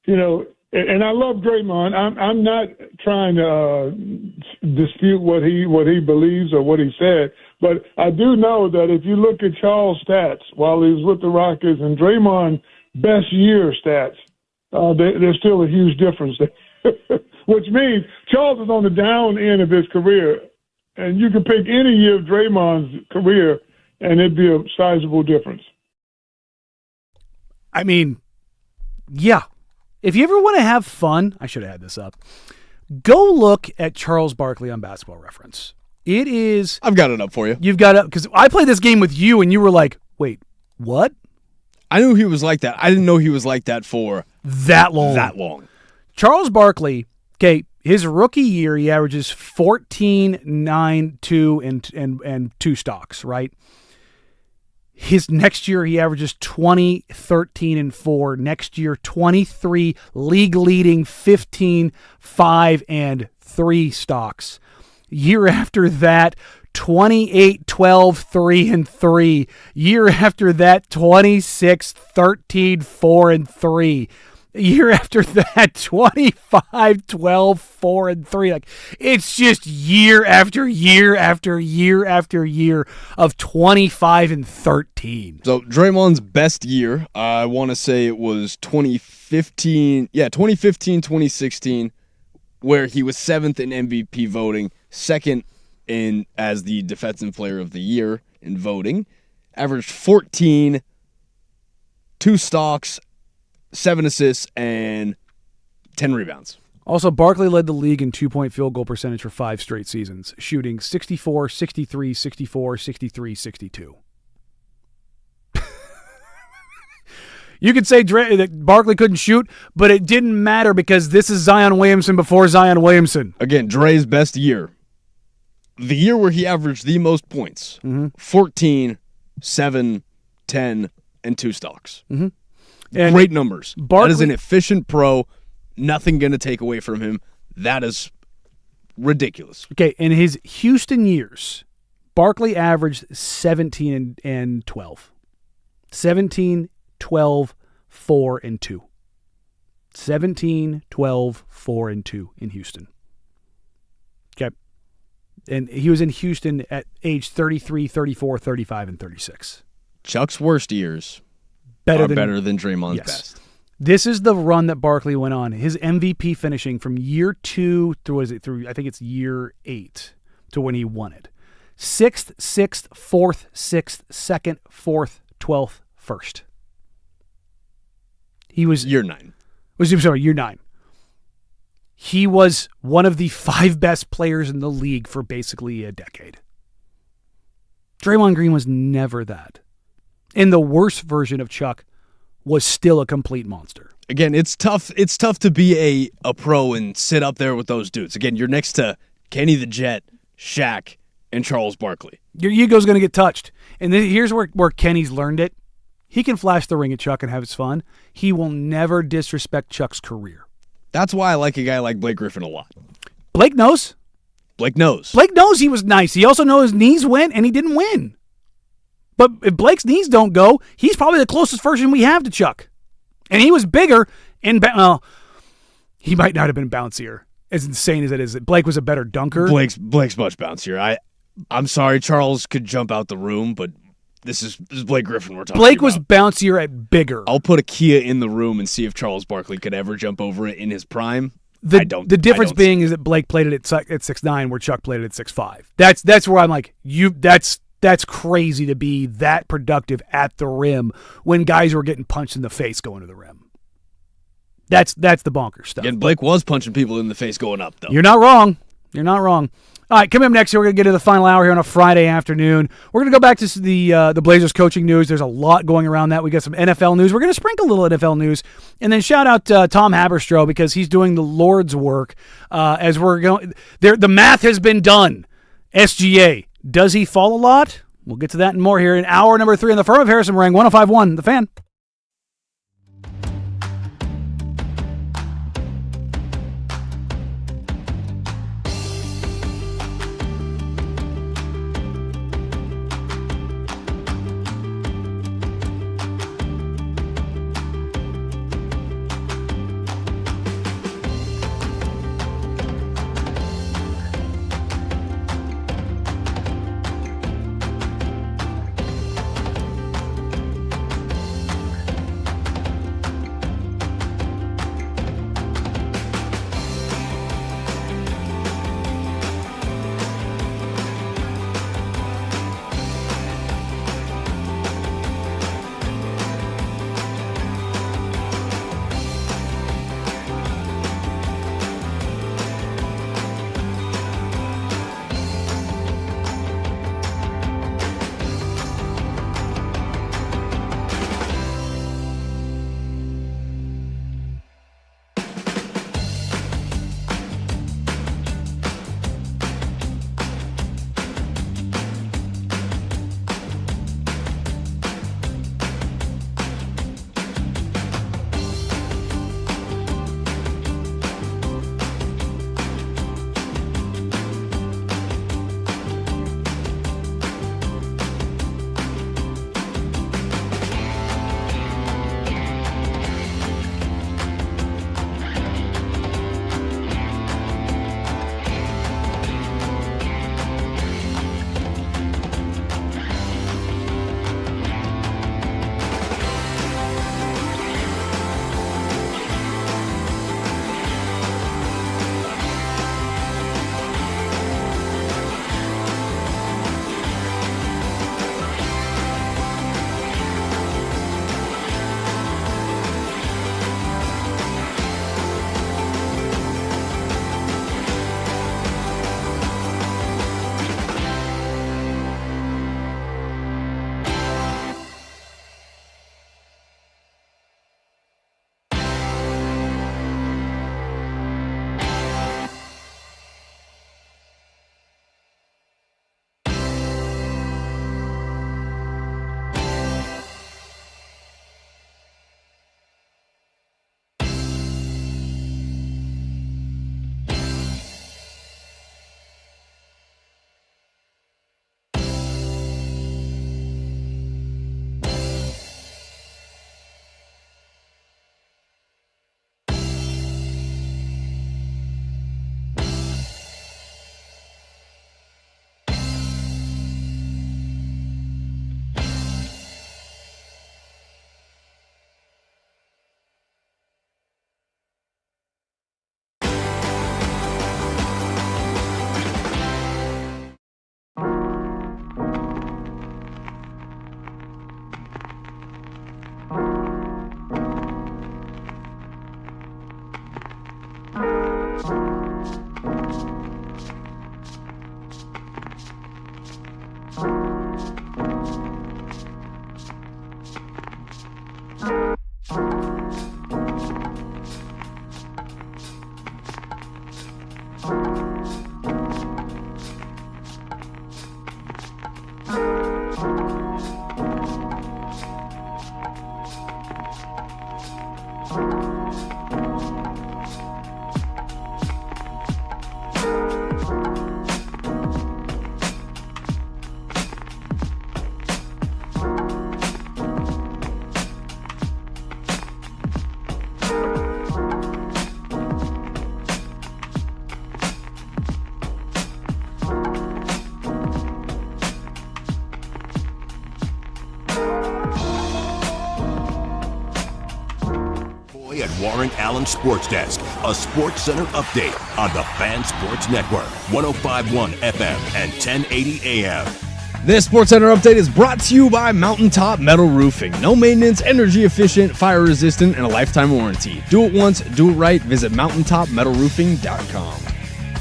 You know, and I love Draymond. I'm not trying to dispute what he believes or what he said, but I do know that if you look at Charles' stats while he was with the Rockets and Draymond's best year stats, there's still a huge difference there. Which means Charles is on the down end of his career, and you can pick any year of Draymond's career, and it'd be a sizable difference. I mean, yeah. If you ever want to have fun, I should have had this up. Go look at Charles Barkley on Basketball Reference. It is. I've got it up for you. You've got it, because I played this game with you, and you were like, "Wait, what?" I knew he was like that. I didn't know he was like that for that long. That long. Charles Barkley, okay, his rookie year, he averages 14, 9, 2, and 2 stocks, right? His next year, he averages 20, 13, and 4. Next year, 23, league-leading 15, 5, and 3 stocks. Year after that, 28, 12, 3, and 3. Year after that, 26, 13, 4, and 3. Year after that, 25, 12, 4, and 3. Like, it's just year after year after year after year of 25 and 13. So Draymond's best year, I want to say it was 2015. Yeah, 2015, 2016, where he was 7th in MVP voting, 2nd in as the Defensive Player of the Year in voting, averaged 14, 2 stocks, 7 assists, and 10 rebounds. Also, Barkley led the league in 2-point field goal percentage for 5 straight seasons, shooting 64, 63, 64, 63, 62. You could say that Barkley couldn't shoot, but it didn't matter because this is Zion Williamson before Zion Williamson. Again, Dre's best year. The year where he averaged the most points. 14, 7, 10, and 2 stocks. And great numbers. Barkley, that is an efficient pro. Nothing going to take away from him. That is ridiculous. Okay, in his Houston years, Barkley averaged 17 and 12. 17, 12, 4, and 2. 17, 12, 4, and 2 in Houston. Okay. And he was in Houston at age 33, 34, 35, and 36. Chuck's worst years better than Draymond's best. This is the run that Barkley went on. His MVP finishing from year 2 through I think it's year 8 to when he won it. 6th, 6th, 4th, 6th, 2nd, 4th, 12th, 1st. He was year 9. Year 9. He was one of the 5 best players in the league for basically a decade. Draymond Green was never that. And the worst version of Chuck was still a complete monster. Again, it's tough. It's tough to be a pro and sit up there with those dudes. Again, you're next to Kenny the Jet, Shaq, and Charles Barkley. Your ego's going to get touched. And here's where Kenny's learned it. He can flash the ring at Chuck and have his fun. He will never disrespect Chuck's career. That's why I like a guy like Blake Griffin a lot. Blake knows. Blake knows. Blake knows he was nice. He also knows his knees went, and he didn't win. But if Blake's knees don't go, he's probably the closest version we have to Chuck. And he was bigger and he might not have been bouncier. As insane as it is, Blake was a better dunker. Blake's much bouncier. I'm sorry, Charles could jump out the room, but this is Blake Griffin we're talking Blake about. was bouncier at bigger. I'll put a Kia in the room and see if Charles Barkley could ever jump over it in his prime. The difference being is that Blake played it at 6'9", where Chuck played it at 6'5". That's where I'm like, that's crazy to be that productive at the rim when guys were getting punched in the face going to the rim. That's the bonker stuff. And Blake was punching people in the face going up, though. You're not wrong. All right, coming up next here, we're going to get to the final hour here on a Friday afternoon. We're going to go back to the Blazers coaching news. There's a lot going around that. We got some NFL news. We're going to sprinkle a little NFL news. And then shout out Tom Haberstroh because he's doing the Lord's work as we're going. The math has been done. SGA, does he fall a lot? We'll get to that and more here in hour number 3 on the Firm of Harrison Rang, 105.1, The Fan. McCoy at Warren Allen Sports Desk, a Sports Center update on the Fan Sports Network, 105.1 FM and 1080 AM. This Sports Center update is brought to you by Mountaintop Metal Roofing. No maintenance, energy efficient, fire resistant, and a lifetime warranty. Do it once, do it right. Visit mountaintopmetalroofing.com.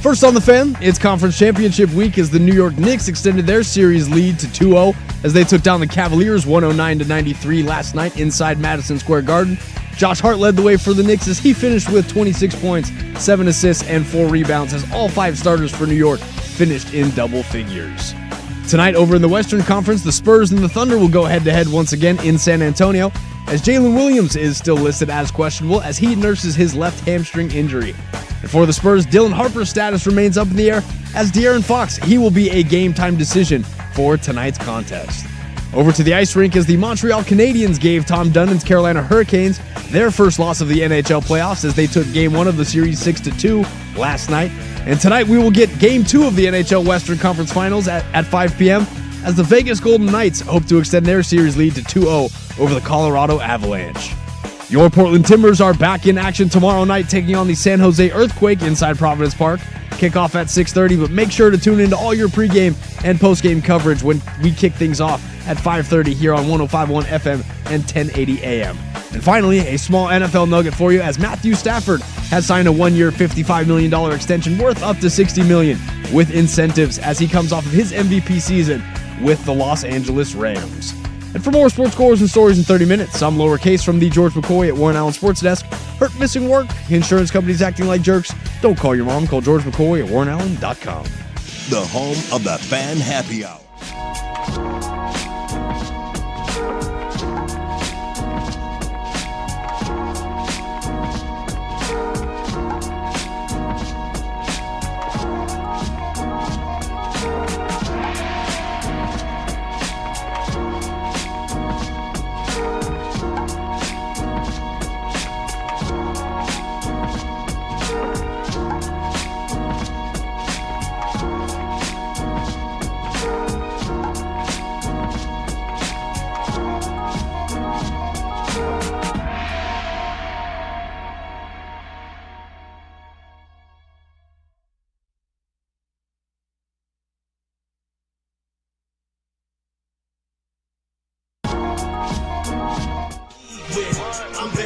First on the Fan, it's conference championship week as the New York Knicks extended their series lead to 2-0 as they took down the Cavaliers 109-93 last night inside Madison Square Garden. Josh Hart led the way for the Knicks as he finished with 26 points, 7 assists, and 4 rebounds as all 5 starters for New York finished in double figures. Tonight over in the Western Conference, the Spurs and the Thunder will go head-to-head once again in San Antonio as Jalen Williams is still listed as questionable as he nurses his left hamstring injury. And for the Spurs, Dylan Harper's status remains up in the air as De'Aaron Fox, he will be a game-time decision for tonight's contest. Over to the ice rink as the Montreal Canadiens gave Tom Dunnan's Carolina Hurricanes their first loss of the NHL playoffs as they took Game 1 of the series 6-2 last night. And tonight we will get Game 2 of the NHL Western Conference Finals at 5 p.m. as the Vegas Golden Knights hope to extend their series lead to 2-0 over the Colorado Avalanche. Your Portland Timbers are back in action tomorrow night taking on the San Jose Earthquake inside Providence Park. Kickoff at 6:30, but make sure to tune into all your pregame and postgame coverage when we kick things off at 5:30 here on 105.1 FM and 1080 AM. And finally, a small NFL nugget for you as Matthew Stafford has signed a 1-year, $55 million extension worth up to $60 million with incentives as he comes off of his MVP season with the Los Angeles Rams. And for more sports scores and stories in 30 minutes, some lowercase from the George McCoy at Warren Allen Sports Desk. Hurt, missing work, insurance companies acting like jerks. Don't call your mom, call George McCoy at warrenallen.com. The home of the Fan Happy Hour.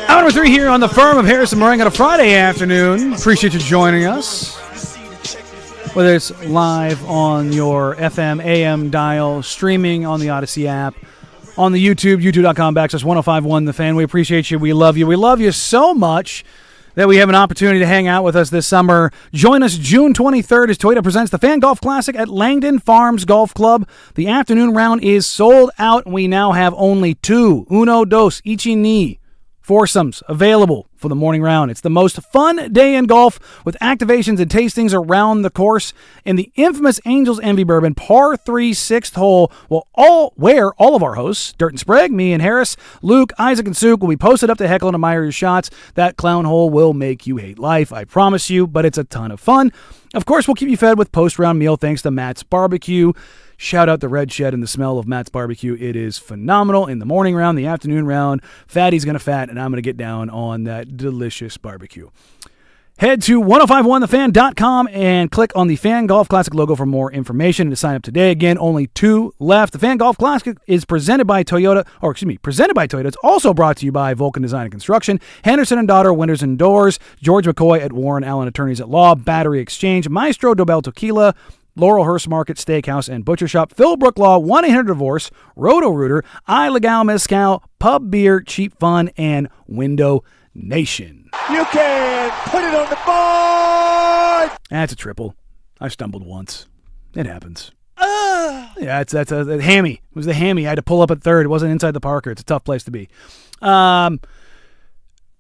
Hour number 3 here on the Firm of Harrison Meringue on a Friday afternoon. Appreciate you joining us. Whether it's live on your FM, AM dial, streaming on the Odyssey app, on the YouTube, youtube.com/1051 The Fan. We appreciate you. We love you. We love you so much that we have an opportunity to hang out with us this summer. Join us June 23rd as Toyota presents the Fan Golf Classic at Langdon Farms Golf Club. The afternoon round is sold out. We now have only 2 uno, dos, ichi, ni foursomes available for the morning round. It's the most fun day in golf with activations and tastings around the course. And the infamous Angels Envy Bourbon par 3 6th hole will all of our hosts, Dirt and Sprague, me and Harris, Luke, Isaac, and Suk, will be posted up to heckle and admire your shots. That clown hole will make you hate life, I promise you, but it's a ton of fun. Of course, we'll keep you fed with post-round meal thanks to Matt's Barbecue. Shout out the Red Shed and the smell of Matt's Barbecue. It is phenomenal in the morning round, the afternoon round. Fatty's going to fat, and I'm going to get down on that delicious barbecue. Head to 1051thefan.com and click on the Fan Golf Classic logo for more information and to sign up today. Again, only 2 left. The Fan Golf Classic is presented by Toyota. It's also brought to you by Vulcan Design and Construction, Henderson & Daughter Windows and Doors, George McCoy at Warren Allen Attorneys at Law, Battery Exchange, Maestro Dobel Tequila, Laurelhurst Market Steakhouse and Butcher Shop, Philbrook Law, 1-800-DIVORCE, Roto-Rooter, iLegal Mezcal, Pub Beer, Cheap Fun, and Window Nation. You can put it on the board. That's a triple. I stumbled once. It happens. Yeah, that's a hammy. It was the hammy. I had to pull up at third. It wasn't inside the Parker. It's a tough place to be.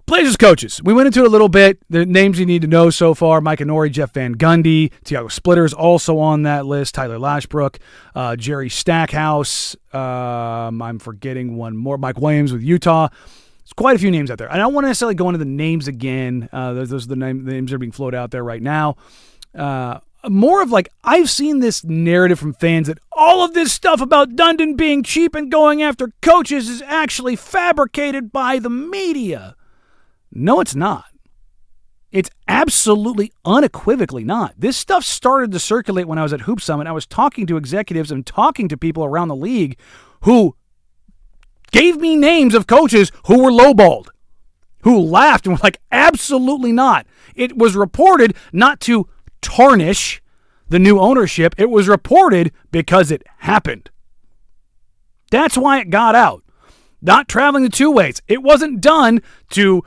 Blazers coaches. We went into it a little bit. The names you need to know so far: Mike Inori, Jeff Van Gundy, Tiago Splitter's also on that list. Tyler Lashbrook, Jerry Stackhouse. I'm forgetting one more. Mike Williams with Utah. There's quite a few names out there. I don't want to necessarily go into the names again. Those are the names that are being floated out there right now. More of like, I've seen this narrative from fans that all of this stuff about Dundon being cheap and going after coaches is actually fabricated by the media. No, it's not. It's absolutely unequivocally not. This stuff started to circulate when I was at Hoop Summit. I was talking to executives and talking to people around the league who gave me names of coaches who were lowballed, who laughed and were like, absolutely not. It was reported not to tarnish the new ownership. It was reported because it happened. That's why it got out. Not traveling the two ways. It wasn't done to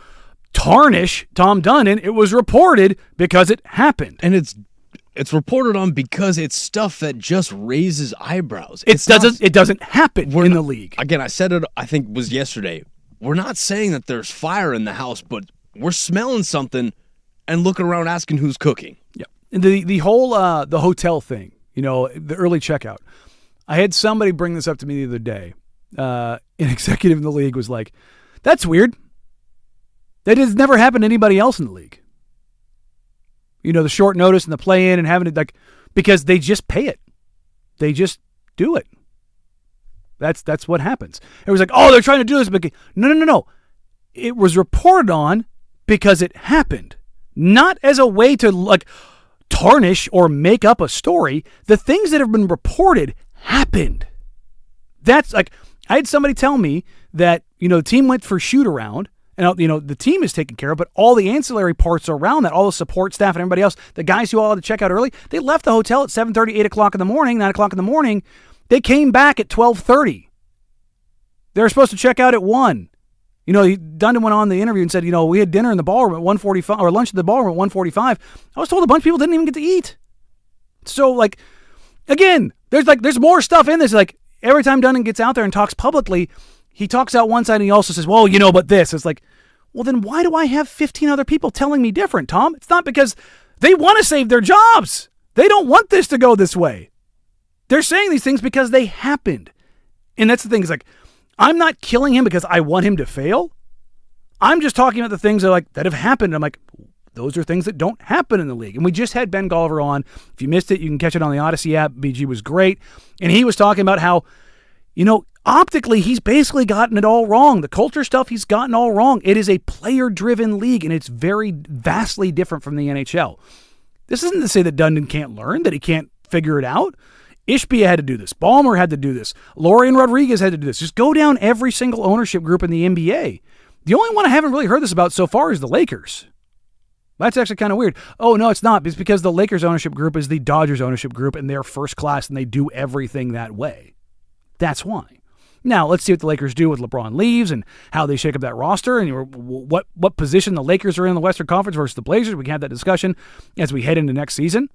tarnish Tom Dundon. It was reported because it happened. And it's reported on because it's stuff that just raises eyebrows. It doesn't happen in the league. Again, I said it, I think was yesterday. We're not saying that there's fire in the house, but we're smelling something and looking around asking who's cooking. Yeah. The whole the hotel thing, the early checkout. I had somebody bring this up to me the other day. An executive in the league was like, that's weird. That has never happened to anybody else in the league. The short notice and the play-in and having it because they just pay it. They just do it. That's what happens. It was like, oh, they're trying to do this. But no. It was reported on because it happened. Not as a way to tarnish or make up a story. The things that have been reported happened. That's I had somebody tell me that, the team went for shoot around. And, the team is taken care of, but all the ancillary parts around that, all the support staff and everybody else, the guys who all had to check out early, they left the hotel at 7:30, 8 o'clock in the morning, 9 o'clock in the morning. They came back at 12:30. They were supposed to check out at 1. Dundon went on the interview and said, we had dinner in the ballroom at 1:45, or lunch at the ballroom at 1:45. I was told a bunch of people didn't even get to eat. So, again, there's more stuff in this. Every time Dundon gets out there and talks publicly, he talks out one side and he also says, well, but this. It's well, then why do I have 15 other people telling me different, Tom? It's not because they want to save their jobs. They don't want this to go this way. They're saying these things because they happened. And that's the thing. Is I'm not killing him because I want him to fail. I'm just talking about the things that have happened. I'm like, those are things that don't happen in the league. And we just had Ben Goliver on. If you missed it, you can catch it on the Odyssey app. BG was great. And he was talking about how, optically, he's basically gotten it all wrong. The culture stuff, he's gotten all wrong. It is a player-driven league, and it's very vastly different from the NHL. This isn't to say that Dundon can't learn, that he can't figure it out. Ishbia had to do this. Ballmer had to do this. Lorian Rodriguez had to do this. Just go down every single ownership group in the NBA. The only one I haven't really heard this about so far is the Lakers. That's actually kind of weird. Oh, no, it's not. It's because the Lakers ownership group is the Dodgers ownership group, and they're first class, and they do everything that way. That's why. Now, let's see what the Lakers do with LeBron leaves and how they shake up that roster and what position the Lakers are in the Western Conference versus the Blazers. We can have that discussion as we head into next season.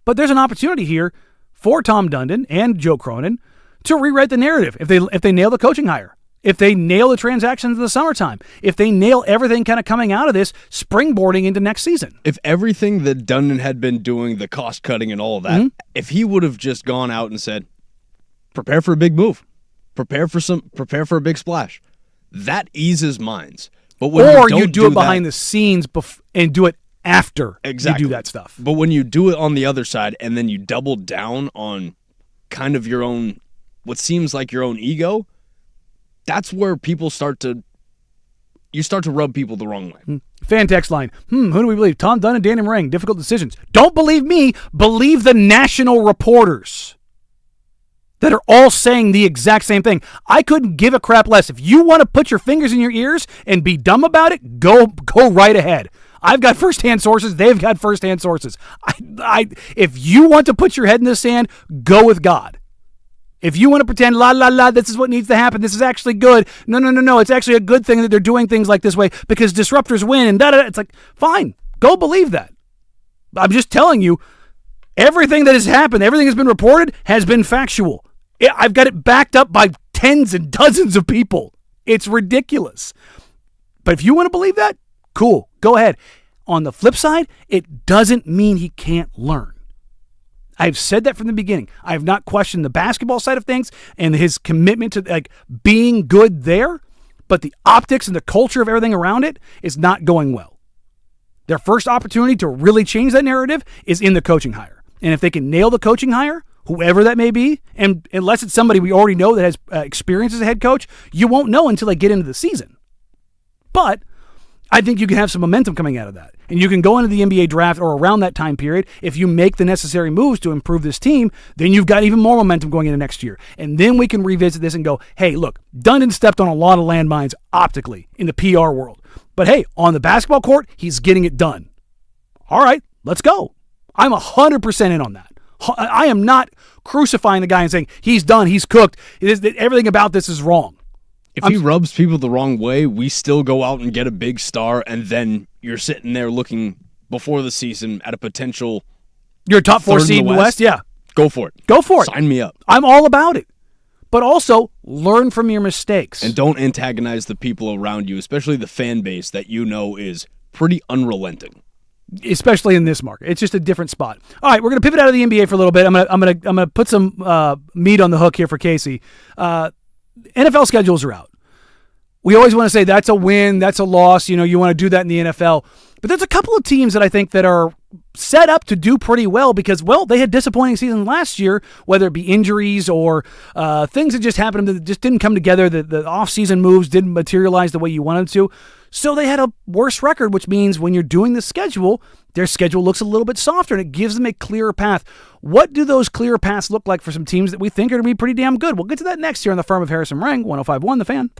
But there's an opportunity here for Tom Dundon and Joe Cronin to rewrite the narrative if they nail the coaching hire, if they nail the transactions in the summertime, if they nail everything kind of coming out of this, springboarding into next season. If everything that Dundon had been doing, the cost cutting and all of that, if he would have just gone out and said, prepare for a big move. Prepare for a big splash. That eases minds. But when you do it behind the scenes and do it after you do that stuff. But when you do it on the other side and then you double down on kind of your own, what seems like your own ego, that's where people start to rub people the wrong way. Fan text line. Who do we believe? Tom Dunn and Danny Moran. Difficult decisions. Don't believe me. Believe the national reporters that are all saying the exact same thing. I couldn't give a crap less. If you want to put your fingers in your ears and be dumb about it, go right ahead. I've got firsthand sources. They've got firsthand sources. If you want to put your head in the sand, go with God. If you want to pretend, this is what needs to happen, this is actually good. No. It's actually a good thing that they're doing things like this way because disruptors win and da-da-da. It's fine. Go believe that. I'm just telling you, everything that has happened, everything that's been reported has been factual. I've got it backed up by tens and dozens of people. It's ridiculous. But if you want to believe that, cool. Go ahead. On the flip side, it doesn't mean he can't learn. I've said that from the beginning. I have not questioned the basketball side of things and his commitment to being good there, but the optics and the culture of everything around it is not going well. Their first opportunity to really change that narrative is in the coaching hire. And if they can nail the coaching hire, whoever that may be, and unless it's somebody we already know that has experience as a head coach, you won't know until they get into the season. But I think you can have some momentum coming out of that. And you can go into the NBA draft or around that time period. If you make the necessary moves to improve this team, then you've got even more momentum going into next year. And then we can revisit this and go, hey, look, Dundon stepped on a lot of landmines optically in the PR world. But hey, on the basketball court, he's getting it done. All right, let's go. I'm 100% in on that. I am not crucifying the guy and saying he's done, he's cooked. Everything about this is wrong. If he rubs people the wrong way, we still go out and get a big star, and then you're sitting there looking before the season at a potential You're a top 4 seed in the West? Yeah. Go for it. Go for it. Sign me up. I'm all about it. But also, learn from your mistakes. And don't antagonize the people around you, especially the fan base that you know is pretty unrelenting. Especially in this market. It's just a different spot. All right, we're going to pivot out of the NBA for a little bit. I'm going to put some meat on the hook here for Casey. NFL schedules are out. We always want to say that's a win, that's a loss. You know, you want to do that in the NFL. But there's a couple of teams that I think that are set up to do pretty well because, well, they had disappointing seasons last year, whether it be injuries or things that just happened that just didn't come together. The off-season moves didn't materialize the way you wanted to. So they had a worse record, which means when you're doing the schedule, their schedule looks a little bit softer and it gives them a clearer path. What do those clearer paths look like for some teams that we think are going to be pretty damn good? We'll get to that next year on the Firm of Harrison Ring, 105.1 The Fan.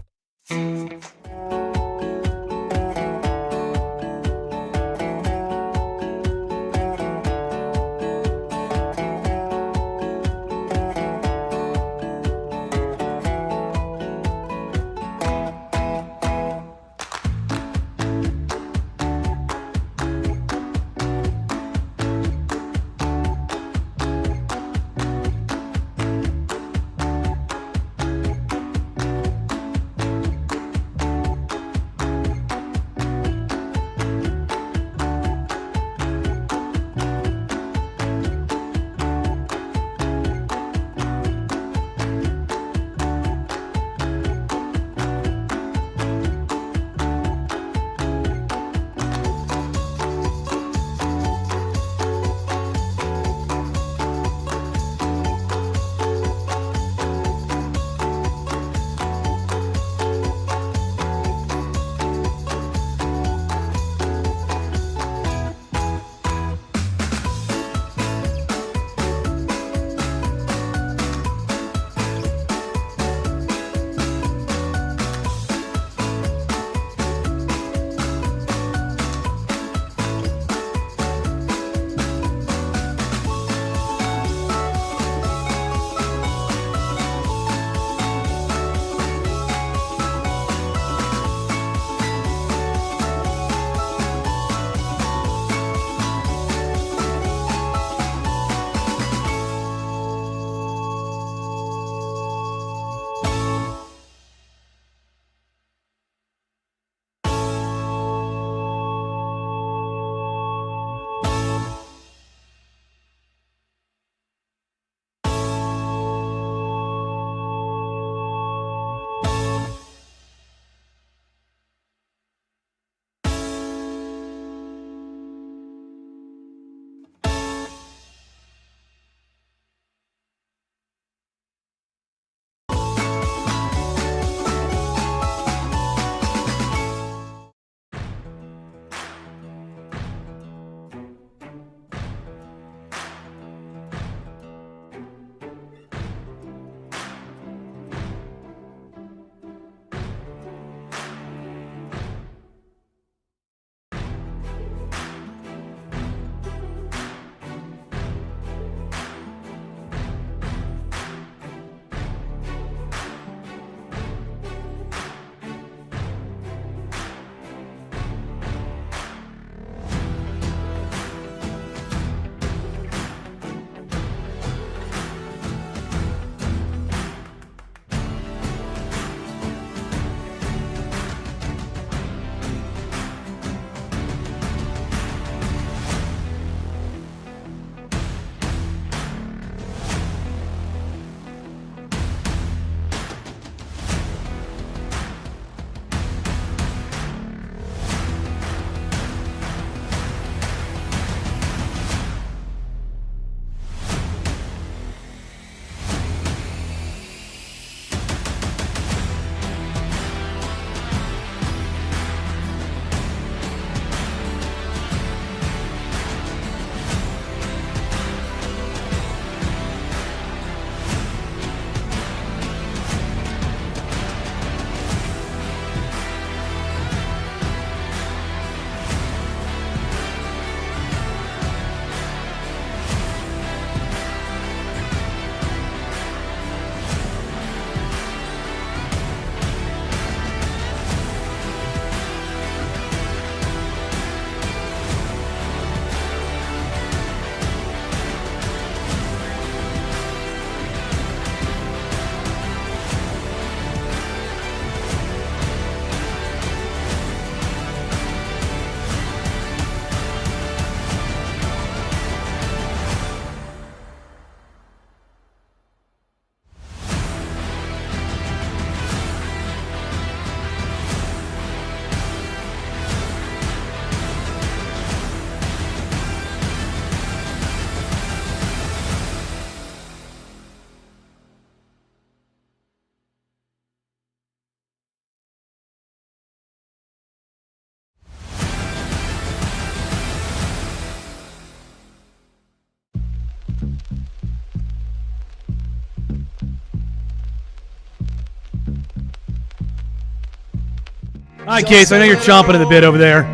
All right, Case, I know you're chomping at the bit over there.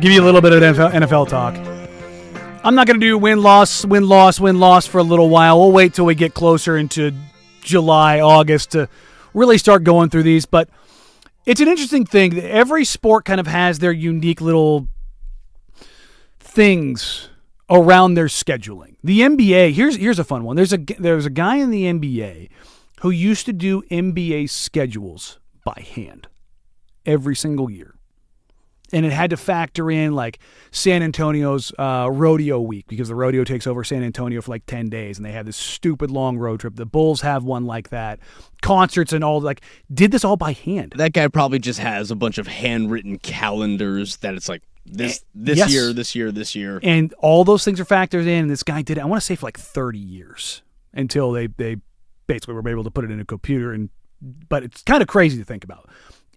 Give you a little bit of NFL talk. I'm not going to do win-loss for a little while. We'll wait till we get closer into July, August to really start going through these. But it's an interesting thing. Every sport kind of has their unique little things around their scheduling. The NBA, here's a fun one. There's a guy in the NBA who used to do NBA schedules by hand every single year. And it had to factor in like San Antonio's rodeo week, because the rodeo takes over San Antonio for like 10 days and they have this stupid long road trip. The Bulls have one like that. Concerts and all, like, did this all by hand. That guy probably just has a bunch of handwritten calendars that it's like this Yes. year, this year. And all those things are factored in. And this guy did it, I want to say, for like 30 years until they basically were able to put it in a computer. But it's kind of crazy to think about.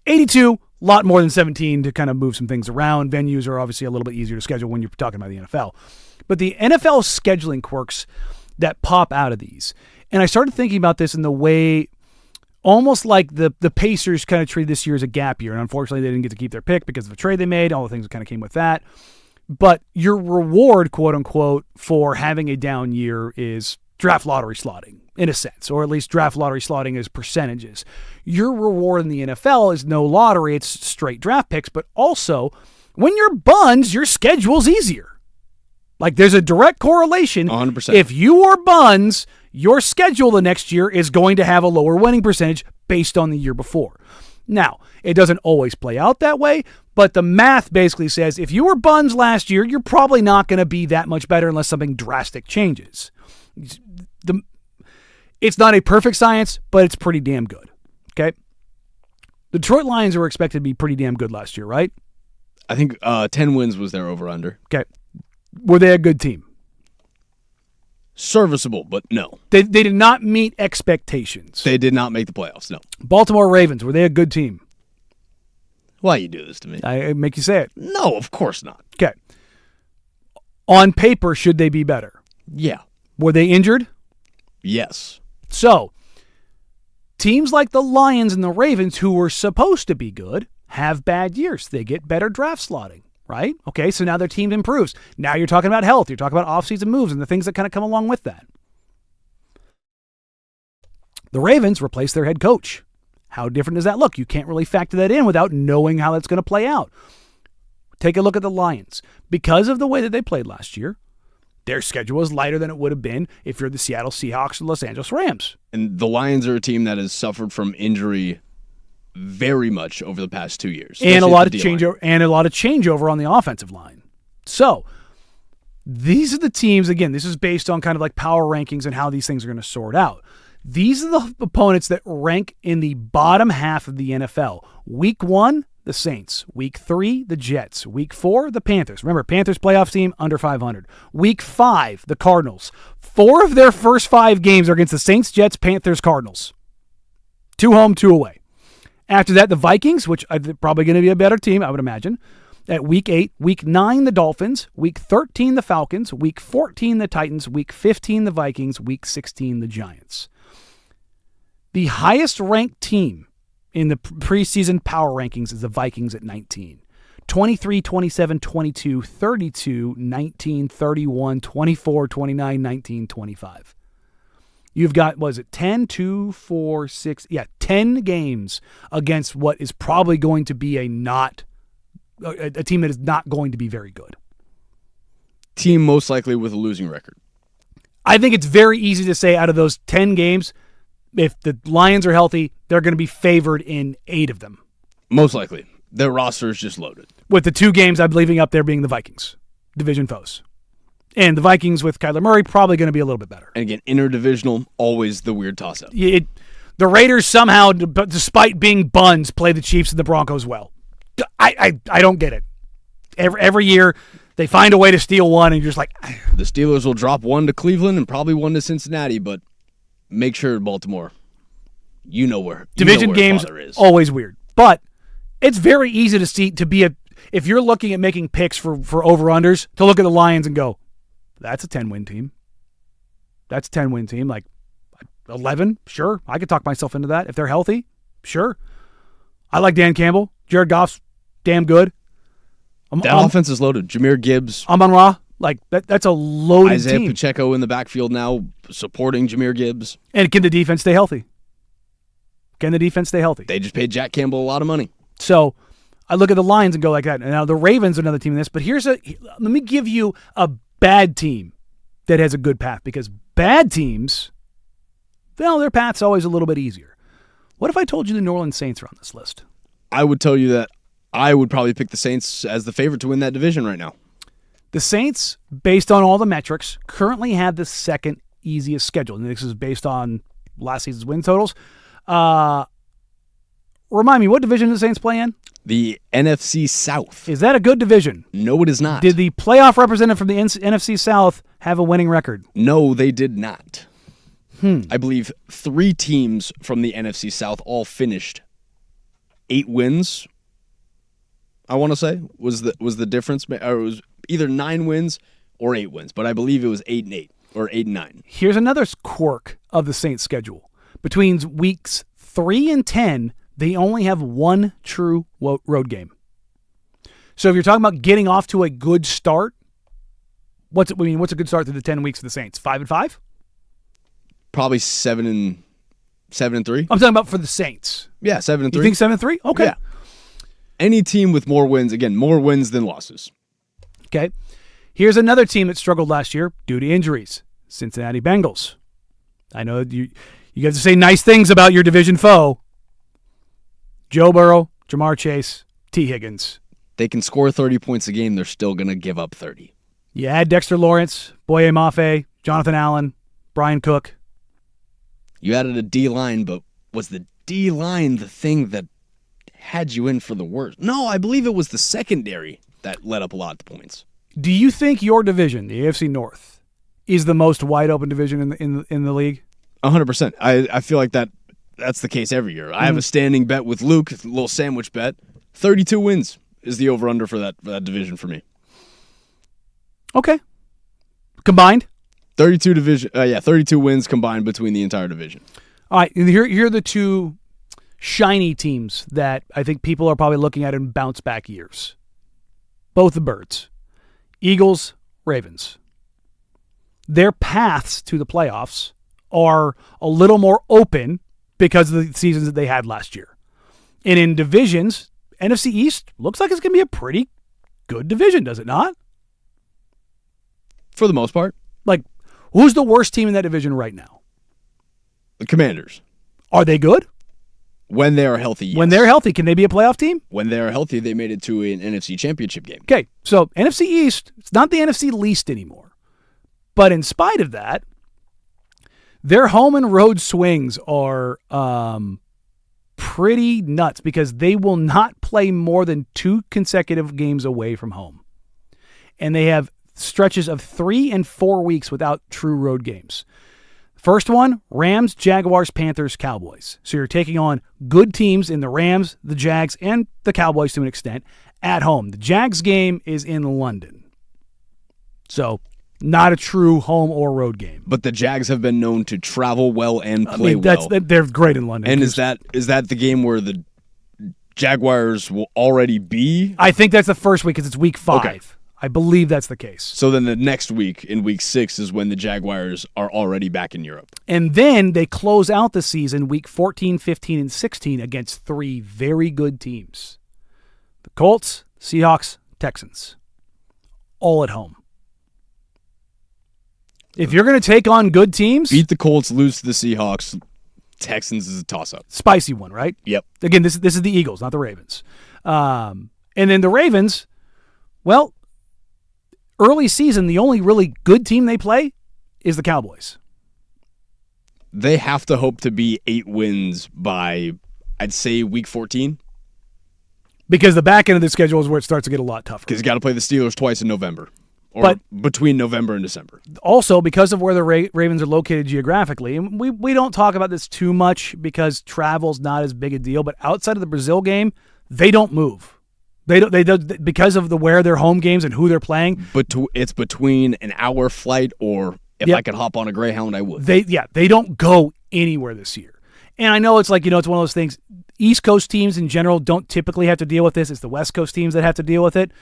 82, a lot more than 17 to kind of move some things around. Venues are obviously a little bit easier to schedule when you're talking about the NFL. But the NFL scheduling quirks that pop out of these. And I started thinking about this in the way, almost like the Pacers kind of treated this year as a gap year. And unfortunately, they didn't get to keep their pick because of a trade they made, all the things that kind of came with that. But your reward, quote unquote, for having a down year is draft lottery slotting, in a sense, or at least draft lottery slotting is percentages. Your reward in the NFL is no lottery, it's straight draft picks, but also when you're buns, your schedule's easier. Like, there's a direct correlation. 100%. If you are buns, your schedule the next year is going to have a lower winning percentage based on the year before. Now, it doesn't always play out that way, but the math basically says if you were buns last year, you're probably not going to be that much better unless something drastic changes. It's not a perfect science, but it's pretty damn good. Okay? The Detroit Lions were expected to be pretty damn good last year, right? I think 10 wins was their over-under. Okay. Were they a good team? Serviceable, but no. They did not meet expectations. They did not make the playoffs, no. Baltimore Ravens, were they a good team? Why you do this to me? I make you say it. No, of course not. Okay. On paper, should they be better? Yeah. Were they injured? Yes. So, teams like the Lions and the Ravens, who were supposed to be good, have bad years. They get better draft slotting, right? Okay, so now their team improves. Now you're talking about health. You're talking about offseason moves and the things that kind of come along with that. The Ravens replaced their head coach. How different does that look? You can't really factor that in without knowing how that's going to play out. Take a look at the Lions. Because of the way that they played last year, their schedule is lighter than it would have been if you're the Seattle Seahawks or Los Angeles Rams. And the Lions are a team that has suffered from injury very much over the past 2 years. And a lot of changeover on the offensive line. So, these are the teams, again, this is based on kind of like power rankings and how these things are going to sort out. These are the opponents that rank in the bottom half of the NFL. Week 1, the Saints. Week 3, the Jets. Week 4, the Panthers. Remember, Panthers playoff team, under 500. Week 5, the Cardinals. 4 of their first 5 games are against the Saints, Jets, Panthers, Cardinals. 2 home, 2 away. After that, the Vikings, which are probably going to be a better team, I would imagine. At week 8, week 9, the Dolphins. Week 13, the Falcons. Week 14, the Titans. Week 15, the Vikings. Week 16, the Giants. The highest ranked team in the preseason power rankings is the Vikings at 19. 23, 27, 22, 32, 19, 31, 24, 29, 19, 25. You've got, 10 games against what is probably going to be a team that is not going to be very good. Team most likely with a losing record. I think it's very easy to say out of those 10 games, if the Lions are healthy, they're going to be favored in 8 of them. Most likely. Their roster is just loaded. With the 2 games I'm leaving up there being the Vikings, division foes. And the Vikings with Kyler Murray probably going to be a little bit better. And again, interdivisional, always the weird toss-up. The Raiders somehow, despite being buns, play the Chiefs and the Broncos well. I don't get it. Every year, they find a way to steal one, and you're just like... The Steelers will drop 1 to Cleveland and probably 1 to Cincinnati, but make sure, Baltimore, you know where division games is. Always weird. But it's very easy to see, if you're looking at making picks for over-unders, to look at the Lions and go, that's a 10-win team. That's a 10-win team. Like 11, sure. I could talk myself into that. If they're healthy, sure. I like Dan Campbell. Jared Goff's damn good. That offense is loaded. Jameer Gibbs. Amon-Ra, like that's a loaded Isaiah team. Pacheco in the backfield now supporting Jameer Gibbs. And can the defense stay healthy? Can the defense stay healthy? They just paid Jack Campbell a lot of money. So I look at the Lions and go like that. And now the Ravens are another team in this, but let me give you a bad team that has a good path, because bad teams, well, their path's always a little bit easier. What if I told you the New Orleans Saints are on this list? I would tell you that I would probably pick the Saints as the favorite to win that division right now. The Saints, based on all the metrics, currently have the second easiest schedule. And this is based on last season's win totals. Remind me, what division do the Saints play in? The NFC South. Is that a good division? No, it is not. Did the playoff representative from the NFC South have a winning record? No, they did not. I believe 3 teams from the NFC South all finished 8 wins. I want to say was the difference, or it was either 9 wins or 8 wins, but I believe it was 8-8 or 8-9. Here's another quirk of the Saints' schedule. Between weeks 3 and 10, they only have 1 true road game. So if you're talking about getting off to a good start, what's a good start to the 10 weeks for the Saints? 5-5? Probably 7-3. I'm talking about for the Saints. Yeah, 7-3. You think 7-3? Okay. Yeah. Any team with more wins, again, more wins than losses. Okay. Here's another team that struggled last year due to injuries. Cincinnati Bengals. I know you guys to say nice things about your division foe. Joe Burrow, Jamar Chase, T. Higgins. They can score 30 points a game. They're still going to give up 30. You add Dexter Lawrence, Boye Mafe, Jonathan Allen, Brian Cook. You added a D-line, but was the D-line the thing that had you in for the worst? No, I believe it was the secondary that let up a lot of points. Do you think your division, the AFC North, is the most wide open division in the league? 100%. I feel like that's the case every year. I have a standing bet with Luke, a little sandwich bet. 32 wins is the over-under for that division for me. Okay. Combined? 32 wins combined between the entire division. All right, and here are the 2 shiny teams that I think people are probably looking at in bounce-back years. Both the birds. Eagles, Ravens. Their paths to the playoffs are a little more open because of the seasons that they had last year. And in divisions, NFC East looks like it's going to be a pretty good division, does it not? For the most part. Like, who's the worst team in that division right now? The Commanders. Are they good? When they are healthy, yes. When they're healthy, can they be a playoff team? When they are healthy, they made it to an NFC championship game. Okay, so NFC East, it's not the NFC least anymore. But in spite of that, their home and road swings are pretty nuts because they will not play more than 2 consecutive games away from home. And they have stretches of 3 and 4 weeks without true road games. First one, Rams, Jaguars, Panthers, Cowboys. So you're taking on good teams in the Rams, the Jags, and the Cowboys to an extent at home. The Jags game is in London. So not a true home or road game. But the Jags have been known to travel well and play well. They're great in London. And is that the game where the Jaguars will already be? I think that's the first week because it's week 5. Okay. I believe that's the case. So then the next week, in week 6, is when the Jaguars are already back in Europe. And then they close out the season week 14, 15, and 16 against 3 very good teams. The Colts, Seahawks, Texans. All at home. If you're going to take on good teams... Beat the Colts, lose to the Seahawks. Texans is a toss-up. Spicy one, right? Yep. Again, this is the Eagles, not the Ravens. And then the Ravens, well... Early season, the only really good team they play is the Cowboys. They have to hope to be 8 wins by, I'd say, week 14. Because the back end of the schedule is where it starts to get a lot tougher. Because you got to play the Steelers twice in November. Or between November and December. Also, because of where the Ravens are located geographically, and we don't talk about this too much because travel's not as big a deal, but outside of the Brazil game, they don't move. They don't because of where their home games and who they're playing. But it's between an hour flight, or if I could hop on a Greyhound, I would. They don't go anywhere this year. And I know it's like, it's one of those things. East Coast teams in general don't typically have to deal with this. It's the West Coast teams that have to deal with it.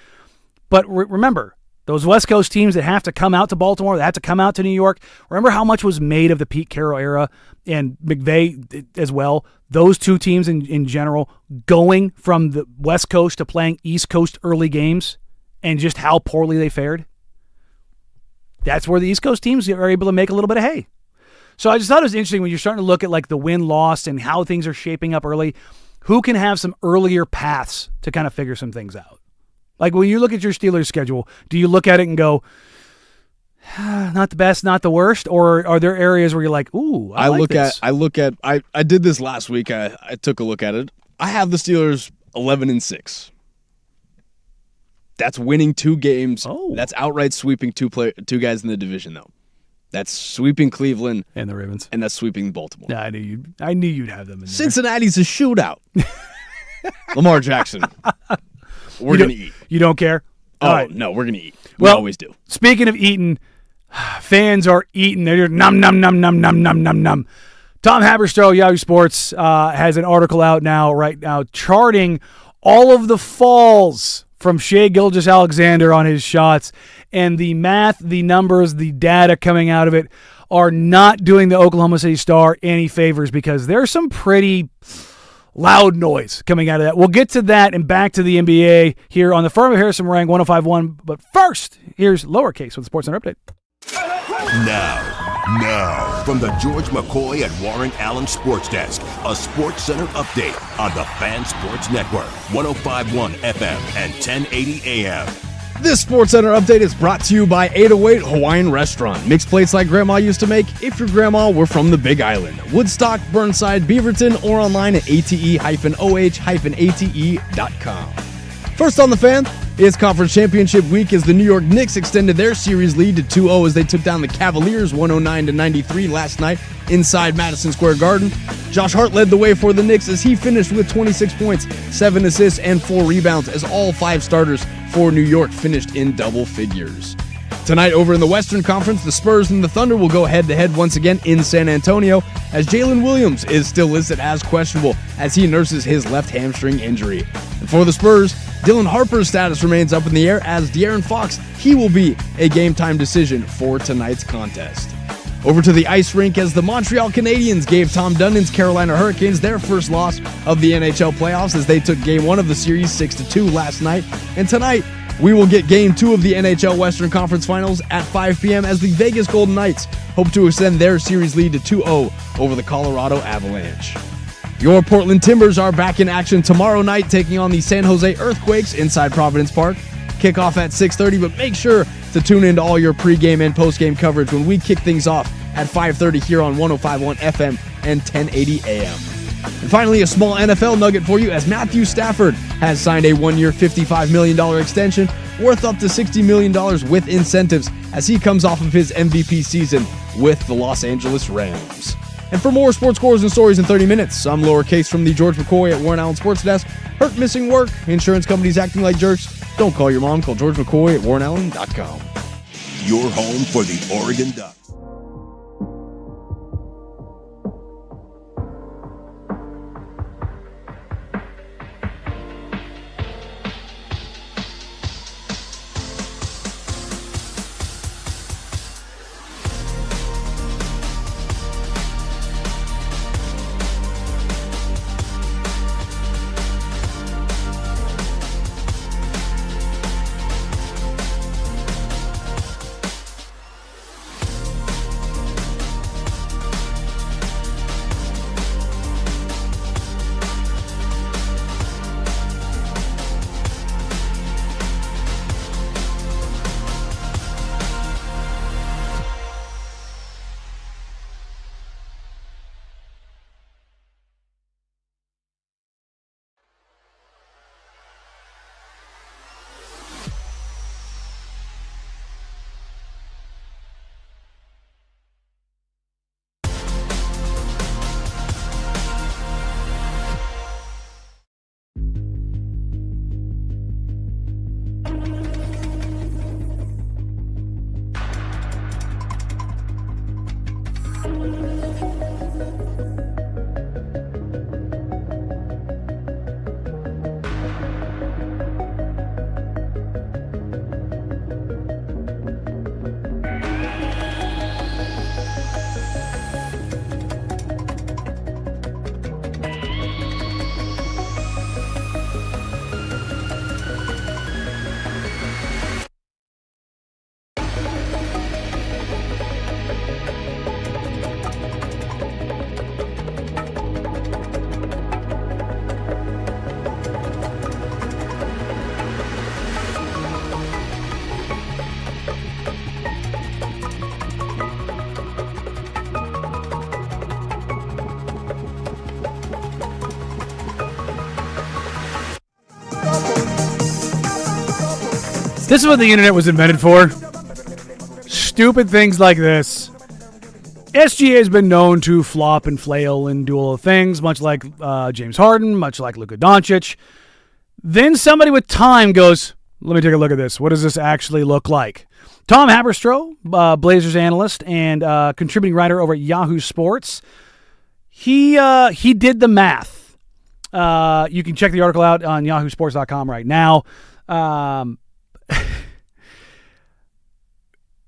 But remember, those West Coast teams that have to come out to Baltimore, that have to come out to New York, remember how much was made of the Pete Carroll era and McVay as well? Those two teams in general going from the West Coast to playing East Coast early games and just how poorly they fared. That's where the East Coast teams are able to make a little bit of hay. So I just thought it was interesting when you're starting to look at like the win-loss and how things are shaping up early. Who can have some earlier paths to kind of figure some things out? Like when you look at your Steelers schedule, do you look at it and go, not the best, not the worst? Or are there areas where you're like, ooh, I like this? I did this last week. I took a look at it. I have the Steelers 11-6. That's winning 2 games. Oh. That's outright sweeping two guys in the division, though. That's sweeping Cleveland and the Ravens, and that's sweeping Baltimore. Yeah, I knew you'd have them in there. Cincinnati's a shootout. Lamar Jackson. We're going to eat. You don't care? Oh, all right. No, we're going to eat. We always do. Speaking of eating, fans are eating. They're num, num, num, num, num, num, num, num. Tom Haberstroh, Yahoo Sports, has an article out right now, charting all of the falls from Shai Gilgeous-Alexander on his shots. And the math, the numbers, the data coming out of it are not doing the Oklahoma City Star any favors because there's some pretty loud noise coming out of that. We'll get to that and back to the NBA here on the Firm of Harrison Meringue 105.1. But first, here's Lowercase with the SportsCenter Update. Now, from the George McCoy at Warren Allen Sports Desk, a SportsCenter update on the Fan Sports Network, 105.1 FM and 1080 AM. This SportsCenter update is brought to you by 808 Hawaiian Restaurant. Mixed plates like Grandma used to make if your grandma were from the Big Island. Woodstock, Burnside, Beaverton, or online at ate-oh-ate.com. First on the Fan, it's Conference Championship Week as the New York Knicks extended their series lead to 2-0 as they took down the Cavaliers 109-93 last night inside Madison Square Garden. Josh Hart led the way for the Knicks as he finished with 26 points, 7 assists, and 4 rebounds as all 5 starters for New York finished in double figures. Tonight over in the Western Conference, the Spurs and the Thunder will go head-to-head once again in San Antonio as Jalen Williams is still listed as questionable as he nurses his left hamstring injury. And for the Spurs, Dylan Harper's status remains up in the air as De'Aaron Fox, he will be a game-time decision for tonight's contest. Over to the ice rink as the Montreal Canadiens gave Tom Dundon's Carolina Hurricanes their first loss of the NHL playoffs as they took Game 1 of the series 6-2 last night. And tonight, we will get Game 2 of the NHL Western Conference Finals at 5 p.m. as the Vegas Golden Knights hope to extend their series lead to 2-0 over the Colorado Avalanche. Your Portland Timbers are back in action tomorrow night taking on the San Jose Earthquakes inside Providence Park. Kickoff at 6:30, but make sure to tune into all your pregame and postgame coverage when we kick things off at 5:30 here on 105.1 FM and 1080 AM. And finally, a small NFL nugget for you as Matthew Stafford has signed a 1-year, $55 million extension worth up to $60 million with incentives as he comes off of his MVP season with the Los Angeles Rams. And for more sports scores and stories in 30 minutes, I'm Lowercase from the George McCoy at Warren Allen Sports Desk. Hurt, missing work, insurance companies acting like jerks. Don't call your mom, call George McCoy at warrenallen.com. Your home for the Oregon Ducks. This is what the internet was invented for. Stupid things like this. SGA has been known to flop and flail and do all the things, much like James Harden, much like Luka Doncic. Then somebody with time goes, let me take a look at this. What does this actually look like? Tom Haberstroh, Blazers analyst and contributing writer over at Yahoo Sports, he did the math. You can check the article out on yahoosports.com right now.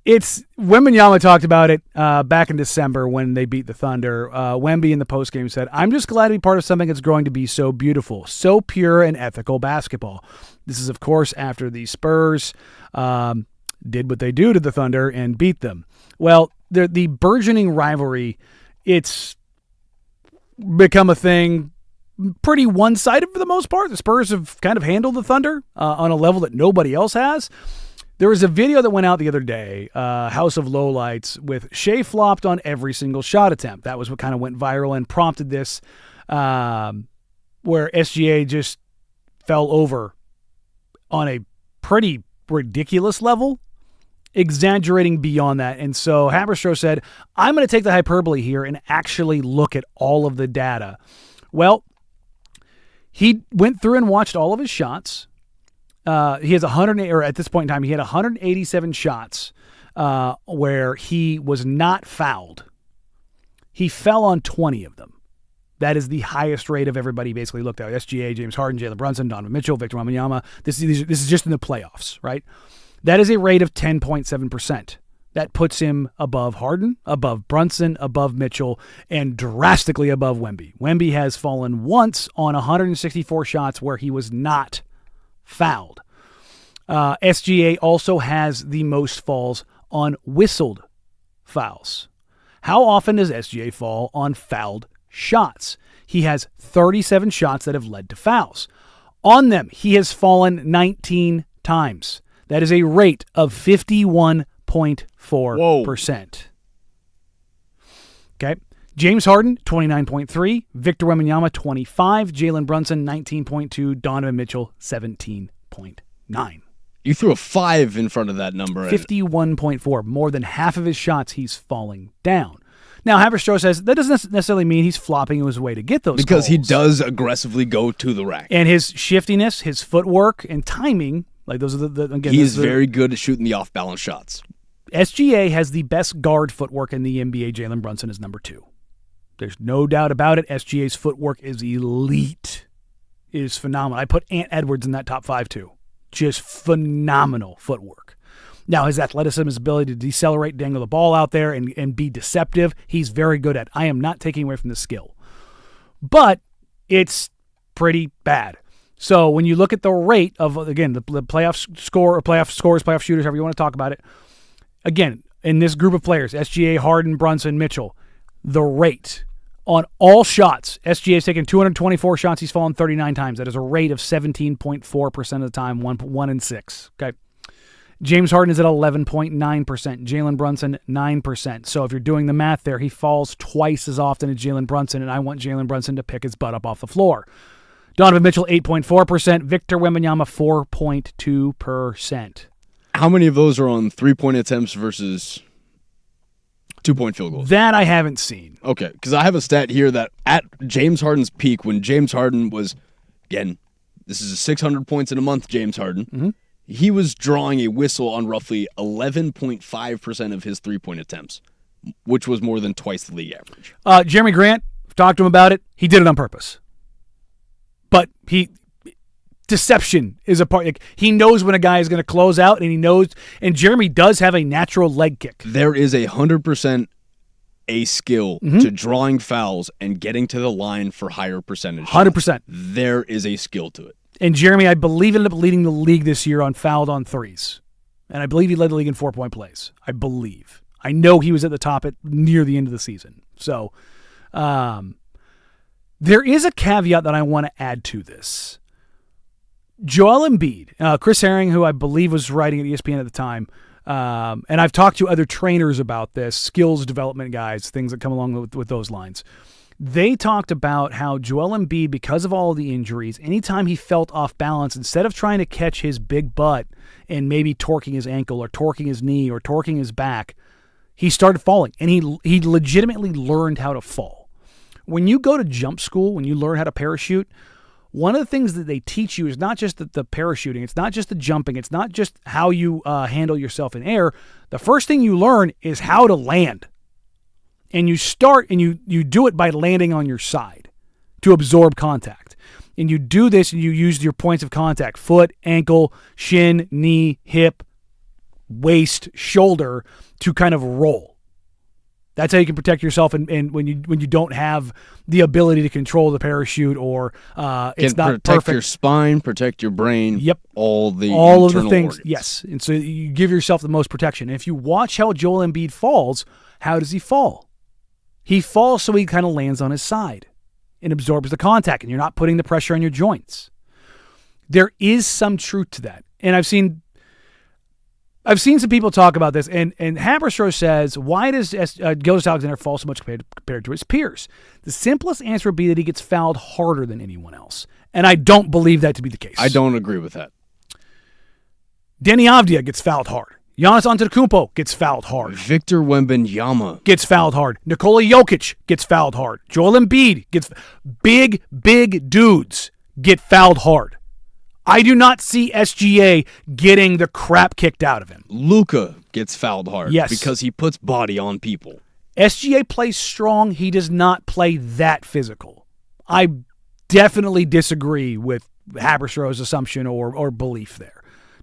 It's Wembanyama talked about it back in December when they beat the Thunder. Wemby in the postgame said, "I'm just glad to be part of something that's growing to be so beautiful, so pure and ethical basketball." This is, of course, after the Spurs did what they do to the Thunder and beat them. Well, the burgeoning rivalry, it's become a thing pretty one-sided for the most part. The Spurs have kind of handled the Thunder on a level that nobody else has. There was a video that went out the other day, House of Lowlights, with Shea flopped on every single shot attempt. That was what kind of went viral and prompted this, where SGA just fell over on a pretty ridiculous level, exaggerating beyond that. And so Haberstroh said, I'm going to take the hyperbole here and actually look at all of the data. Well, he went through and watched all of his shots. He has 108, or at this point in time, he had 187 shots where he was not fouled. He fell on 20 of them. That is the highest rate of everybody basically looked at. SGA, James Harden, Jalen Brunson, Donovan Mitchell, Victor Wembanyama. This is just in the playoffs, right? That is a rate of 10.7%. That puts him above Harden, above Brunson, above Mitchell, and drastically above Wemby. Wemby has fallen once on 164 shots where he was not fouled. SGA also has the most falls on whistled fouls. How often does SGA fall on fouled shots? He has 37 shots that have led to fouls. On them, he has fallen 19 times. That is a rate of 51.4%. Okay. James Harden, 29.3. Victor Wembanyama, 25. Jalen Brunson, 19.2. Donovan Mitchell, 17.9. You threw a 5 in front of that number. 51.4. More than half of his shots, he's falling down. Now, Haberstroh says that doesn't necessarily mean he's flopping his way to get those because he calls. does aggressively go to the rack. And his shiftiness, his footwork, and timing, like those are again. He's very good at shooting the off-balance shots. SGA has the best guard footwork in the NBA. Jalen Brunson is number 2. There's no doubt about it. SGA's footwork is elite. It is phenomenal. I put Ant Edwards in that top 5 too. Just phenomenal footwork. Now, his athleticism, his ability to decelerate, dangle the ball out there, and be deceptive, he's very good at. I am not taking away from the skill. But it's pretty bad. So when you look at the rate of, again, the playoff score, or playoff scores, playoff shooters, however you want to talk about it, again, in this group of players, SGA, Harden, Brunson, Mitchell, the rate on all shots, SGA has taken 224 shots. He's fallen 39 times. That is a rate of 17.4% of the time, 1 in 6. Okay. James Harden is at 11.9%. Jalen Brunson, 9%. So if you're doing the math there, he falls twice as often as Jalen Brunson, and I want Jalen Brunson to pick his butt up off the floor. Donovan Mitchell, 8.4%. Victor Wembanyama, 4.2%. How many of those are on three-point attempts versus 2-point field goals? That I haven't seen. Okay, because I have a stat here that at James Harden's peak, when James Harden was, again, this is 600 points in a month, James Harden, he was drawing a whistle on roughly 11.5% of his three-point attempts, which was more than twice the league average. Jeremy Grant, talked to him about it. He did it on purpose. But deception is a part. Like, he knows when a guy is going to close out, and he knows. And Jeremy does have a natural leg kick. There is 100% a skill to drawing fouls and getting to the line for higher percentage. 100%. There is a skill to it. And Jeremy, I believe, ended up leading the league this year on fouled on threes, and I believe he led the league in 4-point plays. I believe. I know he was at the top at near the end of the season. So, there is a caveat that I want to add to this. Joel Embiid, Chris Herring, who I believe was writing at ESPN at the time, and I've talked to other trainers about this, skills development guys, things that come along with those lines. They talked about how Joel Embiid, because of all of the injuries, anytime he felt off balance, instead of trying to catch his big butt and maybe torquing his ankle or torquing his knee or torquing his back, he started falling, and he legitimately learned how to fall. When you go to jump school, when you learn how to parachute, one of the things that they teach you is not just the parachuting, it's not just the jumping, it's not just how you handle yourself in air. The first thing you learn is how to land. And you start and you do it by landing on your side to absorb contact. And you do this and you use your points of contact: foot, ankle, shin, knee, hip, waist, shoulder, to kind of roll. That's how you can protect yourself and when you don't have the ability to control the parachute or it's not protect perfect. Your spine, protect your brain. Yep. All of the things. organs. Yes. And so you give yourself the most protection. And if you watch how Joel Embiid falls, how does he fall? He falls so he kind of lands on his side and absorbs the contact, and you're not putting the pressure on your joints. There is some truth to that. And I've seen some people talk about this, and Haberstroh says, why does Gilgeous-Alexander fall so much compared to his peers? The simplest answer would be that he gets fouled harder than anyone else. And I don't believe that to be the case. I don't agree with that. Denny Avdia gets fouled hard. Giannis Antetokounmpo gets fouled hard. Victor Wembanyama gets fouled hard. Nikola Jokic gets fouled hard. Joel Embiid gets big dudes get fouled hard. I do not see SGA getting the crap kicked out of him. Luka gets fouled hard. Yes. Because he puts body on people. SGA plays strong. He does not play that physical. I definitely disagree with Haberstroh's assumption or belief there.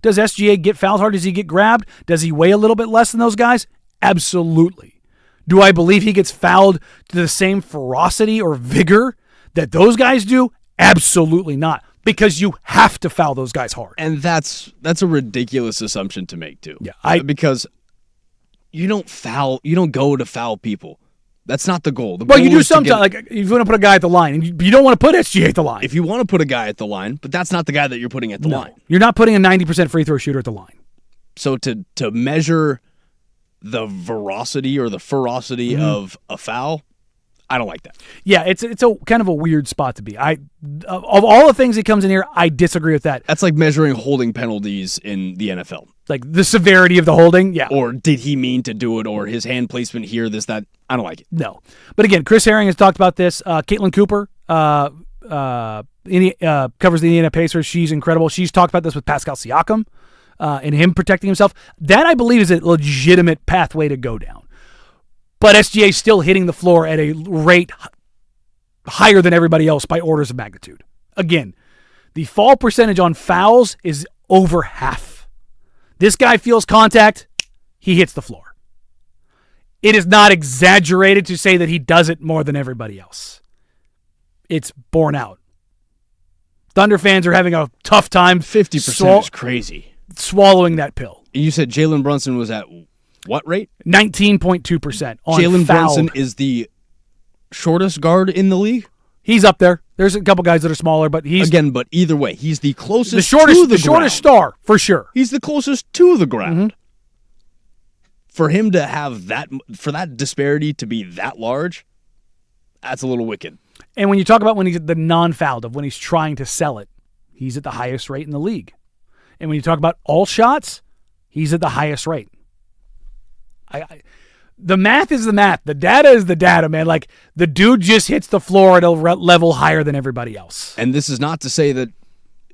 Does SGA get fouled hard? Does he get grabbed? Does he weigh a little bit less than those guys? Absolutely. Do I believe he gets fouled to the same ferocity or vigor that those guys do? Absolutely not. Because you have to foul those guys hard. And that's a ridiculous assumption to make too. Yeah, because you don't go to foul people. That's not the goal. Well, you do sometimes. Like if you want to put a guy at the line, and you don't want to put SGA at the line. If you want to put a guy at the line, but that's not the guy that you're putting at the line. You're not putting a 90% free throw shooter at the line. So to measure the veracity or the ferocity of a foul, I don't like that. Yeah, it's a kind of a weird spot to be. Of all the things that comes in here, I disagree with that. That's like measuring holding penalties in the NFL. Like the severity of the holding, yeah. Or did he mean to do it, or his hand placement here, this, that. I don't like it. No. But again, Chris Herring has talked about this. Caitlin Cooper covers the Indiana Pacers. She's incredible. She's talked about this with Pascal Siakam and him protecting himself. That, I believe, is a legitimate pathway to go down. But SGA is still hitting the floor at a rate higher than everybody else by orders of magnitude. Again, the fall percentage on fouls is over half. This guy feels contact, he hits the floor. It is not exaggerated to say that he does it more than everybody else. It's borne out. Thunder fans are having a tough time. 50% is crazy. Swallowing that pill. You said Jalen Brunson was at what rate? 19.2% on Jalen fouled. Brunson is the shortest guard in the league? He's up there. There's a couple guys that are smaller, but he's... Again, but either way, he's the closest the shortest, to the shortest ground. star, for sure. He's the closest to the ground. For him to have that, for that disparity to be that large, that's a little wicked. And when you talk about when he's the non-fouled, of when he's trying to sell it, he's at the highest rate in the league. And when you talk about all shots, he's at the highest rate. The math is the math. The data is the data, man. Like, the dude just hits the floor at a level higher than everybody else. And this is not to say that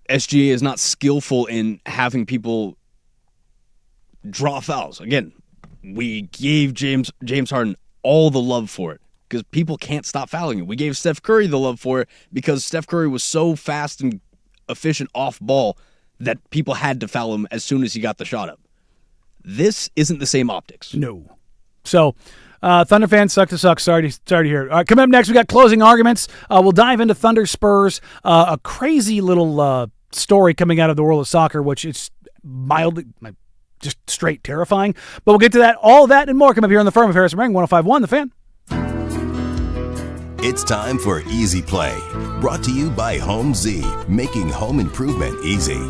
SGA is not skillful in having people draw fouls. Again, we gave James Harden all the love for it because people can't stop fouling him. We gave Steph Curry the love for it because Steph Curry was so fast and efficient off ball that people had to foul him as soon as he got the shot up. This isn't the same optics. No. So, Thunder fans suck to suck. Sorry to hear it. All right, coming up next, we got closing arguments. We'll dive into Thunder Spurs, a crazy little story coming out of the world of soccer, which is mildly, just straight terrifying. But we'll get to that, all that and more. Come up here on the Firm of Harrison Ring, 105.1 The Fan. It's time for Easy Play, brought to you by Home Z, making home improvement easy.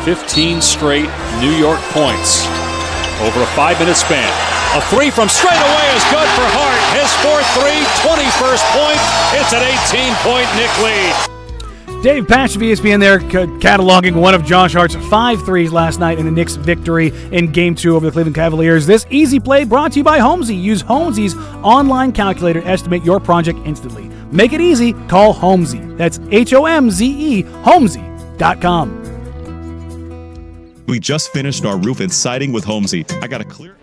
15 straight New York points over a 5-minute span. A three from straight away is good for Hart. His 4-3, 21st point. It's an 18-point Knick lead. Dave Pasch of ESPN there cataloging one of Josh Hart's 5 threes last night in the Knicks' victory in Game 2 over the Cleveland Cavaliers. This Easy Play brought to you by Homesy. Use Homesy's online calculator to estimate your project instantly. Make it easy. Call Homesy. That's Homze, Homesy.com. We just finished our roof and siding with Homesy. I got a clear...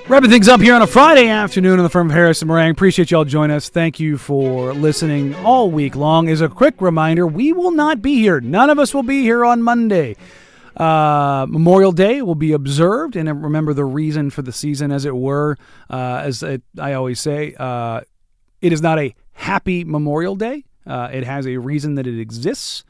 Wrapping things up here on a Friday afternoon on the firm of Harris and Meringue. Appreciate y'all joining us. Thank you for listening all week long. As a quick reminder, we will not be here. None of us will be here on Monday. Memorial Day will be observed, and remember the reason for the season, as it were. I always say, it is not a happy Memorial Day. It has a reason that it exists.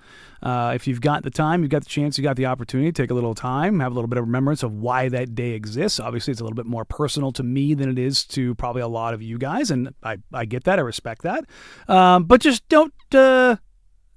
If you've got the time, you've got the chance, you've got the opportunity, take a little time, have a little bit of remembrance of why that day exists. Obviously, it's a little bit more personal to me than it is to probably a lot of you guys, and I get that. I respect that. But just don't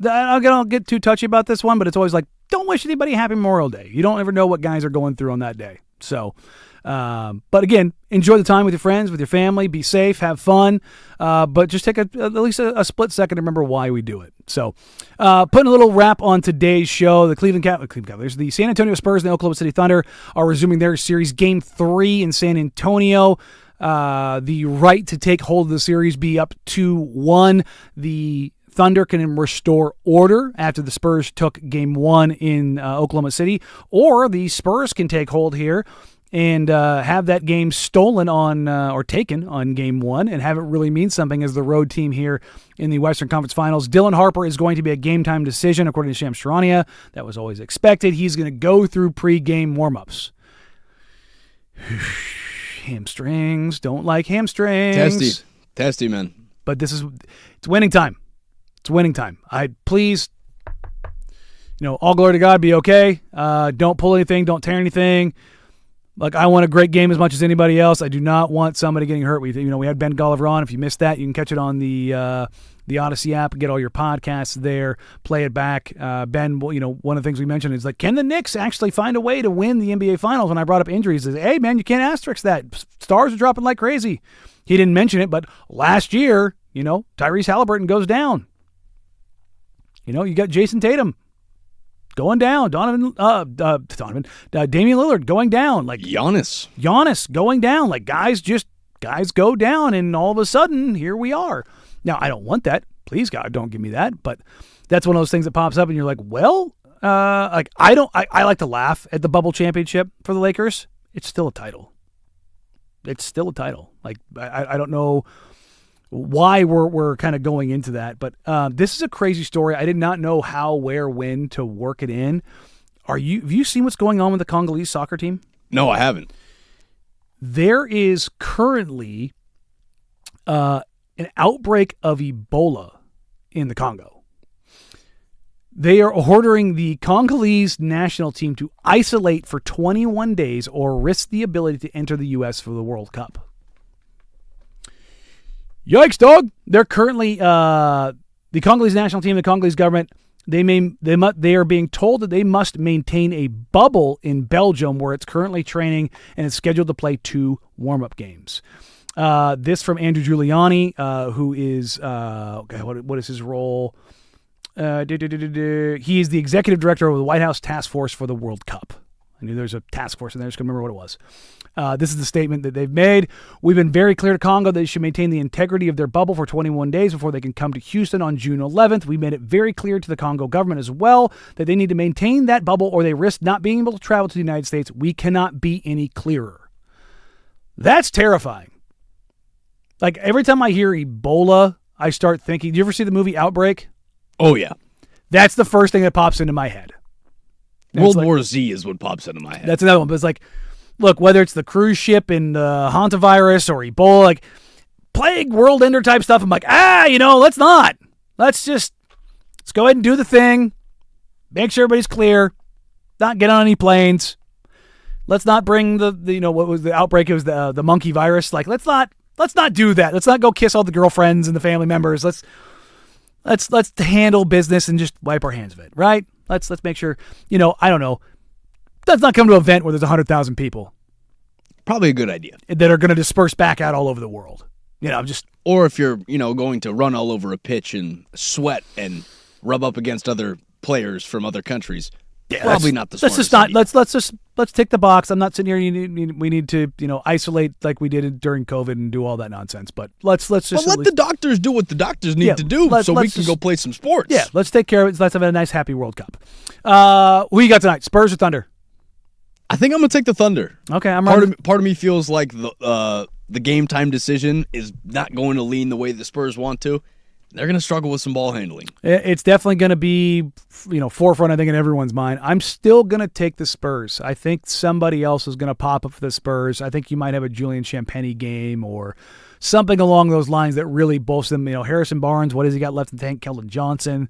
I don't get too touchy about this one, but it's always like, don't wish anybody a happy Memorial Day. You don't ever know what guys are going through on that day. So, but again, enjoy the time with your friends, with your family. Be safe, have fun, but just take at least a split second to remember why we do it. So, putting a little wrap on today's show, the Cleveland Cavaliers, the San Antonio Spurs and the Oklahoma City Thunder are resuming their series. Game 3 in San Antonio. The right to take hold of the series be up 2-1. The Thunder can restore order after the Spurs took Game 1 in Oklahoma City, or the Spurs can take hold here and have that game stolen on or taken on Game 1 and have it really mean something as the road team here in the Western Conference Finals. Dylan Harper is going to be a game-time decision, according to Shams Charania. That was always expected. He's going to go through pre-game warm-ups. Hamstrings. Don't like hamstrings. Testy, man. But it's winning time. It's winning time. Please, all glory to God, be okay. Don't pull anything. Don't tear anything. Like, I want a great game as much as anybody else. I do not want somebody getting hurt. We had Ben Goliver on. If you missed that, you can catch it on the Odyssey app and get all your podcasts there. Play it back. Ben, one of the things we mentioned is, like, can the Knicks actually find a way to win the NBA Finals? When I brought up injuries, he says, hey, man, you can't asterisk that. Stars are dropping like crazy. He didn't mention it, but last year, Tyrese Halliburton goes down. You got Jason Tatum going down. Damian Lillard going down. Like Giannis going down. Like, guys go down, and all of a sudden, here we are. Now, I don't want that. Please, God, don't give me that. But that's one of those things that pops up, and you're like, well, I like to laugh at the bubble championship for the Lakers. It's still a title. Like, I don't know why we're kind of going into that, but this is a crazy story. I did not know how, where, when to work it in. Have you seen what's going on with the Congolese soccer team? No, I haven't. There is currently an outbreak of Ebola in the Congo. They are ordering the Congolese national team to isolate for 21 days or risk the ability to enter the U.S. for the World Cup. Yikes, dog! They're currently the Congolese national team, the Congolese government. They are being told that they must maintain a bubble in Belgium, where it's currently training and is scheduled to play 2 warm-up games. This from Andrew Giuliani, who is what is his role? He is the executive director of the White House Task Force for the World Cup. I knew there was a task force in there. I just couldn't remember what it was. This is the statement that they've made. We've been very clear to Congo that they should maintain the integrity of their bubble for 21 days before they can come to Houston on June 11th. We made it very clear to the Congo government as well that they need to maintain that bubble or they risk not being able to travel to the United States. We cannot be any clearer. That's terrifying. Like, every time I hear Ebola, I start thinking, do you ever see the movie Outbreak? Oh, yeah. That's the first thing that pops into my head. World War Z is what pops into my head. That's another one, but it's like, look, whether it's the cruise ship and the hantavirus or Ebola, like plague, world ender type stuff, I'm like, let's not. Let's go ahead and do the thing. Make sure everybody's clear. Not get on any planes. Let's not bring the what was the outbreak? It was the monkey virus. Like, let's not do that. Let's not go kiss all the girlfriends and the family members. Let's handle business and just wipe our hands of it, right? Let's make sure, I don't know. Let's not come to an event where there's 100,000 people. Probably a good idea. That are going to disperse back out all over the world. Or if you're, going to run all over a pitch and sweat and rub up against other players from other countries. Yeah, probably not the smartest idea. Let's tick the box. I'm not sitting here. We need to isolate like we did during COVID and do all that nonsense. But let's just let the doctors do what the doctors need to do, so we can go play some sports. Yeah, let's take care of it. Let's have a nice happy World Cup. Who you got tonight? Spurs or Thunder? I think I'm gonna take the Thunder. Okay, I'm part of me feels like the game time decision is not going to lean the way the Spurs want to. They're going to struggle with some ball handling. It's definitely going to be, forefront, I think, in everyone's mind. I'm still going to take the Spurs. I think somebody else is going to pop up for the Spurs. I think you might have a Julian Champagny game or something along those lines that really bolsters them. Harrison Barnes, what has he got left in the tank? Keldon Johnson.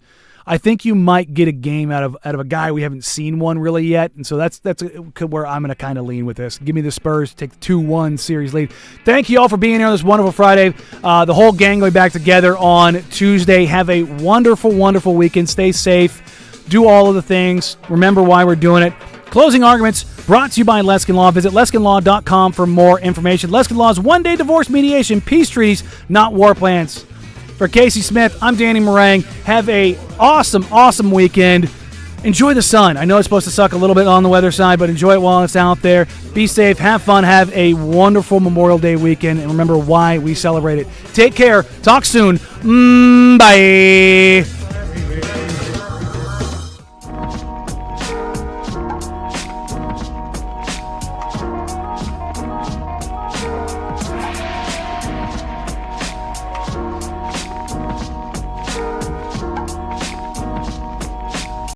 I think you might get a game out of a guy we haven't seen one really yet, and so that's where I'm going to kind of lean with this. Give me the Spurs, take the 2-1 series lead. Thank you all for being here on this wonderful Friday. The whole gang will be back together on Tuesday. Have a wonderful, wonderful weekend. Stay safe. Do all of the things. Remember why we're doing it. Closing Arguments brought to you by Leskin Law. Visit LeskinLaw.com for more information. Leskin Law's one-day divorce mediation, peace treaties, not war plans. For Casey Smith, I'm Danny Meringue. Have a awesome, awesome weekend. Enjoy the sun. I know it's supposed to suck a little bit on the weather side, but enjoy it while it's out there. Be safe. Have fun. Have a wonderful Memorial Day weekend. And remember why we celebrate it. Take care. Talk soon. Bye.